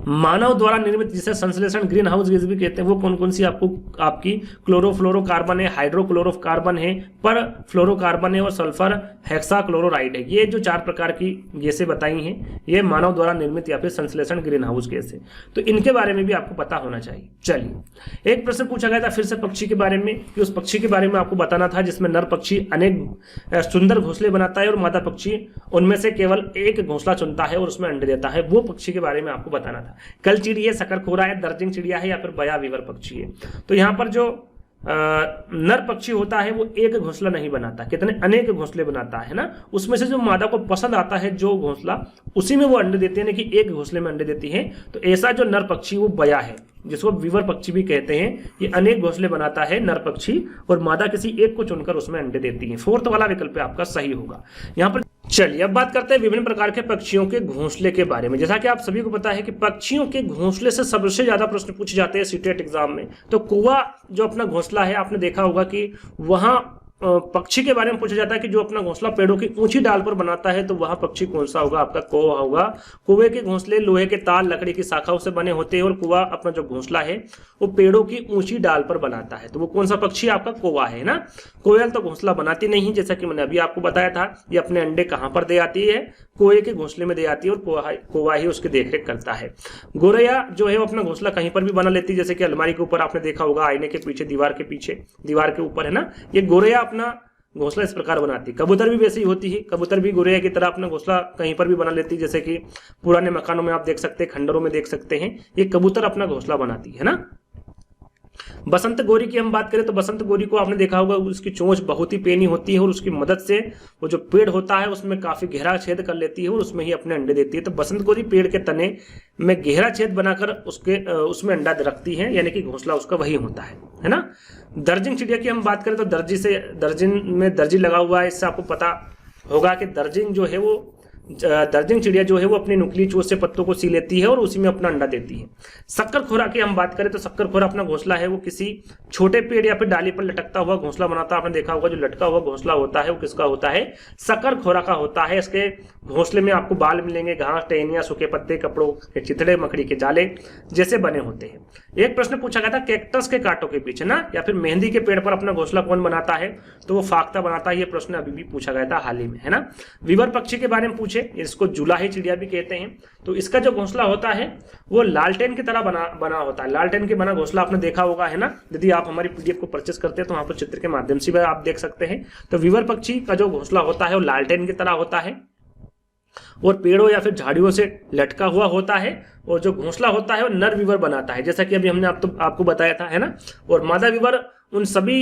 मानव द्वारा निर्मित जिसे संश्लेषण ग्रीन हाउस गैस भी कहते हैं वो कौन कौन सी आपकी क्लोरोफ्लोरोकार्बन है, हाइड्रोक्लोरोकार्बन है, पर फ्लोरोकार्बन है और सल्फर हेक्साक्लोराइड है। ये जो 4 प्रकार की गैसें बताई हैं ये मानव द्वारा निर्मित या फिर संश्लेषण ग्रीन हाउस गैस है। तो इनके बारे में भी आपको पता होना चाहिए। चलिए एक प्रश्न पूछा गया था फिर से पक्षी के बारे में कि उस पक्षी के बारे में आपको बताना था जिसमें नर पक्षी अनेक सुंदर घोंसले बनाता है और मादा पक्षी उनमें से केवल एक घोंसला चुनता है और उसमें अंडे देता है। वो पक्षी के बारे में आपको बताना बताना था। कल चिड़ी है, शकरखोरा है, दर्जन चिड़िया है या फिर बया वीवर पक्षी है। तो यहाँ पर जो नर पक्षी होता है वो एक घोंसला नहीं बनाता, कितने अनेक घोंसले बनाता है ना। उसमें से जो मादा को पसंद आता है जो घोंसला, उसी में वो अंडे देते हैं, कि एक घोंसले में अंडे देती है। तो ऐसा जो नर पक्षी वो बया है, जिसको वीवर पक्षी भी कहते हैं, ये अनेक घोंसले बनाता है नर पक्षी, और मादा किसी एक को चुनकर उसमें अंडे देती है। फोर्थ वाला विकल्प आपका सही होगा यहाँ पर। चलिए अब बात करते हैं विभिन्न प्रकार के पक्षियों के घोंसले के बारे में। जैसा कि आप सभी को पता है कि पक्षियों के घोंसले से सबसे ज्यादा प्रश्न पूछे जाते हैं सीटेट एग्जाम में। तो कौवा जो अपना घोंसला है, आपने देखा होगा कि वहां पक्षी के बारे में पूछा जाता है कि जो अपना घोंसला पेड़ों की ऊंची डाल पर बनाता है, तो वह पक्षी कौन सा होगा? आपका कौवा होगा। कौवे के घोंसले लोहे के तार, लकड़ी की शाखाओं से बने होते हैं, और कौवा अपना जो घोंसला है वो पेड़ों की ऊंची डाल पर बनाता है। तो वो कौन सा पक्षी आपका? कौवा है ना। कोयल तो घोंसला बनाती नहीं, जैसा कि मैंने अभी आपको बताया था। ये अपने अंडे कहां पर दे आती है? कौवे के घोंसले में दे आती है, और कौवा ही उसकी देखरेख करता है। गोरैया जो है वो अपना घोंसला कहीं पर भी बना लेती है, जैसे कि अलमारी के ऊपर आपने देखा होगा, आईने के पीछे, दीवार के पीछे, दीवार के ऊपर, है ना। ये गोरैया अपना घोंसला इस प्रकार बनाती है। कबूतर भी वैसे ही होती है, कबूतर भी गोरैया की तरह अपना घोंसला कहीं पर भी बना लेती है, जैसे कि पुराने मकानों में आप देख सकते हैं, खंडरों में देख सकते हैं, ये कबूतर अपना घोंसला बनाती है ना। बसंत गोरी की हम बात करें तो बसंत गोरी को आपने देखा होगा, उसकी चोंच बहुत ही पेनी होती है, और उसकी मदद से वो जो पेड़ होता है उसमें काफी गहरा छेद कर लेती है, और उसमें ही अपने अंडे देती है। तो बसंत गोरी पेड़ के तने में गहरा छेद बनाकर उसमें अंडा रखती है, यानी कि घोंसला उसका वही होता है ना। दर्जन चिड़िया की हम बात करें तो दर्जन में दर्जी लगा हुआ है, इससे आपको पता होगा कि दर्जन जो है वो दर्जन चिड़िया जो है वो अपनी नुकीली चोंच से पत्तों को सी लेती है और उसी में अपना अंडा देती है। शक्करखोरा की हम बात करें तो शक्करखोरा अपना घोंसला है वो किसी छोटे पेड़ या फिर डाली पर लटकता हुआ घोंसला बनाता है। आपने देखा होगा जो लटका हुआ घोंसला होता है वो किसका होता है? शक्करखोरा का होता है। इसके घोंसले में आपको बाल मिलेंगे, घास, टहनियां, सूखे पत्ते, कपड़ों के चिथड़े, मकड़ी के जाले जैसे बने होते हैं। एक प्रश्न पूछा गया था कैक्टस के कांटों के पीछे ना, या फिर मेहंदी के पेड़ पर अपना घोंसला कौन बनाता है? तो वो फाख्ता बनाता है। ये प्रश्न अभी भी पूछा गया था हाल ही में, है ना। वीवर पक्षी के बारे में पूछे, इसको जुलाही चिड़िया भी कहते हैं। तो इसका जो घोंसला होता है वो लालटेन की तरह बना होता है। लालटेन के बना घोंसला आपने देखा होगा, है ना। यदि आप हमारी पीडीएफ को परचेस करते हैं तो वहां पर चित्र के माध्यम से भी आप देख सकते हैं। तो वीवर पक्षी का जो घोंसला होता है वो लालटेन की तरह होता है और पेड़ों या फिर झाड़ियों से लटका हुआ होता है, और जो घोंसला होता है वो नर वीवर बनाता है, जैसा कि अभी हमने आपको बताया था, है ना। और मादा वीवर उन सभी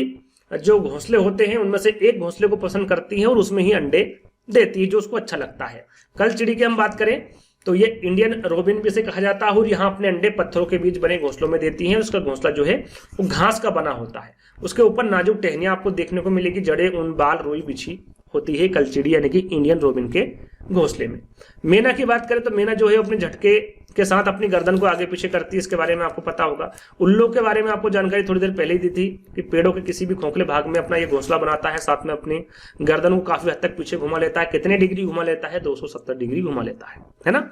जो घोंसले होते हैं उनमें से एक घोंसले को पसंद करती है और उसमें ही अंडे देती है जो उसको अच्छा लगता है। कल चिड़ी की हम बात करें तो ये इंडियन रोबिन भी से कहा जाता है, और यहाँ अपने अंडे पत्थरों के बीच बने घोंसलों में देती हैं। उसका घोंसला जो है वो घास का बना होता है, उसके ऊपर नाजुक टहनियां आपको देखने को मिलेगी, जड़ें, ऊन, बाल, रुई बिछी होती है कलचिड़ी यानी कि इंडियन रोबिन के घोंसले में। मेना की बात करें तो मेना जो है अपने झटके के साथ अपनी गर्दन को आगे पीछे करती है, इसके बारे में आपको पता होगा। उल्लू के बारे में आपको जानकारी थोड़ी देर पहले ही दी थी कि पेड़ों के किसी भी खोखले भाग में अपना ये घोंसला बनाता है, साथ में अपनी गर्दन को काफी हद तक पीछे घुमा लेता है। कितने डिग्री घुमा लेता है? 270 डिग्री घुमा लेता है ना।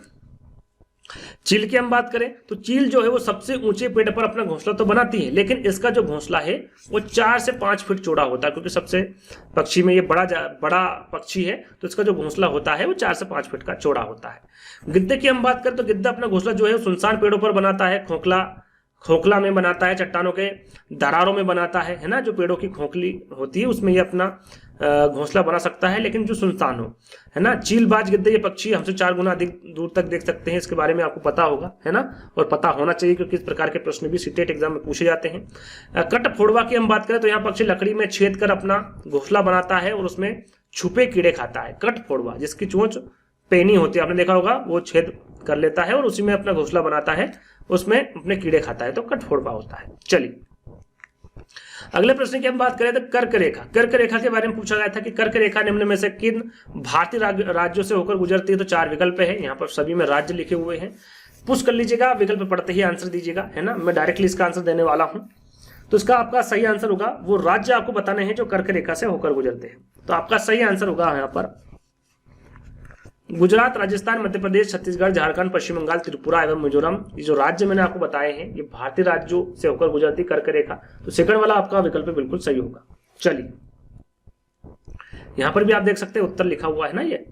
चील की हम बात करें तो चील जो है वो सबसे ऊंचे पेड़ पर अपना घोंसला तो बनाती है, लेकिन इसका जो घोंसला है वो 4 से 5 फीट चौड़ा होता है, क्योंकि सबसे पक्षी में ये बड़ा पक्षी है, तो इसका जो घोंसला होता है वो 4 से 5 फीट का चौड़ा होता है। गिद्दे की हम बात करें तो गिद्दा अपना घोंसला जो है वो सुनसान पेड़ों पर बनाता है, खोखला में बनाता है, चट्टानों के दरारों में बनाता है ना। जो पेड़ों की खोखली होती है उसमें ये अपना घोंसला बना सकता है, लेकिन जो सुनसान हो, है ना। चीलबाज गिद्दे ये पक्षी हमसे 4 गुना अधिक दूर तक देख सकते हैं, इसके बारे में आपको पता होगा, है ना, और पता होना चाहिए क्योंकि इस प्रकार के प्रश्न भी सीटेट एग्जाम में पूछे जाते हैं। कटफोड़वा की हम बात करें तो यहाँ पक्षी लकड़ी में छेद कर अपना घोंसला बनाता है और उसमें छुपे कीड़े खाता है। कटफोड़वा जिसकी चोंच पेनी होती है, आपने देखा होगा, वो छेद कर लेता है और उसी में अपना घोंसला बनाता है, उसमें अपने कीड़े खाता है, तो कटफोड़वा होता है। चलिए अगले प्रश्न की हम बात करें तो कर्क रेखा। कर्क रेखा के बारे में पूछा गया था कि कर्क रेखा निम्न में से किन भारतीय राज्यों से होकर गुजरती है? तो 4 विकल्प है, यहाँ पर सभी में राज्य लिखे हुए हैं। पुश कर लीजिएगा, विकल्प पढ़ते ही आंसर दीजिएगा, है ना। मैं डायरेक्टली इसका आंसर देने वाला हूं, तो इसका आपका सही आंसर होगा वो राज्य आपको बताने हैं जो कर्क रेखा से होकर गुजरते हैं। तो आपका सही आंसर होगा यहाँ पर गुजरात, राजस्थान, मध्य प्रदेश, छत्तीसगढ़, झारखंड, पश्चिम बंगाल, त्रिपुरा एवं मिजोरम। ये जो राज्य मैंने आपको बताए हैं ये भारतीय राज्यों से होकर गुजरती कर्क रेखा, तो सेकंड वाला आपका विकल्प बिल्कुल सही होगा। चलिए यहां पर भी आप देख सकते हैं उत्तर लिखा हुआ है ना, ये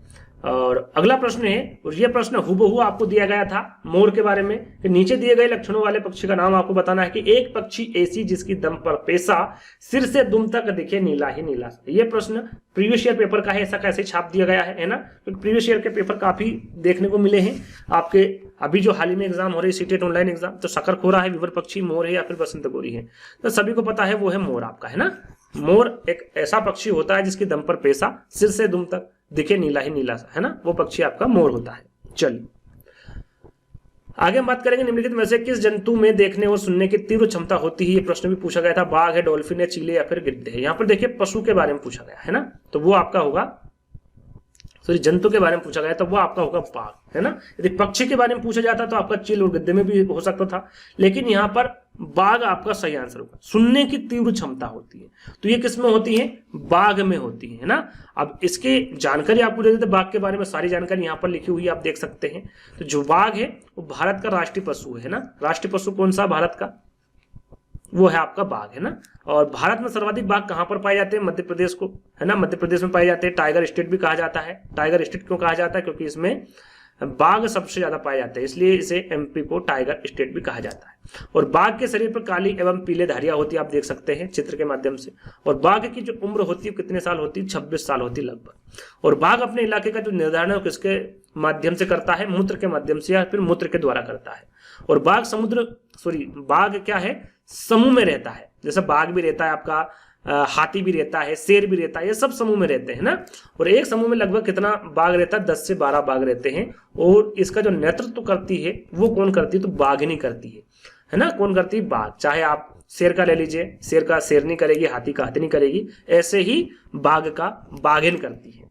और अगला प्रश्न है, और यह प्रश्न हुबहू आपको दिया गया था मोर के बारे में, कि नीचे दिए गए लक्षणों वाले पक्षी का नाम आपको बताना है कि एक पक्षी ऐसी जिसकी दम पर पेशा सिर से दुम तक दिखे नीला ही नीला। ये प्रश्न प्रीवियस ईयर पेपर का है, ऐसा कैसे छाप दिया गया है ना, क्योंकि प्रीवियस ईयर के पेपर काफी देखने को मिले हैं आपके। अभी जो हाल ही में एग्जाम हो रही है सीटेट ऑनलाइन एग्जाम, तो शकरखोरा है, विवर पक्षी, मोर है या फिर बसंत गोरी है, तो सभी को पता है वो है मोर आपका, है ना। मोर एक ऐसा पक्षी होता है जिसकी दम पर पेशा सिर से दुम तक दिखे नीला ही नीला सा, है ना, वो पक्षी आपका मोर होता है। चलिए आगे हम बात करेंगे, निम्नलिखित में से किस जंतु में देखने और सुनने की तीव्र क्षमता होती है। ये प्रश्न भी पूछा गया था, बाघ है, डॉल्फिन है, चीले या फिर गिद्ध है। यहाँ पर देखिए पशु के बारे में पूछा गया है ना, तो वो आपका होगा, सॉरी जंतु के बारे में पूछा गया तो वो आपका होगा बाघ, है ना। यदि पक्षी के बारे में पूछा जाता तो आपका चील और गिद्ध में भी हो सकता था, लेकिन यहाँ पर बाघ आपका सही आंसर होगा। सुनने की तीव्र क्षमता होती है, तो ये किस में होती है, बाघ में होती है ना। अब इसके जानकारी आपको दे देते बाघ के बारे में, सारी जानकारी यहाँ पर लिखी हुई है, आप देख सकते हैं। तो जो बाघ है वो भारत का राष्ट्रीय पशु है ना। राष्ट्रीय पशु कौन सा भारत का, वो है आपका बाघ, है ना। और भारत में सर्वाधिक बाघ कहां पर पाए जाते हैं, मध्य प्रदेश को, है ना, मध्य प्रदेश में पाए जाते हैं। टाइगर स्टेट भी कहा जाता है। टाइगर स्टेट क्यों कहा जाता है, क्योंकि इसमें बाघ सबसे ज्यादा पाए जाते हैं, इसलिए इसे एमपी को टाइगर स्टेट भी कहा जाता है। और बाघ के शरीर पर काली एवं पीले धारियां होती है, आप देख सकते हैं चित्र के माध्यम से। और बाघ की जो उम्र होती है कितने साल होती है, 26 साल होती है लगभग। और बाघ अपने इलाके का जो निर्धारण है किसके माध्यम से करता है, मूत्र के माध्यम से या फिर मूत्र के द्वारा करता है। और बाघ बाघ क्या है, समूह में रहता है। जैसे बाघ भी रहता है आपका, हाथी भी रहता है, शेर भी रहता है, ये सब समूह में रहते हैं ना। और एक समूह में लगभग कितना बाघ रहता है, 10 से 12 बाघ रहते हैं। और इसका जो नेतृत्व करती है वो कौन करती है, तो बाघिनी करती है ना। कौन करती है, बाघ। चाहे आप शेर का ले लीजिए, शेर का शेरनी करेगी, हाथी का हाथिनी करेगी, ऐसे ही बाघ का बाघिन करती है।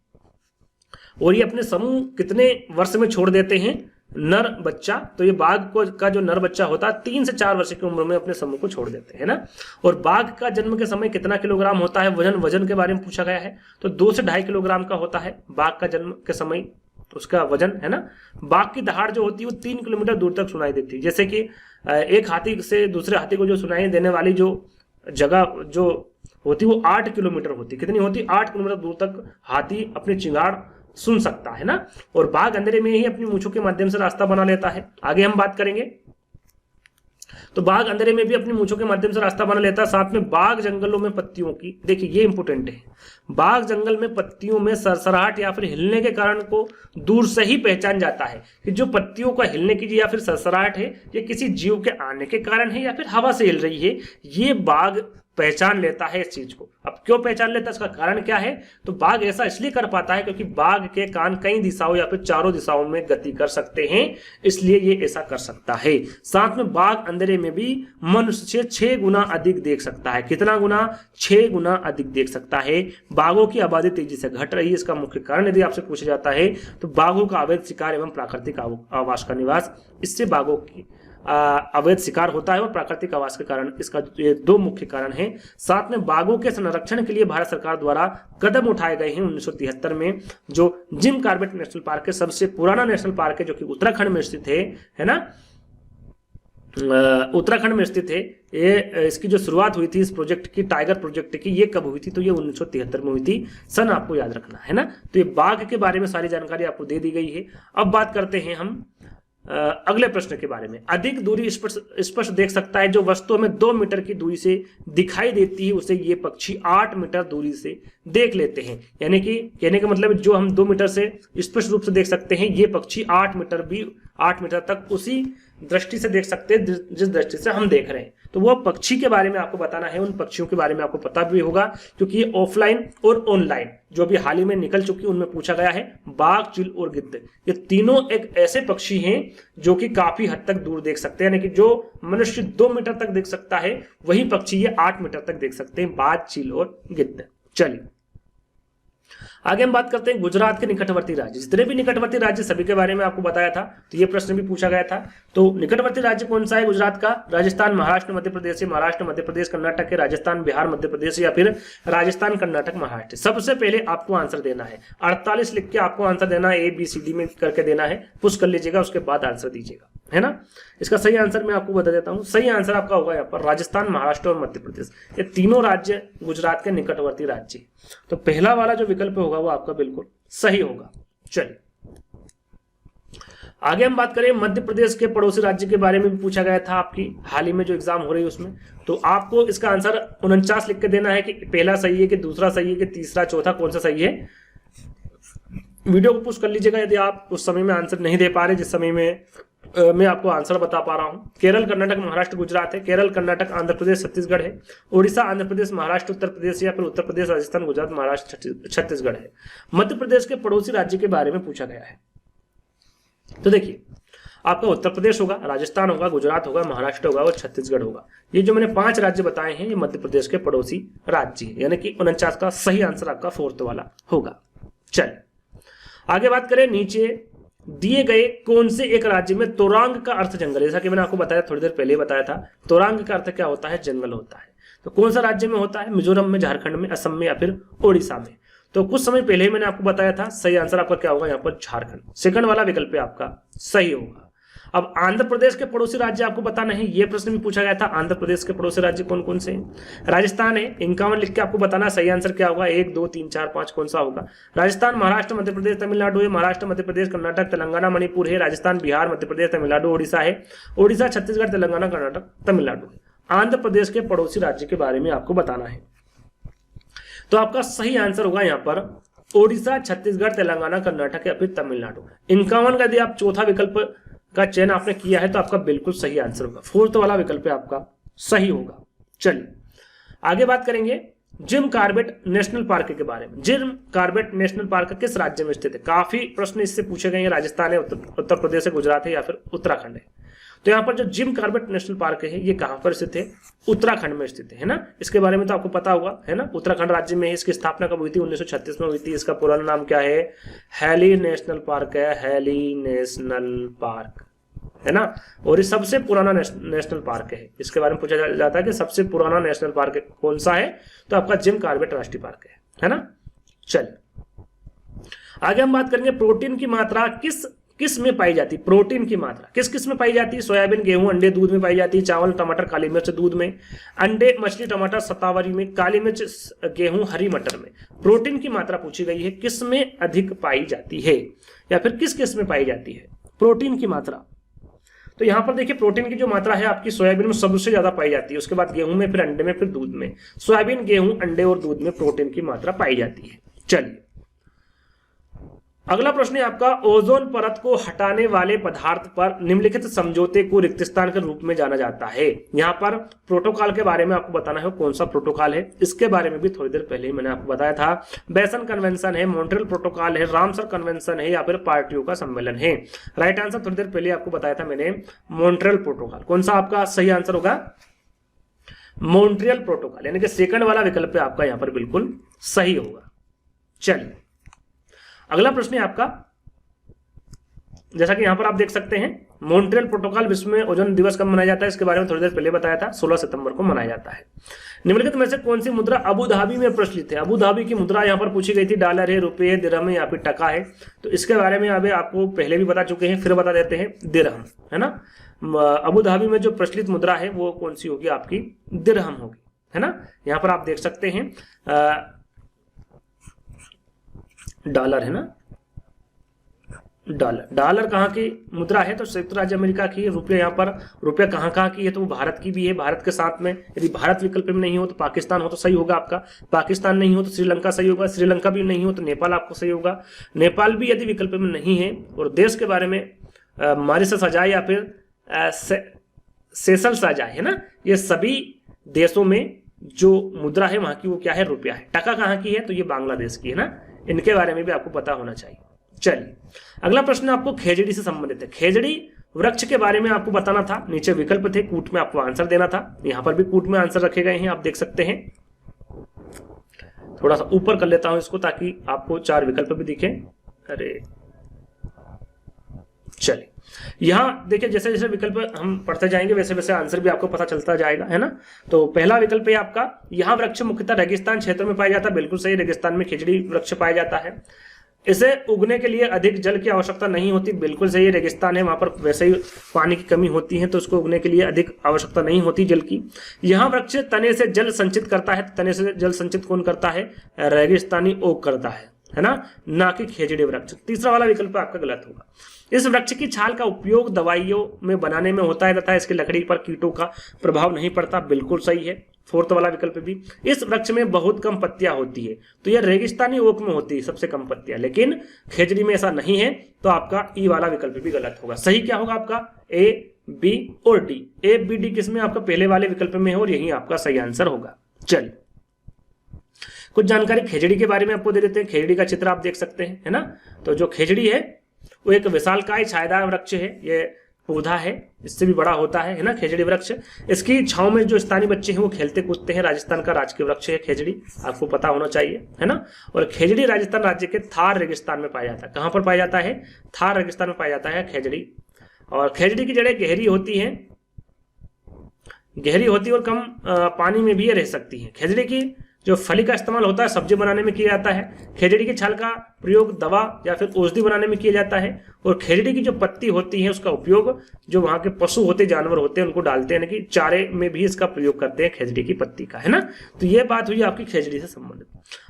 और ये अपने समूह कितने वर्ष में छोड़ देते हैं, नर बच्चा, तो ये बाघ का जो नर बच्चा होता है 3 से 4 वर्ष की उम्र में अपने समूह को छोड़ देते हैं ना। और बाघ का जन्म के समय कितना किलोग्राम होता है, वजन के बारे में पूछा गया है, तो 2 से 2.5 किलोग्राम का होता है बाघ का जन्म के समय उसका वजन, है ना। बाघ की दहाड़ जो होती है वो 3 किलोमीटर दूर तक सुनाई देती है। जैसे कि एक हाथी से दूसरे हाथी को जो सुनाई देने वाली जो जगह जो होती है वो 8 किलोमीटर होती है। कितनी होती, 8 किलोमीटर दूर तक हाथी अपनी चिंगाड़ सुन सकता है ना। और बाघ अंधेरे में ही अपनी मूंछों के माध्यम से रास्ता बना लेता है। आगे हम बात करेंगे, तो बाघ अंधेरे में भी अपनी मूंछों के माध्यम से रास्ता बना लेता है। साथ में बाघ जंगलों में पत्तियों की, देखिए ये इंपोर्टेंट है, बाघ जंगल में पत्तियों में सरसराहट या फिर हिलने के कारण को दूर से ही पहचान जाता है कि जो पत्तियों का हिलने की या फिर सरसराहट है ये किसी जीव के आने के कारण है या फिर हवा से हिल रही है, ये बाघ पहचान लेता है इस चीज को। अब क्यों पहचान लेता है, इसका कारण क्या है, तो बाघ ऐसा इसलिए कर पाता है क्योंकि बाघ के कान कई दिशाओं या फिर चारों दिशाओं में गति कर सकते हैं, इसलिए ये ऐसा कर सकता है। साथ में बाघ अंधेरे में भी मनुष्य से 6 गुना अधिक देख सकता है। कितना गुना, 6 गुना अधिक देख सकता है। बाघों की आबादी तेजी से घट रही है, इसका मुख्य कारण यदि आपसे पूछा जाता है तो बाघों का अवैध शिकार एवं प्राकृतिक आवास का निवास, इससे बाघों की अवैध शिकार होता है और प्राकृतिक आवास के कारण, इसका ये 2 मुख्य कारण हैं। साथ में बाघों के संरक्षण के लिए भारत सरकार द्वारा कदम उठाए गए हैं। 1973 में जो जिम कॉर्बेट नेशनल पार्क है, सबसे पुराना नेशनल पार्क है जो कि उत्तराखंड में स्थित है ना, उत्तराखंड में स्थित है। ये इसकी जो शुरुआत हुई थी इस प्रोजेक्ट की, टाइगर प्रोजेक्ट की, ये कब हुई थी, तो ये 1973 में हुई थी। सन आपको याद रखना है ना। तो ये बाघ के बारे में सारी जानकारी आपको दे दी गई है। अब बात करते हैं हम अगले प्रश्न के बारे में। अधिक दूरी स्पष्ट देख सकता है, जो वस्तु में 2 मीटर की दूरी से दिखाई देती है उसे ये पक्षी 8 मीटर दूरी से देख लेते हैं। यानी कि कहने का मतलब जो हम 2 मीटर से स्पष्ट रूप से देख सकते हैं, ये पक्षी 8 मीटर तक उसी दृष्टि से देख सकते हैं जिस दृष्टि से हम देख रहे हैं। तो वो पक्षी के बारे में आपको बताना है, उन पक्षियों के बारे में आपको पता भी होगा क्योंकि ये ऑफलाइन और ऑनलाइन जो भी हाल ही में निकल चुकी उनमें पूछा गया है। बाघ, चील और गिद्ध, ये तीनों एक ऐसे पक्षी हैं जो कि काफी हद तक दूर देख सकते हैं, यानी कि जो मनुष्य 2 मीटर तक देख सकता है वही पक्षी ये 8 मीटर तक देख सकते हैं, बाघ, चील और गिद्ध। चलिए आगे हम बात करते हैं गुजरात के निकटवर्ती राज्य। जितने भी निकटवर्ती राज्य सभी के बारे में आपको बताया था, तो ये प्रश्न भी पूछा गया था। तो निकटवर्ती राज्य कौन सा है गुजरात का, राजस्थान, महाराष्ट्र, मध्य प्रदेश, महाराष्ट्र, मध्य प्रदेश, कर्नाटक है, राजस्थान, बिहार, मध्य प्रदेश या फिर राजस्थान, कर्नाटक, महाराष्ट्र। सबसे पहले आपको आंसर देना है 48 लिख के आपको आंसर देना है, ABCD में करके देना है, पुश कर लीजिएगा, उसके बाद आंसर दीजिएगा, है ना। इसका सही आंसर मैं आपको बता देता हूं। सही आंसर आपका होगा यहाँ पर राजस्थान, महाराष्ट्र और मध्य प्रदेश, ये तीनों राज्य गुजरात के निकटवर्ती राज्य। तो पहला वाला जो विकल्प होगा वो आपका बिल्कुल सही होगा। चलिए आगे हम बात करें मध्य प्रदेश के पड़ोसी राज्य के बारे में भी पूछा गया था आपकी हाल ही में जो एग्जाम हो रही है उसमें। तो आपको इसका आंसर 49 लिख के देना है कि पहला सही है कि दूसरा सही है कि तीसरा चौथा कौन सा सही है। वीडियो को पुश कर लीजिएगा यदि आप उस समय में आंसर नहीं दे पा रहे जिस समय में मैं आपको आंसर बता पा रहा हूं। केरल, कर्नाटक, महाराष्ट्र, गुजरात है। केरल, कर्नाटक, आंध्र प्रदेश, छत्तीसगढ़ है। उड़ीसा, आंध्र प्रदेश, महाराष्ट्र, उत्तर प्रदेश या फिर उत्तर प्रदेश, राजस्थान, गुजरात, महाराष्ट्र, छत्तीसगढ़ है। मध्य प्रदेश के पड़ोसी राज्य के बारे में पूछा गया है। तो देखिए आपका उत्तर प्रदेश होगा, राजस्थान होगा, गुजरात होगा, महाराष्ट्र होगा और छत्तीसगढ़ होगा। ये जो मैंने 5 राज्य बताए हैं ये मध्य प्रदेश के पड़ोसी राज्य है, यानी कि 49 का सही आंसर आपका 4th वाला होगा। चलिए आगे बात करें, नीचे दिए गए कौन से एक राज्य में तोरांग का अर्थ जंगल, जैसा कि मैंने आपको बताया थोड़ी देर पहले बताया था, तोरांग का अर्थ क्या होता है, जंगल होता है। तो कौन सा राज्य में होता है, मिजोरम में, झारखंड में, असम में या फिर ओडिशा में। तो कुछ समय पहले ही मैंने आपको बताया था, सही आंसर आपका क्या होगा यहाँ पर, झारखंड। सेकंड वाला विकल्प आपका सही होगा। अब आंध्र प्रदेश के पड़ोसी राज्य आपको बताना है, यह प्रश्न भी पूछा गया था, आंध्र प्रदेश के पड़ोसी राज्य कौन कौन से हैं। राजस्थान है, 51 लिख के आपको बताना सही आंसर क्या होगा, 1 2 3 4 5 कौन सा होगा। राजस्थान, महाराष्ट्र, मध्य प्रदेश, तमिलनाडु है। महाराष्ट्र, मध्य प्रदेश, कर्नाटक, तेलंगाना, मणिपुर है। राजस्थान, बिहार, मध्य प्रदेश, तमिलनाडु, ओडिशा है। ओडिशा, छत्तीसगढ़, तेलंगाना, कर्नाटक, तमिलनाडु है। आंध्र प्रदेश के पड़ोसी राज्य के बारे में आपको बताना है। तो आपका सही आंसर होगा यहाँ पर ओडिशा, छत्तीसगढ़, तेलंगाना, कर्नाटक या फिर तमिलनाडु। 51 का यदि आप चौथा विकल्प का चयन आपने किया है तो आपका बिल्कुल सही आंसर होगा, 4th वाला विकल्प आपका सही होगा। चलिए आगे बात करेंगे जिम कॉर्बेट नेशनल पार्क के बारे में। जिम कॉर्बेट नेशनल पार्क किस राज्य में स्थित है। काफी प्रश्न इससे पूछे गए हैं, राजस्थान है, उत्तर प्रदेश है, गुजरात है या फिर उत्तराखंड है। तो यहाँ पर जो जिम कॉर्बेट नेशनल पार्क है ये कहां पर स्थित है, उत्तराखंड में स्थित है ना। इसके बारे में तो आपको पता होगा है ना, उत्तराखंड राज्य में है। इसकी स्थापना कब हुई थी, 1936 में हुई थी। इसका पुराना नाम क्या है, हैली नेशनल पार्क है, हैली नेशनल पार्क है ना। और ये सबसे पुराना नेशनल पार्क है। इसके बारे में पूछा जाता है कि सबसे पुराना नेशनल पार्क कौन सा है, तो आपका जिम कॉर्बेट राष्ट्रीय पार्क है ना। चलिए आगे हम बात करेंगे प्रोटीन की मात्रा किस में पाई जाती है। प्रोटीन की मात्रा किस में पाई जाती है। सोयाबीन, गेहूं, अंडे, दूध में पाई जाती है। चावल, टमाटर, काली मिर्च, दूध में। अंडे, मछली, टमाटर, शतावरी में। काली मिर्च, गेहूं, हरी मटर में। प्रोटीन की मात्रा पूछी गई है किस में अधिक पाई जाती है या फिर किस में पाई जाती है प्रोटीन की मात्रा। तो यहां पर देखिए प्रोटीन की जो मात्रा है आपकी सोयाबीन में सबसे ज्यादा पाई जाती है, उसके बाद गेहूं में, फिर अंडे में, फिर दूध में। सोयाबीन, गेहूं, अंडे और दूध में प्रोटीन की मात्रा पाई जाती है। चलिए अगला प्रश्न है आपका, ओजोन परत को हटाने वाले पदार्थ पर निम्नलिखित समझौते को रिक्तिस्तान के रूप में जाना जाता है। यहां पर प्रोटोकॉल के बारे में आपको बताना है कौन सा प्रोटोकॉल है। इसके बारे में भी थोड़ी देर पहले ही मैंने आपको बताया था। बेसन कन्वेंशन है, मॉन्ट्रियल प्रोटोकॉल है, रामसर कन्वेंशन है या फिर पार्टियों का सम्मेलन है। राइट आंसर थोड़ी देर पहले आपको बताया था मैंने, मॉन्ट्रियल प्रोटोकॉल। कौन सा आपका सही आंसर होगा, मॉन्ट्रियल प्रोटोकॉल, यानी कि सेकंड वाला विकल्प आपका यहां पर बिल्कुल सही होगा। चलिए अगला प्रश्न है आपका, जैसा कि यहां पर आप देख सकते हैं, मॉन्ट्रियल प्रोटोकॉल विश्व में ओजोन दिवस कब मनाया जाता है। इसके बारे में थोड़ी देर पहले बताया था, 16 सितंबर को मनाया जाता है। निम्नलिखित में से कौन सी मुद्रा अबू धाबी में प्रचलित है। अबू धाबी की मुद्रा यहां पर पूछी गई थी, डॉलर है, रुपये है, दिरहम है या फिर टका है। तो इसके बारे में अभी आपको पहले भी बता चुके हैं, फिर बता देते हैं, दिरहम है ना। अबू धाबी में जो प्रचलित मुद्रा है वो कौन सी होगी, आपकी दिरहम होगी है ना। यहां पर आप देख सकते हैं डॉलर है ना, डॉलर कहाँ की मुद्रा है, तो संयुक्त राज्य अमेरिका की। रुपये यहाँ पर, रुपये कहाँ की है, तो वो भारत की भी है। भारत के साथ में यदि भारत विकल्प में नहीं हो तो पाकिस्तान हो तो सही होगा आपका। पाकिस्तान नहीं हो तो श्रीलंका सही होगा। श्रीलंका भी नहीं हो तो नेपाल आपको सही होगा। नेपाल भी यदि विकल्प में नहीं है। और देश के बारे में मॉरिशस आ जाए या फिर सेशल्स आ जाए है ना, ये सभी देशों में जो मुद्रा है वहां की वो क्या है, रुपया है। टका कहाँ की है, तो ये बांग्लादेश की है ना। इनके बारे में भी आपको पता होना चाहिए। चलिए अगला प्रश्न आपको खेजड़ी से संबंधित है। खेजड़ी वृक्ष के बारे में आपको बताना था। नीचे विकल्प थे, कूट में आपको आंसर देना था। यहां पर भी कूट में आंसर रखे गए हैं, आप देख सकते हैं। थोड़ा सा ऊपर कर लेता हूं इसको ताकि आपको 4 विकल्प भी दिखे। अरे चलिए यहां देखिए, जैसे जैसे विकल्प हम पढ़ते जाएंगे वैसे वैसे आंसर भी आपको पता चलता जाएगा है ना। तो पहला विकल्प है आपका, यहां वृक्ष मुख्यतः रेगिस्तान क्षेत्र में पाया जाता है। बिल्कुल सही, रेगिस्तान में खिचड़ी वृक्ष पाया जाता है। इसे उगने के लिए अधिक जल की आवश्यकता नहीं होती। बिल्कुल सही, रेगिस्तान है, वहां पर वैसे ही पानी की कमी होती है, तो उसको उगने के लिए अधिक आवश्यकता नहीं होती जल की। यहां वृक्ष तने से जल संचित करता है। तने से जल संचित कौन करता है, रेगिस्तानी ओक करता है। है ना कि खेजड़ी वृक्ष। तीसरा वाला विकल्प आपका गलत होगा। इस वृक्ष की छाल का उपयोग दवाइयों में बनाने में होता है तथा इसकी लकड़ी पर कीटों का प्रभाव नहीं पड़ता, बिल्कुल सही है। फोर्थ वाला विकल्प भी। इस वृक्ष में बहुत कम पत्तियां होती है, तो यह रेगिस्तानी ओक में होती है सबसे कम पत्तियां, लेकिन खेजड़ी में ऐसा नहीं है, तो आपका ई वाला विकल्प भी गलत होगा। सही क्या होगा आपका? ए, बी और डी। ए, बी, डी किसमें? आपका पहले वाले विकल्प में है और यही आपका सही आंसर होगा। चलिए कुछ जानकारी खेजड़ी के बारे में आपको दे देते हैं। खेजड़ी का चित्र आप देख सकते हैं, है ना। तो जो खेजड़ी है वो एक विशालकाय छायादार वृक्ष है, ये पौधा है, इससे भी बड़ा होता है ना खेजड़ी वृक्ष। इसकी छांव में जो स्थानीय बच्चे हैं वो खेलते कूदते हैं। राजस्थान का राजकीय वृक्ष है खेजड़ी, आपको पता होना चाहिए, है ना। और खेजड़ी राजस्थान राज्य के थार रेगिस्तान में पाया जाता है। कहां पर पाया जाता है? थार रेगिस्तान में पाया जाता है खेजड़ी। और खेजड़ी की जड़ें गहरी होती हैं, और कम पानी में भी रह सकती है। खेजड़ी की जो फली का इस्तेमाल होता है सब्जी बनाने में किया जाता है। खेजड़ी की छाल का प्रयोग दवा या फिर औषधि बनाने में किया जाता है। और खेजड़ी की जो पत्ती होती है उसका उपयोग जो वहां के पशु होते, जानवर होते हैं, उनको डालते हैं, कि चारे में भी इसका प्रयोग करते हैं खेजड़ी की पत्ती का, है ना। तो ये बात हुई आपकी खेजड़ी से संबंधित।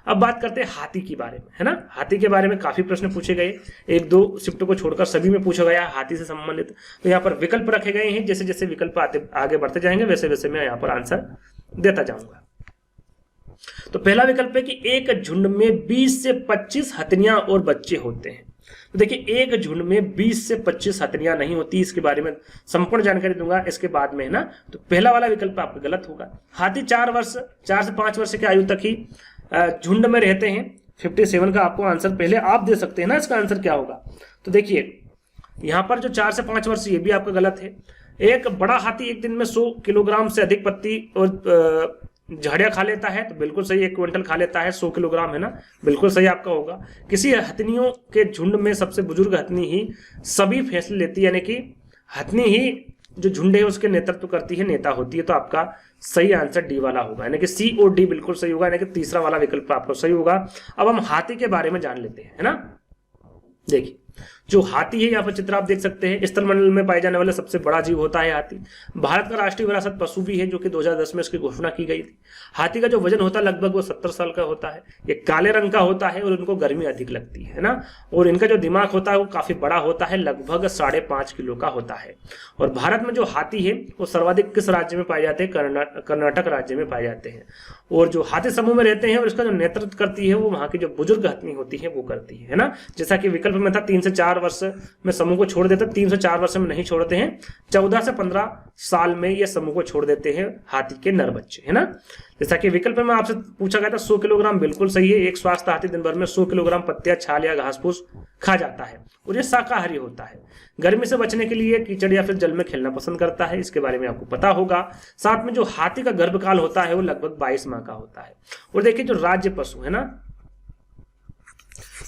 अब बात करते हैं हाथी के बारे में, है ना। हाथी के बारे में काफी प्रश्न पूछे गए, 1-2 शिफ्ट को छोड़कर सभी में पूछा गया हाथी से संबंधित। तो यहाँ पर विकल्प रखे गए हैं, जैसे जैसे विकल्प आगे बढ़ते जाएंगे वैसे वैसे मैं यहाँ पर आंसर देता जाऊंगा। तो पहला विकल्प है कि एक झुंड में 20 से 25 हथनियां और बच्चे होते हैं। तो देखिए एक झुंड में 20 से 25 हथनियां नहीं होती, इसके बारे में संपूर्ण जानकारी दूंगा इसके बाद में, है ना। तो पहला वाला विकल्प आपका गलत होगा। हाथी 4 से 5 वर्ष की आयु तक ही झुंड में रहते हैं। 57 का आपको आंसर पहले आप दे सकते हैं ना, इसका आंसर क्या होगा। तो देखिए यहां पर जो 4 से 5 वर्ष, ये भी आपका गलत है। एक बड़ा हाथी एक दिन में 100 किलोग्राम से अधिक पत्ती और झाड़ियां खा लेता है, तो बिल्कुल सही, 1 क्विंटल खा लेता है, 100 किलोग्राम, है ना, बिल्कुल सही आपका होगा। किसी हथनियों के झुंड में सबसे बुजुर्ग हथनी ही सभी फैसले लेती है, यानी कि हथनी ही जो झुंड है उसके नेतृत्व करती है, नेता होती है। तो आपका सही आंसर डी वाला होगा, यानी कि सी और डी बिल्कुल सही होगा, यानी कि तीसरा वाला विकल्प आपको सही होगा। अब हम हाथी के बारे में जान लेते हैं, है ना। देखिए जो हाथी है, यहाँ पर चित्र आप देख सकते हैं, स्थलमंडल में पाए जाने वाला सबसे बड़ा जीव होता है हाथी। भारत का राष्ट्रीय विरासत पशु भी है, जो कि 2010 में इसकी घोषणा की गई थी। हाथी का जो वजन होता है लगभग वो 70 साल का होता है। ये काले रंग का होता है और इनको गर्मी अधिक लगती है ना। और इनका जो दिमाग होता है वो काफी बड़ा होता है, लगभग 5.5 किलो का होता है। और भारत में जो हाथी है वो सर्वाधिक किस राज्य में पाए जाते हैं? कर्नाटक राज्य में पाए जाते हैं। और जो हाथी समूह में रहते हैं और इसका जो नेतृत्व करती है वो वहां की जो बुजुर्ग हथनी होती है वो करती है ना। जैसा कि विकल्प में था 3 से 4 वर्ष में समूह को छोड़ देते, 3 से 4 वर्ष में नहीं छोड़ते हैं, 14 से 15 साल में ये समूह को छोड़ देते हैं हाथी के नर बच्चे, है ना। जैसा कि विकल्प में आपसे पूछा गया था 100 किलोग्राम, बिल्कुल सही है। एक स्वस्थ हाथी दिन भर में 100 किलोग्राम पत्तियां, छाल या घास फूस खा जाता है और ये शाकाहारी होता है। गर्मी से बचने के लिए कीचड़ या फिर जल में खेलना पसंद करता है, इसके बारे में आपको पता होगा। साथ में जो हाथी का गर्भकाल होता है वो लगभग 22 माह का होता है। और देखिए जो राज्य पशु है ना,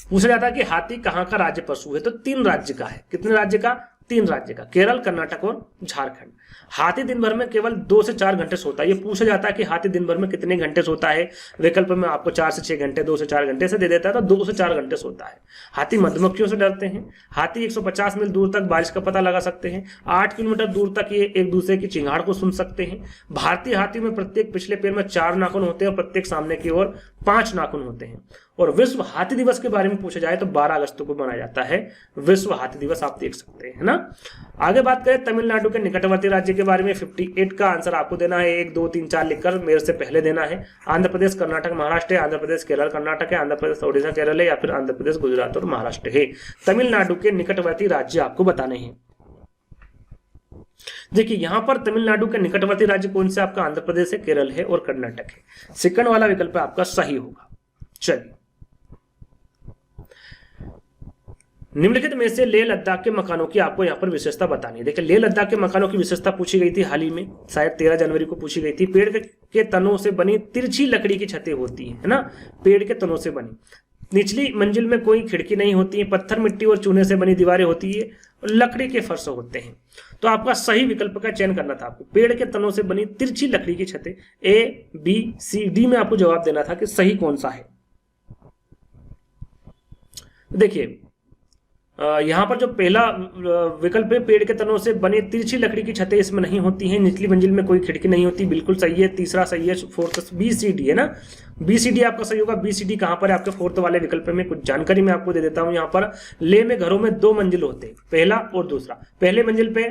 पूछा जाता है कि हाथी कहाँ का राज्य पशु है, तो 3 राज्य का है। कितने राज्य का? 3 राज्य का, केरल, कर्नाटक और झारखंड। हाथी दिन भर में केवल 2 से 4 घंटे सोता है। ये पूछा जाता है कि हाथी दिन भर में कितने घंटे सोता है। विकल्प में आपको 4 से 6 घंटे, 2 से 4 घंटे से दे देता है, तो 2 से 4 घंटे सोता है। हाथी मधुमक्खियों से डरते हैं। हाथी 150 मील दूर तक बारिश का पता लगा सकते हैं। 8 किलोमीटर दूर तक ये एक दूसरे की चिंगाड़ को सुन सकते हैं। भारतीय हाथी में प्रत्येक पिछले पैर में 4 नाखून होते हैं और प्रत्येक सामने की ओर 5 नाखून होते हैं। और विश्व हाथी दिवस के बारे में पूछा जाए तो 12 अगस्त को मनाया जाता है विश्व हाथी दिवस, आप देख सकते हैं, है ना। आगे बात करें तमिलनाडु के निकटवर्ती राज्य के बारे में, 58 का आंसर आपको देना है। 1, 2, 3, 4 लिखकर मेरे से पहले देना है। आंध्र प्रदेश, कर्नाटक, महाराष्ट्र है। आंध्र प्रदेश, केरल, कर्नाटक है। आंध्र प्रदेश, ओडिशा, केरल है, या फिर आंध्र प्रदेश, गुजरात और महाराष्ट्र है। तमिलनाडु के निकटवर्ती राज्य आपको बताने हैं। देखिए यहां पर तमिलनाडु के निकटवर्ती राज्य कौन से? आपका आंध्र प्रदेश है, केरल है और कर्नाटक है। सेकंड वाला विकल्प आपका सही होगा। चलिए निम्नलिखित में से लेह लद्दाख के मकानों की आपको यहाँ पर विशेषता बतानी है। देखिए लेह लद्दाख के मकानों की विशेषता पूछी गई थी हाल ही में, शायद 13 जनवरी को पूछी गई थी। पेड़ के तनों से बनी तिरछी लकड़ी की छतें होती है ना, पेड़ के तनों से बनी। निचली मंजिल में कोई खिड़की नहीं होती है। पत्थर, मिट्टी और चूने से बनी दीवारें होती है और लकड़ी के फर्श होते हैं। तो आपका सही विकल्प का चयन करना था आपको, पेड़ के तनों से बनी तिरछी लकड़ी की छतें। ए, बी, सी, डी में आपको जवाब देना था कि सही कौन सा है। देखिए यहाँ पर जो पहला विकल्प है, पेड़ के तनों से बने तिरछी लकड़ी की छतें इसमें नहीं होती हैं, निचली मंजिल में कोई खिड़की नहीं होती, बिल्कुल सही है। तीसरा सही है, फोर्थ बी सी डी है ना, बी सी डी आपका सही होगा। बी सी डी कहाँ पर है आपके फोर्थ वाले विकल्प में, कुछ जानकारी मैं आपको दे देता हूँ। यहाँ पर लेह में घरों में 2 मंजिल होते हैं, पहला और दूसरा। पहले मंजिल पे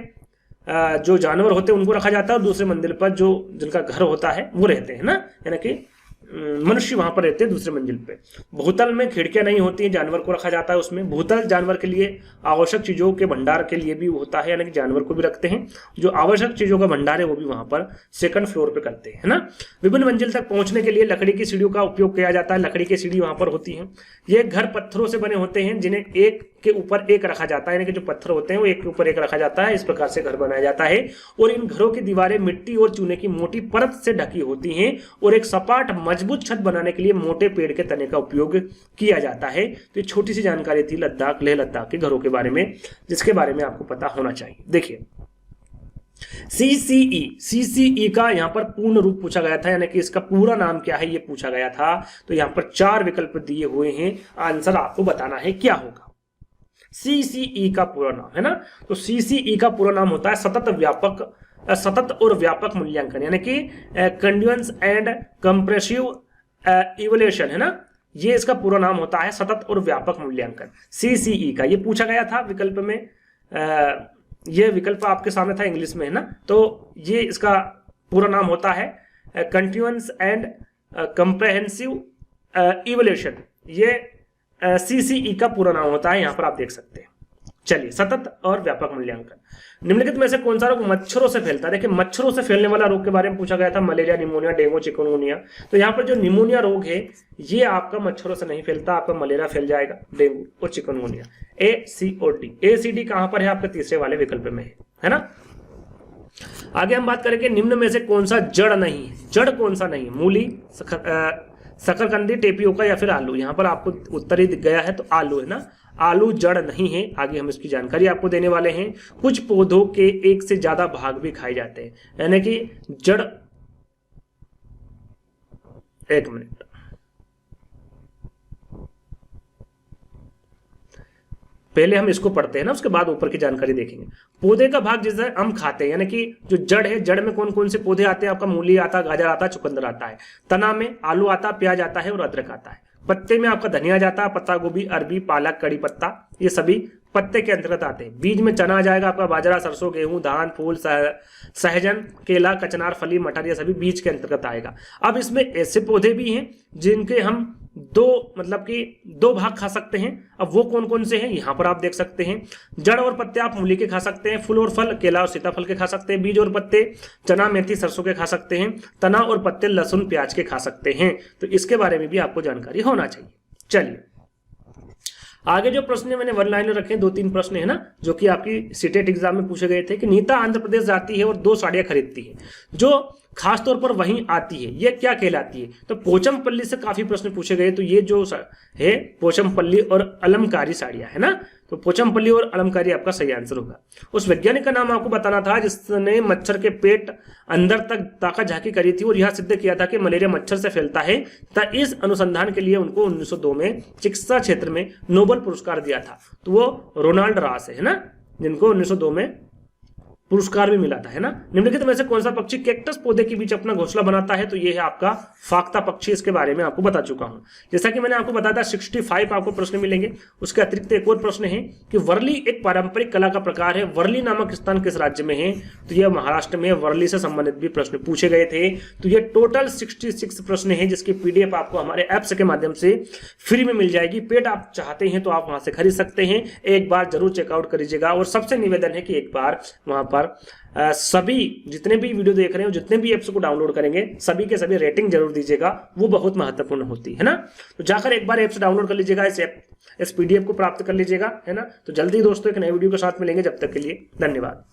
जो जानवर होते हैं उनको रखा जाता है, और दूसरे मंजिल पर जो जिनका घर होता है वो रहते हैं ना, यानी कि मनुष्य वहां पर रहते हैं दूसरे मंजिल पे। भूतल में खिड़कियां नहीं होती हैं, जानवर को रखा जाता है उसमें। भूतल जानवर के लिए आवश्यक चीजों के भंडार के लिए भी होता है, यानी कि जानवर को भी रखते हैं। जो आवश्यक चीजों का भंडार है वो भी वहां पर सेकंड फ्लोर पे करते हैं, है ना। विभिन्न मंजिल तक पहुंचने के लिए लकड़ी की सीढ़ियों का उपयोग किया जाता है, लकड़ी की सीढ़ी वहां पर होती है। ये घर पत्थरों से बने होते हैं, जिन्हें एक के ऊपर एक रखा जाता है, यानी कि जो पत्थर होते हैं वो एक के ऊपर एक रखा जाता है। इस प्रकार से घर बनाया जाता है, और इन घरों की दीवारें मिट्टी और चूने की मोटी परत से ढकी होती हैं, और एक सपाट मजबूत छत बनाने के लिए मोटे पेड़ के तने का उपयोग किया जाता है। तो ये छोटी सी जानकारी थी लद्दाख, लेह लद्दाख के घरों के बारे में, जिसके बारे में आपको पता होना चाहिए। देखिए सीसीई का यहां पर पूर्ण रूप पूछा गया था, यानी कि इसका पूरा नाम क्या है ये पूछा गया था। तो यहां पर 4 विकल्प दिए हुए हैं, आंसर आपको बताना है क्या होगा। सीसीई का पूरा नाम है ना, तो सीसीई का पूरा नाम होता है सतत और व्यापक मूल्यांकन, यानी कि कंटिन्यूअस एंड कंप्रेसिव इवोल्यूशन, है ना। ये इसका पूरा नाम होता है, सतत और व्यापक मूल्यांकन, सीसीई का। ये पूछा गया था विकल्प में, ये विकल्प आपके सामने था इंग्लिश में, है ना। तो ये इसका पूरा नाम होता है कंटिन्यूअस एंड कंप्रेहेंसिव इवोल्यूशन, ये सीसीई का पूरा नाम होता है, यहां पर आप देख सकते हैं। चलिए, सतत और व्यापक मूल्यांकन। निम्नलिखित में से कौन सा रोग मच्छरों से फैलता है? देखिए, मच्छरों से फैलने वाला रोग के बारे में पूछा गया था, मलेरिया, निमोनिया, डेंगू, चिकनगुनिया। तो यहाँ पर जो निमोनिया रोग है ये आपका मच्छरों से नहीं फैलता, आपका मलेरिया फैल जाएगा, डेंगू और चिकनगुनिया। ए, सी और डी। ए, सी, डी कहां पर है? आपके तीसरे वाले विकल्प में है ना। आगे हम बात करेंगे निम्न में से कौन सा जड़ नहीं है। जड़ कौन सा नहीं है? मूली, शकरकंदी, टेपियोका या फिर आलू। यहाँ पर आपको उत्तर ही दिख गया है, तो आलू है ना। आलू जड़ नहीं है। आगे हम इसकी जानकारी आपको देने वाले हैं। कुछ पौधों के एक से ज्यादा भाग भी खाए जाते हैं, यानी कि जड़। एक मिनट, पहले हम इसको पढ़ते हैं ना, उसके बाद ऊपर की जानकारी देखेंगे। पौधे का भाग जिसे हम खाते हैं, यानी कि जो जड़ है, जड़ में कौन कौन से पौधे आते हैं? आपका मूली आता है, गाजर आता है, चुकंदर आता है। तना में आलू आता है, प्याज आता है और अदरक आता है। पत्ते में आपका धनिया जाता है, पत्ता गोभी, अरबी, पालक, कड़ी पत्ता, ये सभी पत्ते के अंतर्गत आते हैं। बीज में चना आ जाएगा आपका, बाजरा, सरसों, गेहूं, धान, फूल, सहजन, केला, कचनार, फली, मटर, ये सभी बीज के अंतर्गत आएगा। अब इसमें ऐसे पौधे भी हैं जिनके हम दो भाग खा सकते हैं। अब वो कौन कौन से हैं यहाँ पर आप देख सकते हैं। जड़ और पत्ते आप मूली के खा सकते हैं, फूल और फल केला और सीताफल के खा सकते हैं, बीज और पत्ते चना, मेथी, सरसों के खा सकते हैं, तना और पत्ते लहसुन, प्याज के खा सकते हैं। तो इसके बारे में भी आपको जानकारी होना चाहिए। चलिए, आगे जो प्रश्न मैंने वन लाइनर रखे, 2-3 प्रश्न है ना, जो कि आपकी सीटेट एग्जाम में पूछे गए थे कि नीता आंध्र प्रदेश जाती है और 2 साड़ियां खरीदती है, जो खास तौर पर वहीं आती है, ये क्या कहलाती है? तो पोचमपल्ली से काफी प्रश्न पूछे गए। तो ये जो है पोचमपल्ली और अलमकारी साड़ियां है ना, तो पोचमपल्ली और अलमकारी आपका सही आंसर होगा। उस वैज्ञानिक का नाम आपको बताना था जिसने मच्छर के पेट अंदर तक ताकत झांकी करी थी और यह सिद्ध किया था कि मलेरिया मच्छर से फैलता है। तथा इस अनुसंधान के लिए उनको 1902 में चिकित्सा क्षेत्र में नोबेल पुरस्कार दिया था। तो वो रोनाल्ड रास है ना, जिनको 1902 में पुरस्कार भी मिला था, है ना। निम्नलिखित में से कौन सा पक्षी कैक्टस पौधे के बीच अपना घोंसला बनाता है? तो ये है आपका फाख्ता पक्षी। इसके बारे में आपको बता चुका हूं। जैसा कि मैंने आपको बताया था 65 आपको प्रश्न मिलेंगे। उसके अतिरिक्त एक और प्रश्न है कि वर्ली एक पारंपरिक कला का प्रकार है। वर्ली नामक स्थान किस राज्य में है? तो यह महाराष्ट्र में। वर्ली से संबंधित भी प्रश्न पूछे गए थे। तो ये टोटल 66 प्रश्न है, जिसकी पीडीएफ आपको हमारे ऐप्स के माध्यम से फ्री में मिल जाएगी। पेड आप चाहते हैं तो आप वहां से खरीद सकते हैं। एक बार जरूर चेकआउट करिएगा। और सबसे निवेदन है कि एक बार वहां पर सभी जितने भी वीडियो देख रहे हो, जितने भी एप्स को डाउनलोड करेंगे, सभी के सभी रेटिंग जरूर दीजिएगा, वो बहुत महत्वपूर्ण होती है ना। तो जाकर एक बार एप्स डाउनलोड कर लीजिएगा, इस पीडीएफ को प्राप्त कर लीजिएगा, है ना। तो जल्दी दोस्तों एक नए वीडियो के साथ मिलेंगे। जब तक के लिए धन्यवाद।